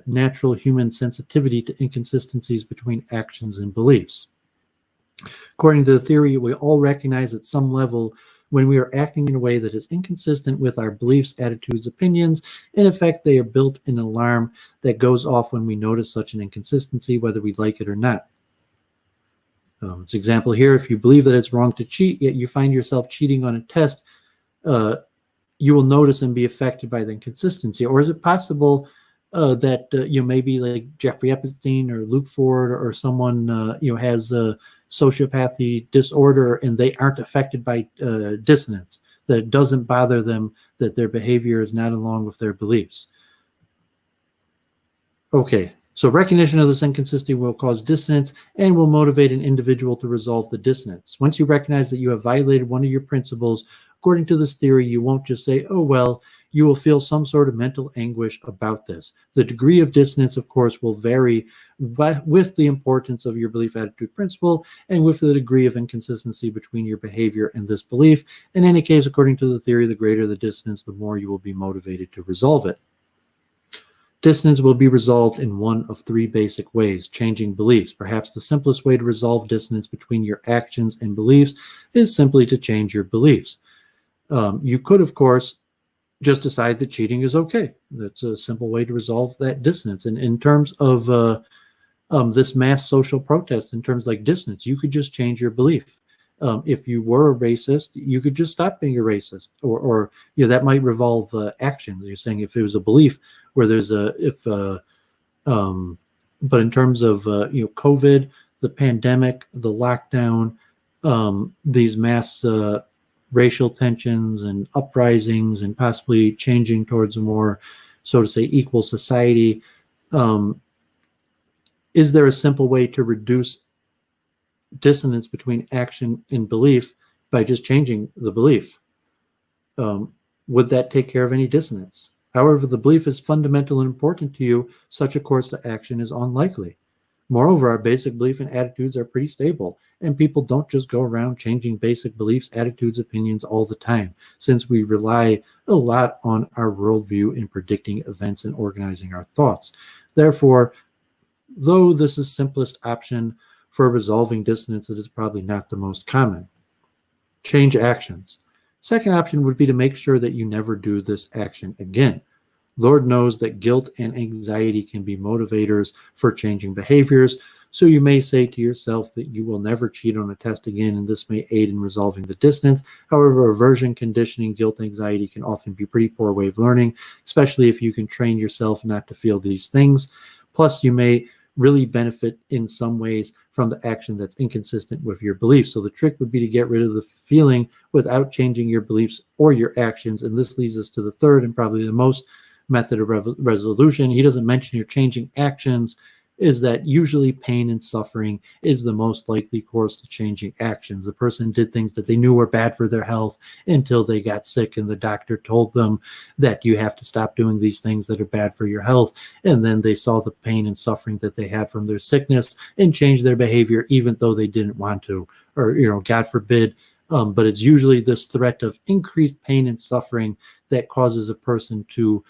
natural human sensitivity to inconsistencies between actions and beliefs. According to the theory, we all recognize at some level when we are acting in a way that is inconsistent with our beliefs, attitudes, opinions. In effect, they are built in an alarm that goes off when we notice such an inconsistency, whether we like it or not. It's an example here. If you believe that it's wrong to cheat, yet you find yourself cheating on a test, you will notice and be affected by the inconsistency. Or is it possible that maybe like Jeffrey Epstein or Luke Ford or someone has a sociopathy disorder and they aren't affected by dissonance, that it doesn't bother them, that their behavior is not along with their beliefs? Okay, so recognition of this inconsistency will cause dissonance and will motivate an individual to resolve the dissonance. Once you recognize that you have violated one of your principles, according to this theory, you won't just say, oh, well, you will feel some sort of mental anguish about this. The degree of dissonance, of course, will vary with the importance of your belief, attitude, principle, and with the degree of inconsistency between your behavior and this belief. In any case, according to the theory, the greater the dissonance, the more you will be motivated to resolve it. Dissonance will be resolved in one of three basic ways: changing beliefs. Perhaps the simplest way to resolve dissonance between your actions and beliefs is simply to change your beliefs. You could, of course, just decide that cheating is okay. That's a simple way to resolve that dissonance. And in terms of this mass social protest, in terms like dissonance, you could just change your belief. If you were a racist, you could just stop being a racist, or that might revolve actions. You're saying if it was a belief where there's but in terms of COVID, the pandemic, the lockdown, these mass racial tensions and uprisings, and possibly changing towards a more, so to say, equal society. Is there a simple way to reduce dissonance between action and belief by just changing the belief? Would that take care of any dissonance? However, the belief is fundamental and important to you, such a course to action is unlikely. Moreover, our basic belief and attitudes are pretty stable, and people don't just go around changing basic beliefs, attitudes, opinions all the time, since we rely a lot on our worldview in predicting events and organizing our thoughts. Therefore, though this is simplest option for resolving dissonance, it is probably not the most common. Change actions. Second option would be to make sure that you never do this action again. Lord knows that guilt and anxiety can be motivators for changing behaviors, so you may say to yourself that you will never cheat on a test again, and this may aid in resolving the dissonance. However, aversion, conditioning, guilt, anxiety can often be a pretty poor way of learning, especially if you can train yourself not to feel these things. Plus, you may really benefit in some ways from the action that's inconsistent with your beliefs. So the trick would be to get rid of the feeling without changing your beliefs or your actions. And this leads us to the third and probably the most method of resolution. He doesn't mention your changing actions, is that usually pain and suffering is the most likely course to changing actions. The person did things that they knew were bad for their health until they got sick and the doctor told them that you have to stop doing these things that are bad for your health. And then they saw the pain and suffering that they had from their sickness and changed their behavior even though they didn't want to, or, God forbid. But it's usually this threat of increased pain and suffering that causes a person to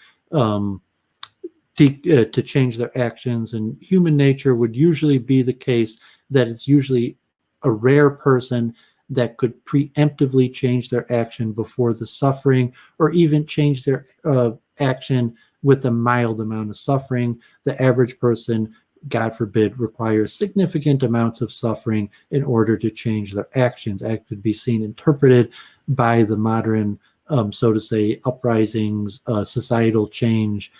change their actions. And human nature would usually be the case that it's usually a rare person that could preemptively change their action before the suffering, or even change their action with a mild amount of suffering. The average person, God forbid, requires significant amounts of suffering in order to change their actions. That could be seen, interpreted by the modern, so to say, uprisings, societal change,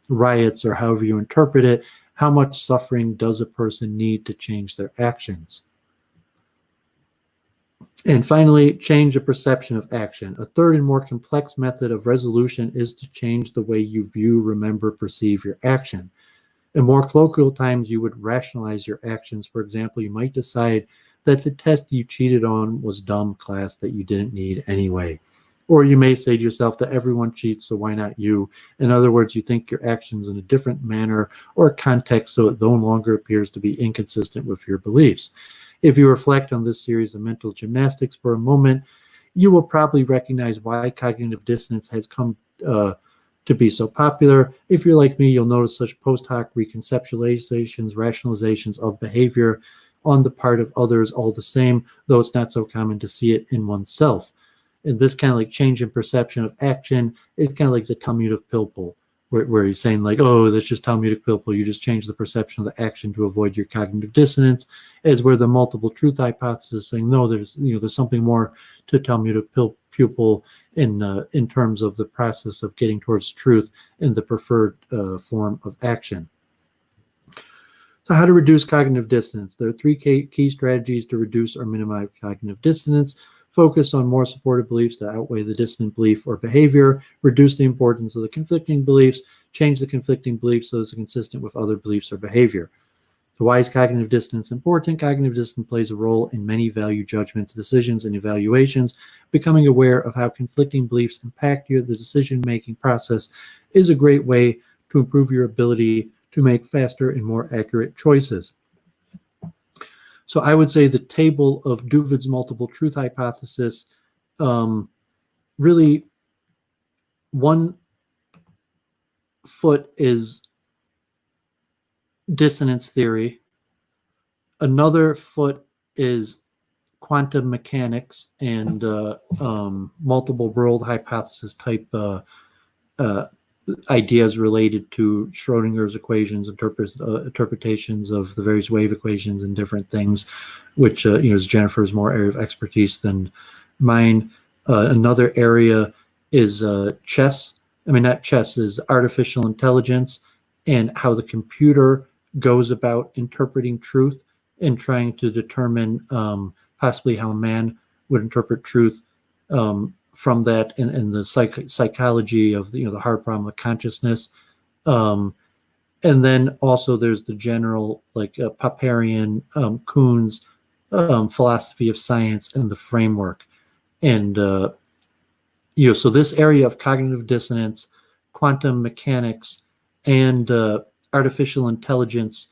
riots, or however you interpret it. How much suffering does a person need to change their actions? And finally, change the perception of action. A third and more complex method of resolution is to change the way you view, remember, perceive your action. In more colloquial times, you would rationalize your actions. For example, you might decide that the test you cheated on was dumb class that you didn't need anyway. Or you may say to yourself that everyone cheats, so why not you? In other words, you think your actions in a different manner or context, so it no longer appears to be inconsistent with your beliefs. If you reflect on this series of mental gymnastics for a moment, you will probably recognize why cognitive dissonance has come to be so popular. If you're like me, you'll notice such post hoc reconceptualizations, rationalizations of behavior on the part of others all the same, though it's not so common to see it in oneself. And this kind of like change in perception of action is kind of like the Talmudic pilpul, where he's saying like, oh, that's just Talmudic pilpul. You just change the perception of the action to avoid your cognitive dissonance. As where the multiple truth hypothesis is saying, no, there's something more to Talmudic pilpul in terms of the process of getting towards truth in the preferred form of action. So how to reduce cognitive dissonance? There are three key strategies to reduce or minimize cognitive dissonance. Focus on more supportive beliefs that outweigh the dissonant belief or behavior, reduce the importance of the conflicting beliefs, change the conflicting beliefs so it's consistent with other beliefs or behavior. So why is cognitive dissonance important? Cognitive dissonance plays a role in many value judgments, decisions, and evaluations. Becoming aware of how conflicting beliefs impact the decision-making process is a great way to improve your ability to make faster and more accurate choices. So I would say the table of Doooovid's multiple truth hypothesis, really one foot is dissonance theory. Another foot is quantum mechanics and multiple world hypothesis type ideas related to Schrodinger's equations, interpretations of the various wave equations and different things, which is Jennifer's more area of expertise than mine. Another area is chess. I mean, not chess, is artificial intelligence and how the computer goes about interpreting truth and trying to determine possibly how man would interpret truth from that, and the psychology of the hard problem of consciousness. And then also there's the general Popperian, Kuhn's philosophy of science and the framework. And so this area of cognitive dissonance, quantum mechanics, and artificial intelligence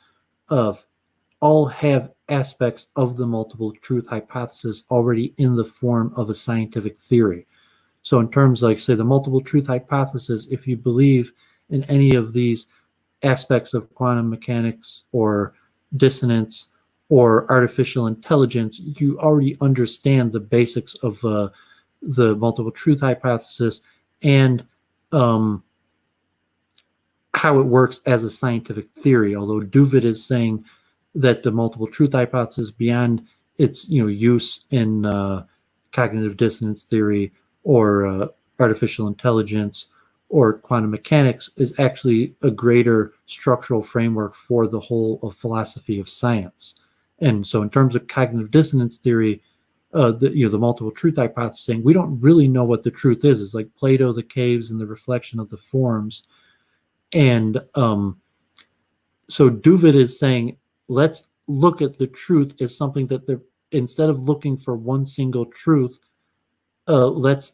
all have aspects of the multiple truth hypothesis already in the form of a scientific theory. So in terms say the multiple truth hypothesis, if you believe in any of these aspects of quantum mechanics or dissonance or artificial intelligence, you already understand the basics of the multiple truth hypothesis and how it works as a scientific theory. Although Doooovid is saying that the multiple truth hypothesis, beyond its use in cognitive dissonance theory or artificial intelligence or quantum mechanics, is actually a greater structural framework for the whole of philosophy of science. And so in terms of cognitive dissonance theory, the multiple truth hypothesis saying we don't really know what the truth is. It's like Plato, the caves, and the reflection of the forms. And so Doooovid is saying, let's look at the truth as something that instead of looking for one single truth, let's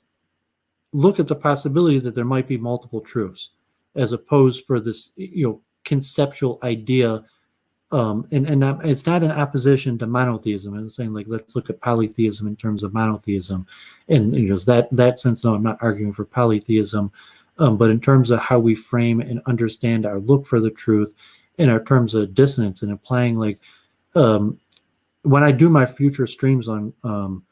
look at the possibility that there might be multiple truths, as opposed for this conceptual idea. And it's not in opposition to monotheism. It's saying let's look at polytheism in terms of monotheism, and that sense. No, I'm not arguing for polytheism, but in terms of how we frame and understand our look for the truth, in our terms of dissonance and applying when I do my future streams on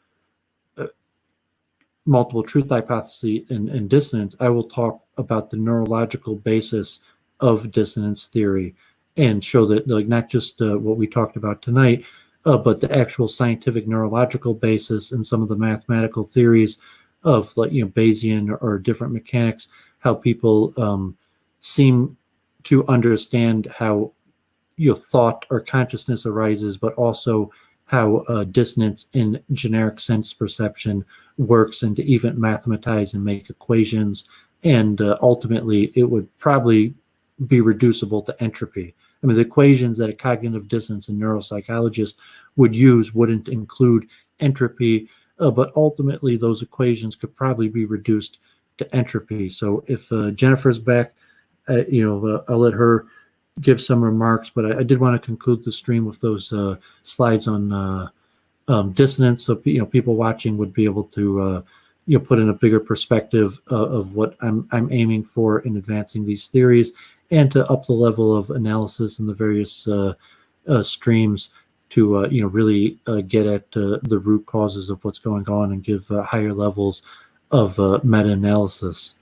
multiple truth hypothesis and dissonance, I will talk about the neurological basis of dissonance theory and show that not just what we talked about tonight, but the actual scientific neurological basis and some of the mathematical theories of Bayesian or different mechanics, how people seem to understand how thought or consciousness arises, but also how dissonance in generic sense perception works, and to even mathematize and make equations. And ultimately, it would probably be reducible to entropy. I mean, the equations that a cognitive dissonance and neuropsychologist would use wouldn't include entropy, but ultimately those equations could probably be reduced to entropy. So if Jennifer's back, I'll let her give some remarks, but I did want to conclude the stream with those slides on dissonance, so people watching would be able to put in a bigger perspective of what I'm aiming for in advancing these theories, and to up the level of analysis in the various streams to really get at the root causes of what's going on and give higher levels of meta-analysis.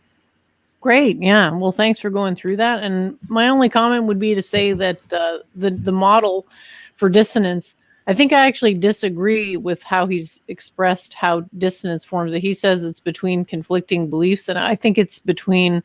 Great. Yeah. Well, thanks for going through that. And my only comment would be to say that the model for dissonance, I think I actually disagree with how he's expressed how dissonance forms. He says it's between conflicting beliefs, and I think it's between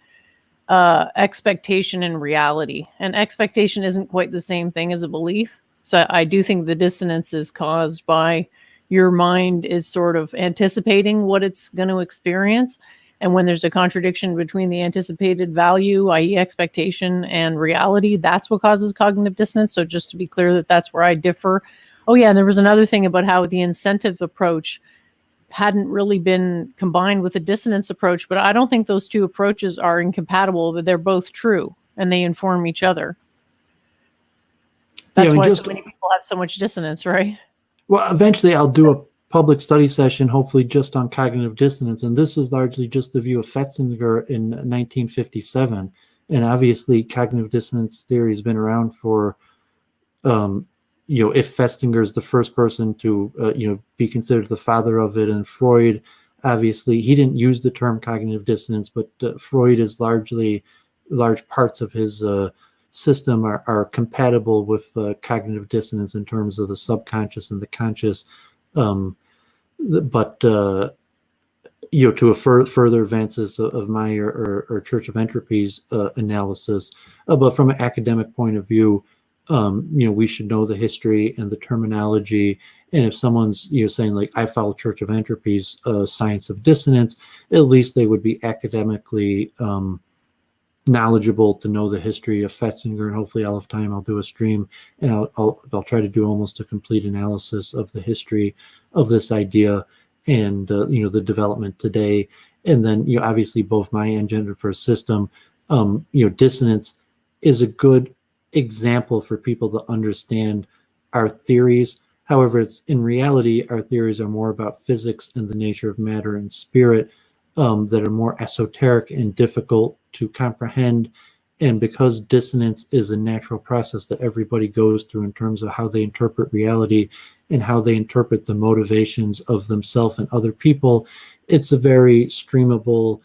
expectation and reality. And expectation isn't quite the same thing as a belief. So I do think the dissonance is caused by your mind is sort of anticipating what it's going to experience. And when there's a contradiction between the anticipated value, i.e. expectation, and reality, that's what causes cognitive dissonance. So just to be clear that's where I differ. Oh yeah, and there was another thing about how the incentive approach hadn't really been combined with a dissonance approach, but I don't think those two approaches are incompatible, but they're both true and they inform each other. That's why so many people have so much dissonance, right? Well, eventually I'll do a public study session, hopefully just on cognitive dissonance. And this is largely just the view of Fetzinger in 1957. And obviously cognitive dissonance theory has been around for, if Festinger is the first person to, be considered the father of it, and Freud, obviously, he didn't use the term cognitive dissonance, but Freud is large parts of his system are compatible with cognitive dissonance in terms of the subconscious and the conscious. But to a further advances of my or Church of Entropy's analysis, but from an academic point of view, we should know the history and the terminology. And if someone's saying like, I follow Church of Entropy's science of dissonance, at least they would be academically knowledgeable to know the history of Festinger. And hopefully I'll have time, I'll do a stream, and I'll try to do almost a complete analysis of the history of this idea and the development today. And then obviously both my and Gender First system, dissonance is a good example for people to understand our theories. However, it's in reality, our theories are more about physics and the nature of matter and spirit, that are more esoteric and difficult to comprehend. And because dissonance is a natural process that everybody goes through in terms of how they interpret reality and how they interpret the motivations of themselves and other people, it's a very streamable,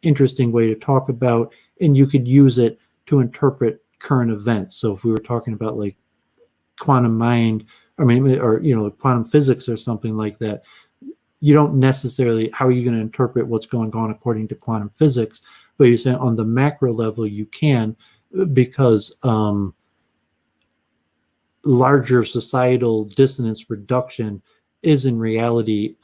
interesting way to talk about, and you could use it to interpret current events. So if we were talking about like quantum mind, or quantum physics or something like that, you don't necessarily, how are you going to interpret what's going on according to quantum physics? But you're saying on the macro level you can, because larger societal dissonance reduction is in reality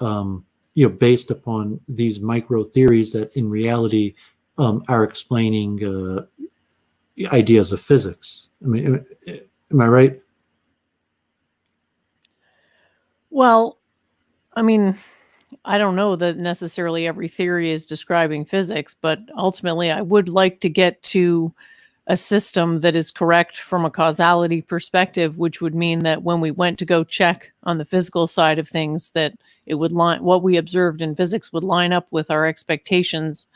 based upon these micro theories that in reality are explaining ideas of physics. Am I right? Well, I don't know that necessarily every theory is describing physics, but ultimately I would like to get to a system that is correct from a causality perspective, which would mean that when we went to go check on the physical side of things, that it would what we observed in physics would line up with our expectations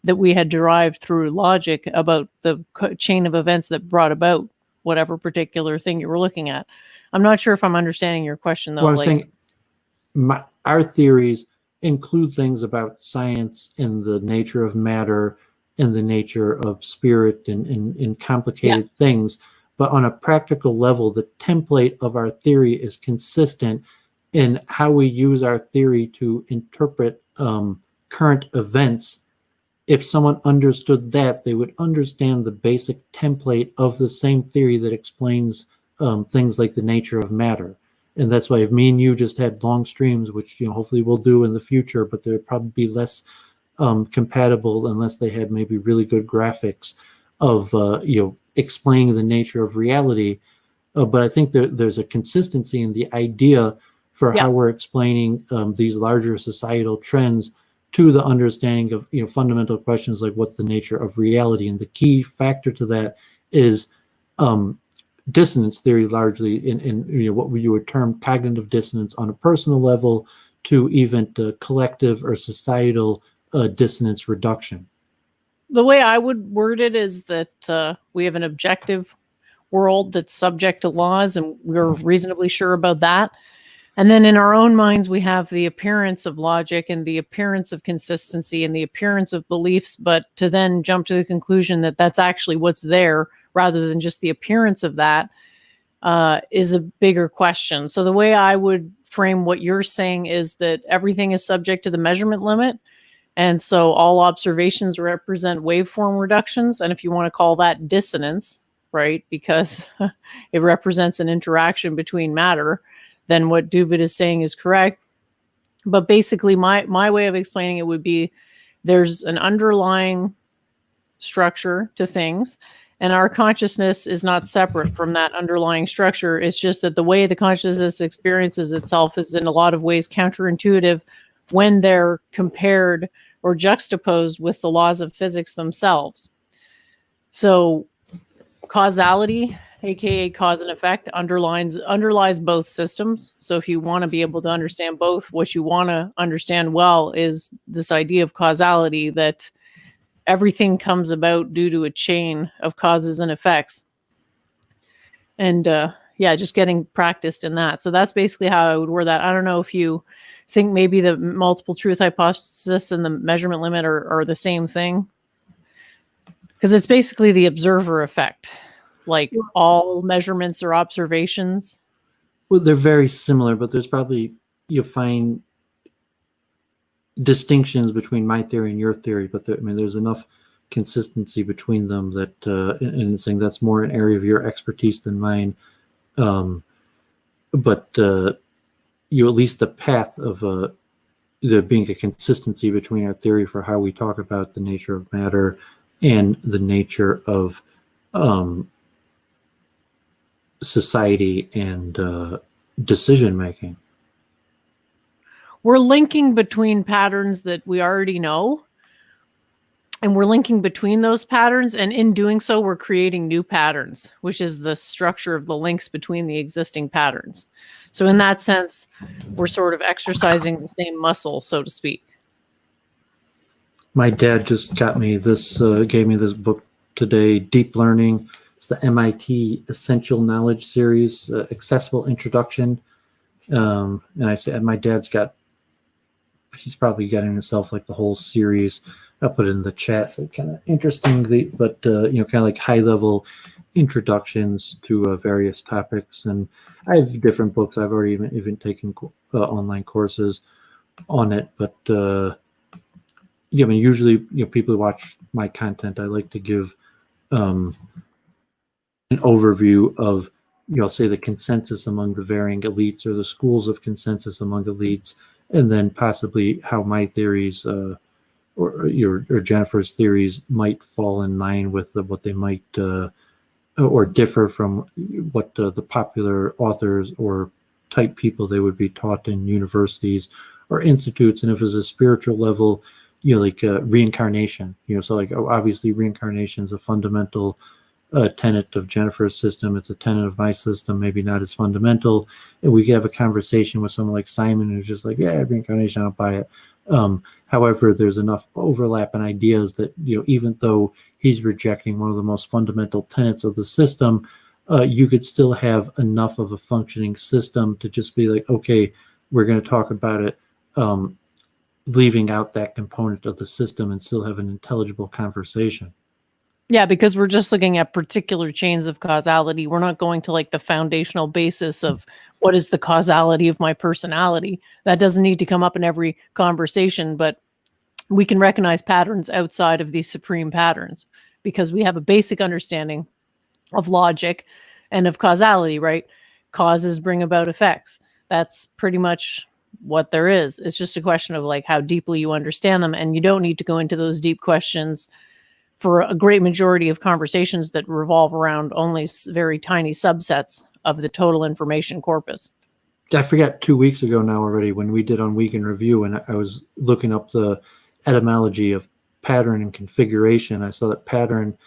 that we had derived through logic about the chain of events that brought about whatever particular thing you were looking at. I'm not sure if I'm understanding your question, though. Well, I'm saying our theories include things about science and the nature of matter and the nature of spirit and complicated things. But on a practical level, the template of our theory is consistent in how we use our theory to interpret current events. If someone understood that, they would understand the basic template of the same theory that explains things like the nature of matter. And that's why if me and you just had long streams, which hopefully we'll do in the future, but they'd probably be less compatible unless they had maybe really good graphics of explaining the nature of reality. But I think there's a consistency in the idea for how we're explaining these larger societal trends to the understanding of fundamental questions like what's the nature of reality. And the key factor to that is dissonance theory, largely in what you would term cognitive dissonance on a personal level, to even collective or societal dissonance reduction. The way I would word it is that we have an objective world that's subject to laws, and we're reasonably sure about that. And then in our own minds, we have the appearance of logic and the appearance of consistency and the appearance of beliefs, but to then jump to the conclusion that that's actually what's there rather than just the appearance of that is a bigger question. So the way I would frame what you're saying is that everything is subject to the measurement limit. And so all observations represent waveform reductions. And if you want to call that dissonance, right, because it represents an interaction between matter, then what Doovovid is saying is correct. But basically, my way of explaining it would be there's an underlying structure to things, and our consciousness is not separate from that underlying structure. It's just that the way the consciousness experiences itself is in a lot of ways counterintuitive when they're compared or juxtaposed with the laws of physics themselves. So causality, aka cause and effect, underlies both systems. So if you want to be able to understand both, what you want to understand well is this idea of causality, that everything comes about due to a chain of causes and effects. And yeah, just getting practiced in that. So that's basically how I would word that. I don't know if you think maybe the multiple truth hypothesis and the measurement limit are the same thing, because it's basically the observer effect. Like all measurements or observations. Well, they're very similar, but there's probably, you'll find distinctions between my theory and your theory, but I mean, there's enough consistency between them that, and saying that's more an area of your expertise than mine. But you, at least the path of there being a consistency between our theory for how we talk about the nature of matter and the nature of society and decision making. We're linking between patterns that we already know, and we're linking between those patterns, and in doing so, we're creating new patterns, which is the structure of the links between the existing patterns. So in that sense, we're sort of exercising the same muscle, so to speak. My dad just got me this, gave me this book today, Deep Learning. It's the MIT Essential Knowledge Series, Accessible Introduction. And I said, my dad's got, he's probably getting himself like the whole series. I'll put it in the chat. So kind of interesting, but you know, kind of like high level introductions to various topics. And I have different books. I've already even taken online courses on it. But yeah, I mean, usually, you know, people who watch my content, I like to give an overview of, you know, say the consensus among the varying elites or the schools of consensus among elites, and then possibly how my theories or Jennifer's theories might fall in line with what they might or differ from what the popular authors or type people they would be taught in universities or institutes. And if it's a spiritual level, you know, like reincarnation, you know, so like obviously reincarnation is a fundamental tenet of Jennifer's system. It's a tenet of my system, maybe not as fundamental. And we could have a conversation with someone like Simon who's just like, yeah, reincarnation, I don't buy it. However, there's enough overlap in ideas that, you know, even though he's rejecting one of the most fundamental tenets of the system, you could still have enough of a functioning system to just be like, okay, we're going to talk about it, leaving out that component of the system and still have an intelligible conversation. Yeah, because we're just looking at particular chains of causality. We're not going to like the foundational basis of what is the causality of my personality. That doesn't need to come up in every conversation, but we can recognize patterns outside of these supreme patterns because we have a basic understanding of logic and of causality, right? Causes bring about effects. That's pretty much what there is. It's just a question of like how deeply you understand them, and you don't need to go into those deep questions for a great majority of conversations that revolve around only very tiny subsets of the total information corpus. I forgot 2 weeks ago now already when we did on Week in Review, and I was looking up the etymology of pattern and configuration. I saw that pattern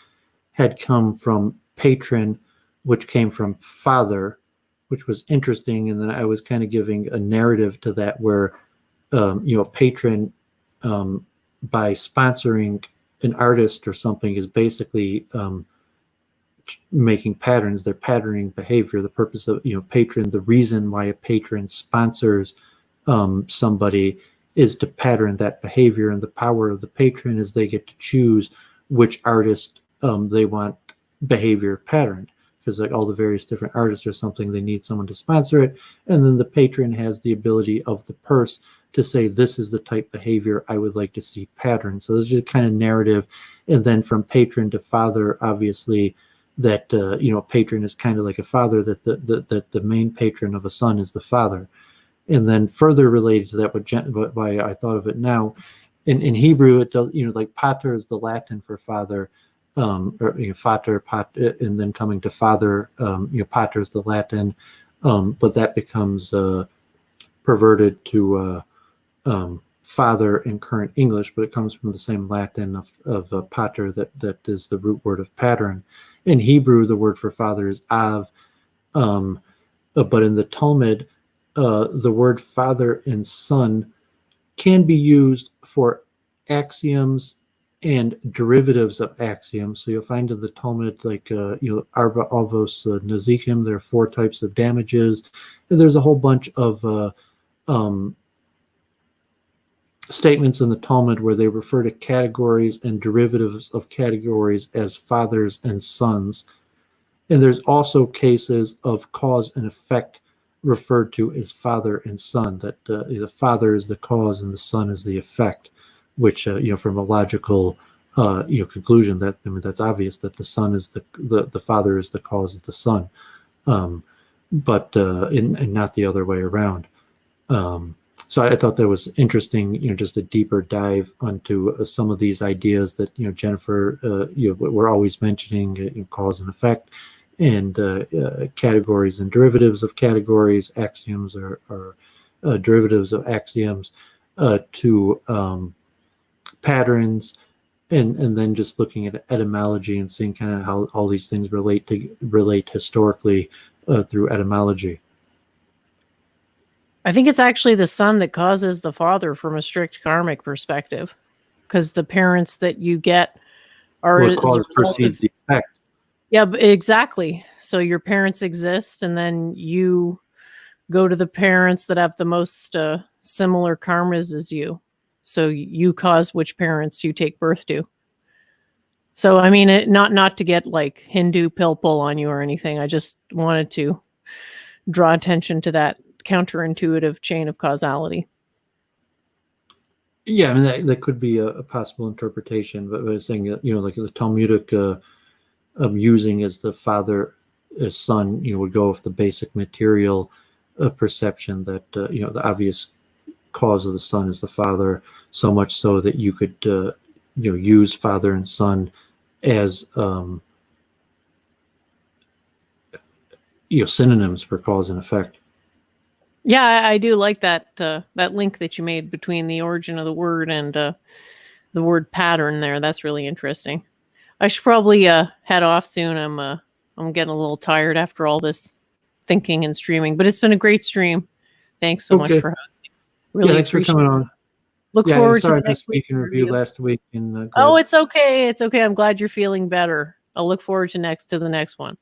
had come from patron, which came from father, which was interesting. And then I was kind of giving a narrative to that where, you know, patron by sponsoring an artist or something is basically making patterns. They're patterning behavior. The purpose of, you know, patron, the reason why a patron sponsors somebody is to pattern that behavior, and the power of the patron is they get to choose which artist they want behavior patterned, because like all the various different artists or something, they need someone to sponsor it, and then the patron has the ability of the purse to say, this is the type behavior I would like to see patterned. So this is just kind of narrative. And then from patron to father, obviously that, you know, patron is kind of like a father, that the main patron of a son is the father. And then further related to that, why I thought of it now, in Hebrew, it does, you know, like pater is the Latin for father, or, you know, fater, and then coming to father, you know, pater is the Latin, but that becomes perverted to father in current English, but it comes from the same Latin of pater that is the root word of pattern. In Hebrew, the word for father is av, but in the Talmud, the word father and son can be used for axioms and derivatives of axioms. So you'll find in the Talmud, like, Arba Avos Nazikim, there are 4 types of damages. And there's a whole bunch of statements in the Talmud where they refer to categories and derivatives of categories as fathers and sons. And there's also cases of cause and effect referred to as father and son, that the father is the cause and the son is the effect, which, from a logical, conclusion, that, that's obvious that the son is the father is the cause of the son, but not the other way around. So I thought that was interesting, just a deeper dive onto some of these ideas that, Jennifer, we're always mentioning, cause and effect, and categories and derivatives of categories, axioms or derivatives of axioms, to patterns, and then just looking at etymology and seeing kind of how all these things relate historically through etymology. I think it's actually the son that causes the father from a strict karmic perspective, because the parents that you get are Well, as a cause result precedes of, the effect. yeah, exactly. So your parents exist, and then you go to the parents that have the most similar karmas as you. So you cause which parents you take birth to. So I mean, not to get like Hindu pill pull on you or anything. I just wanted to draw attention to that counterintuitive chain of causality. Yeah, I mean that could be a possible interpretation, but I was saying that, like the Talmudic using as the father as son, would go with the basic material perception that the obvious cause of the son is the father, so much so that you could use father and son as synonyms for cause and effect. Yeah, I do like that that link that you made between the origin of the word and the word pattern there. That's really interesting. I should probably head off soon. I'm getting a little tired after all this thinking and streaming, but it's been a great stream. Thanks so much for hosting. Really thanks for coming on. Look forward to the sorry I next missed week in review last week. And oh, it's okay. It's okay. I'm glad you're feeling better. I'll look forward to the next one.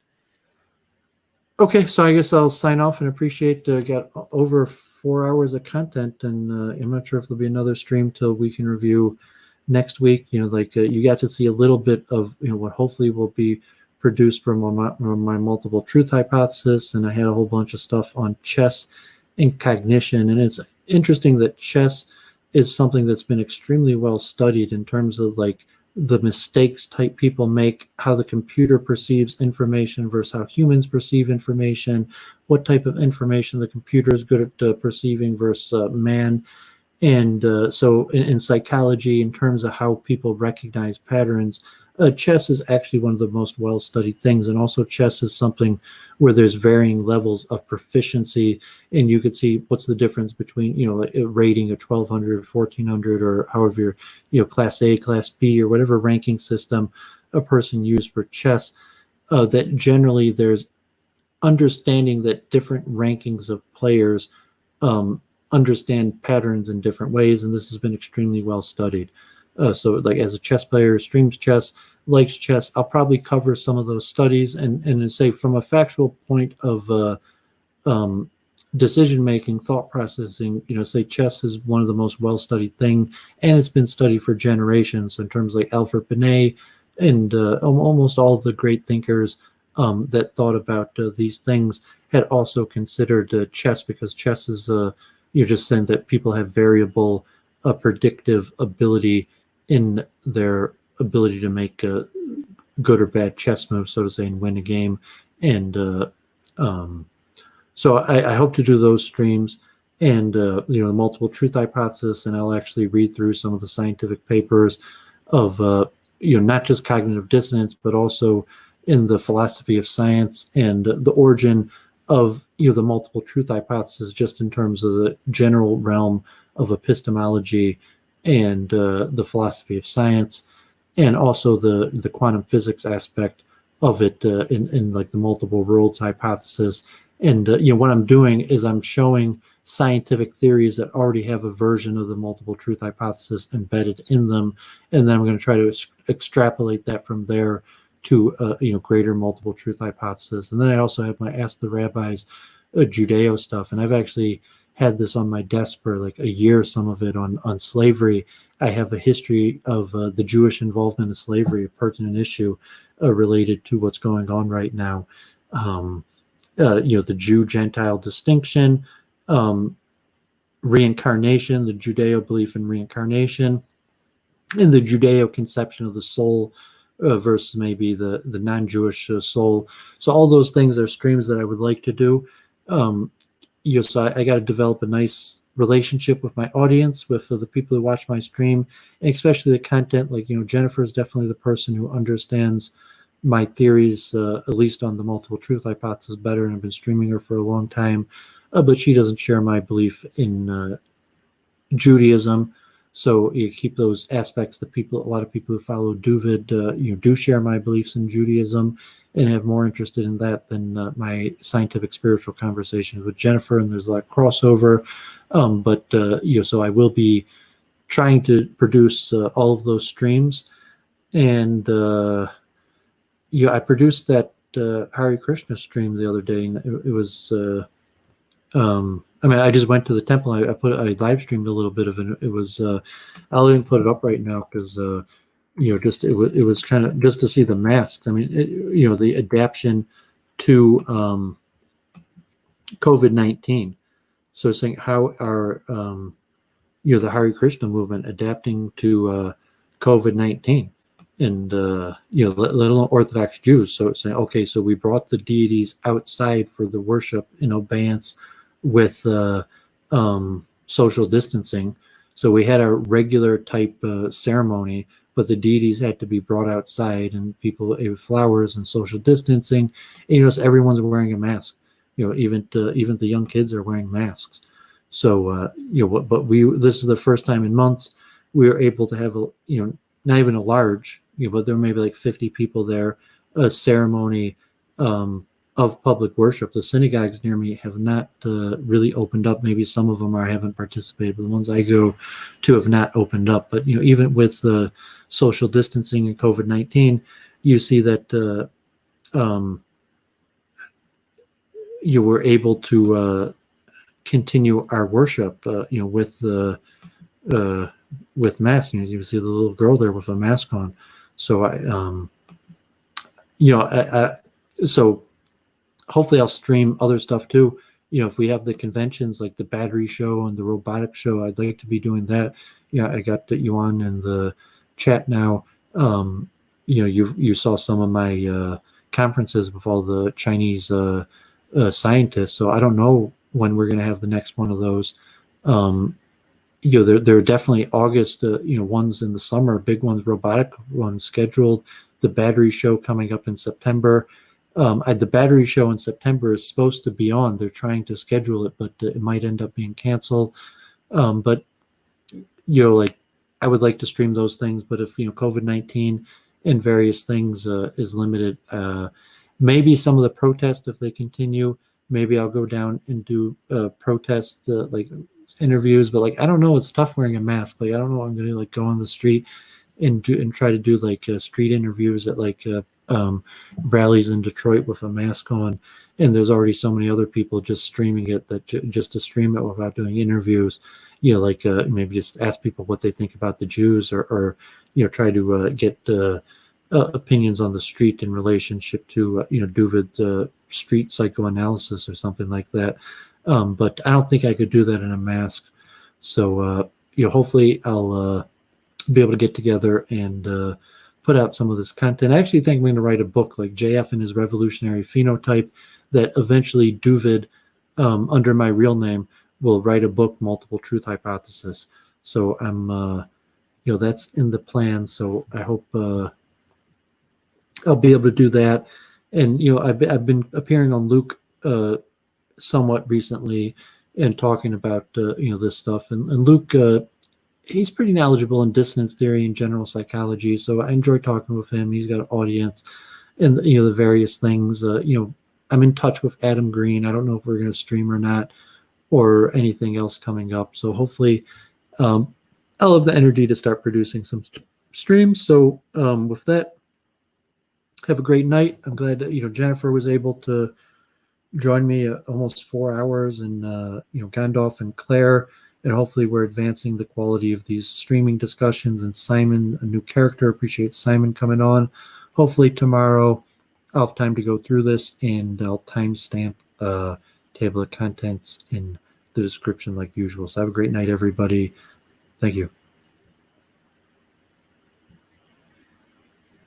Okay, so I guess I'll sign off and appreciate got over 4 hours of content, and I'm not sure if there'll be another stream till we can review next week. You got to see a little bit of what hopefully will be produced from my multiple truth hypothesis, and I had a whole bunch of stuff on chess and cognition, and it's interesting that chess is something that's been extremely well studied in terms of the mistakes type people make, how the computer perceives information versus how humans perceive information, what type of information the computer is good at perceiving versus man. And so in psychology, in terms of how people recognize patterns, chess is actually one of the most well-studied things. And also chess is something where there's varying levels of proficiency, and you could see what's the difference between, a rating of 1200, 1400, or however class A, class B, or whatever ranking system a person used for chess, that generally there's understanding that different rankings of players understand patterns in different ways, and this has been extremely well studied. So as a chess player, streams chess, likes chess, I'll probably cover some of those studies and say from a factual point of decision-making, thought processing, say chess is one of the most well-studied thing, and it's been studied for generations. So in terms like Alfred Binet and almost all the great thinkers that thought about these things had also considered chess, because chess is, you're just saying that people have variable predictive ability in their ability to make a good or bad chess moves, so to say, and win a game. And so I hope to do those streams and, the multiple truth hypothesis, and I'll actually read through some of the scientific papers of, not just cognitive dissonance, but also in the philosophy of science and the origin of, the multiple truth hypothesis, just in terms of the general realm of epistemology and the philosophy of science, and also the quantum physics aspect of it in the multiple worlds hypothesis. And what I'm doing is I'm showing scientific theories that already have a version of the multiple truth hypothesis embedded in them, and then I'm going to try to extrapolate that from there to greater multiple truth hypothesis. And then I also have my Ask the Rabbis Judeo stuff, and I've actually had this on my desk for like a year, some of it on slavery. I have a history of the Jewish involvement in slavery, a pertinent issue related to what's going on right now. The Jew-Gentile distinction, reincarnation, the Judeo belief in reincarnation, and the Judeo conception of the soul versus maybe the non-Jewish soul. So all those things are streams that I would like to do. So I got to develop a nice relationship with my audience, with the people who watch my stream, and especially the content. Like, Jennifer is definitely the person who understands my theories, at least on the multiple truth hypothesis, better, and I've been streaming her for a long time. But she doesn't share my belief in Judaism. So you keep those aspects. A lot of people who follow Doooovid, do share my beliefs in Judaism and have more interested in that than my scientific spiritual conversations with Jennifer. And there's a lot of crossover. So I will be trying to produce all of those streams. And I produced that Hare Krishna stream the other day, and it was. I just went to the temple. I live streamed a little bit of it. It was. I'll even put it up right now because it was kind of just to see the masks. I mean, the adaptation to COVID-19. So saying how are the Hare Krishna movement adapting to COVID-19, and let alone Orthodox Jews. So it's saying, okay, so we brought the deities outside for the worship in obeyance with social distancing. So we had a regular type ceremony, but the deities had to be brought outside, and people ate flowers and social distancing. And, so everyone's wearing a mask. Even the young kids are wearing masks. So but this is the first time in months we were able to have not even a large, but there were maybe like 50 people there, a ceremony of public worship. The synagogues near me have not really opened up. Maybe some of them haven't participated, but the ones I go to have not opened up. But even with the social distancing and COVID-19, you see that you were able to continue our worship, with masks. You see the little girl there with a mask on. So so hopefully I'll stream other stuff too. If we have the conventions like the battery show and the robotic show, I'd like to be doing that. I got you on in the chat now. You saw some of my conferences with all the Chinese scientists. So I don't know when we're going to have the next one of those. There are definitely August, ones in the summer, big ones, robotic ones scheduled. The battery show coming up in September. The battery show in September is supposed to be on. They're trying to schedule it, but it might end up being canceled. But I would like to stream those things. But if COVID-19 and various things is limited, maybe some of the protests, if they continue, maybe I'll go down and do protests like interviews. But I don't know, it's tough wearing a mask. I don't know what I'm going to go on the street and try to do street interviews at rallies in Detroit with a mask on, and there's already so many other people just streaming it that just to stream it without doing interviews, maybe just ask people what they think about the Jews, or try to get opinions on the street in relationship to Doooovid street psychoanalysis or something like that. But I don't think I could do that in a mask. So hopefully I'll be able to get together and put out some of this content. I actually think I'm going to write a book like JF and His Revolutionary Phenotype, that eventually Doooovid, under my real name, will write a book, Multiple Truth Hypothesis. So I'm, that's in the plan. So I hope I'll be able to do that. And, I've been appearing on Luke somewhat recently and talking about, this stuff. And Luke, he's pretty knowledgeable in dissonance theory and general psychology, so I enjoy talking with him. He's got an audience, and the various things. I'm in touch with Adam Green. I don't know if we're going to stream or not, or anything else coming up. So hopefully I'll have the energy to start producing some streams. So with that, have a great night. I'm glad that, Jennifer was able to join me almost 4 hours, and Gandalf and Claire, and hopefully we're advancing the quality of these streaming discussions. And Simon, a new character, appreciate Simon coming on. Hopefully tomorrow I'll have time to go through this, and I'll timestamp table of contents in the description like usual. So have a great night, everybody. Thank you.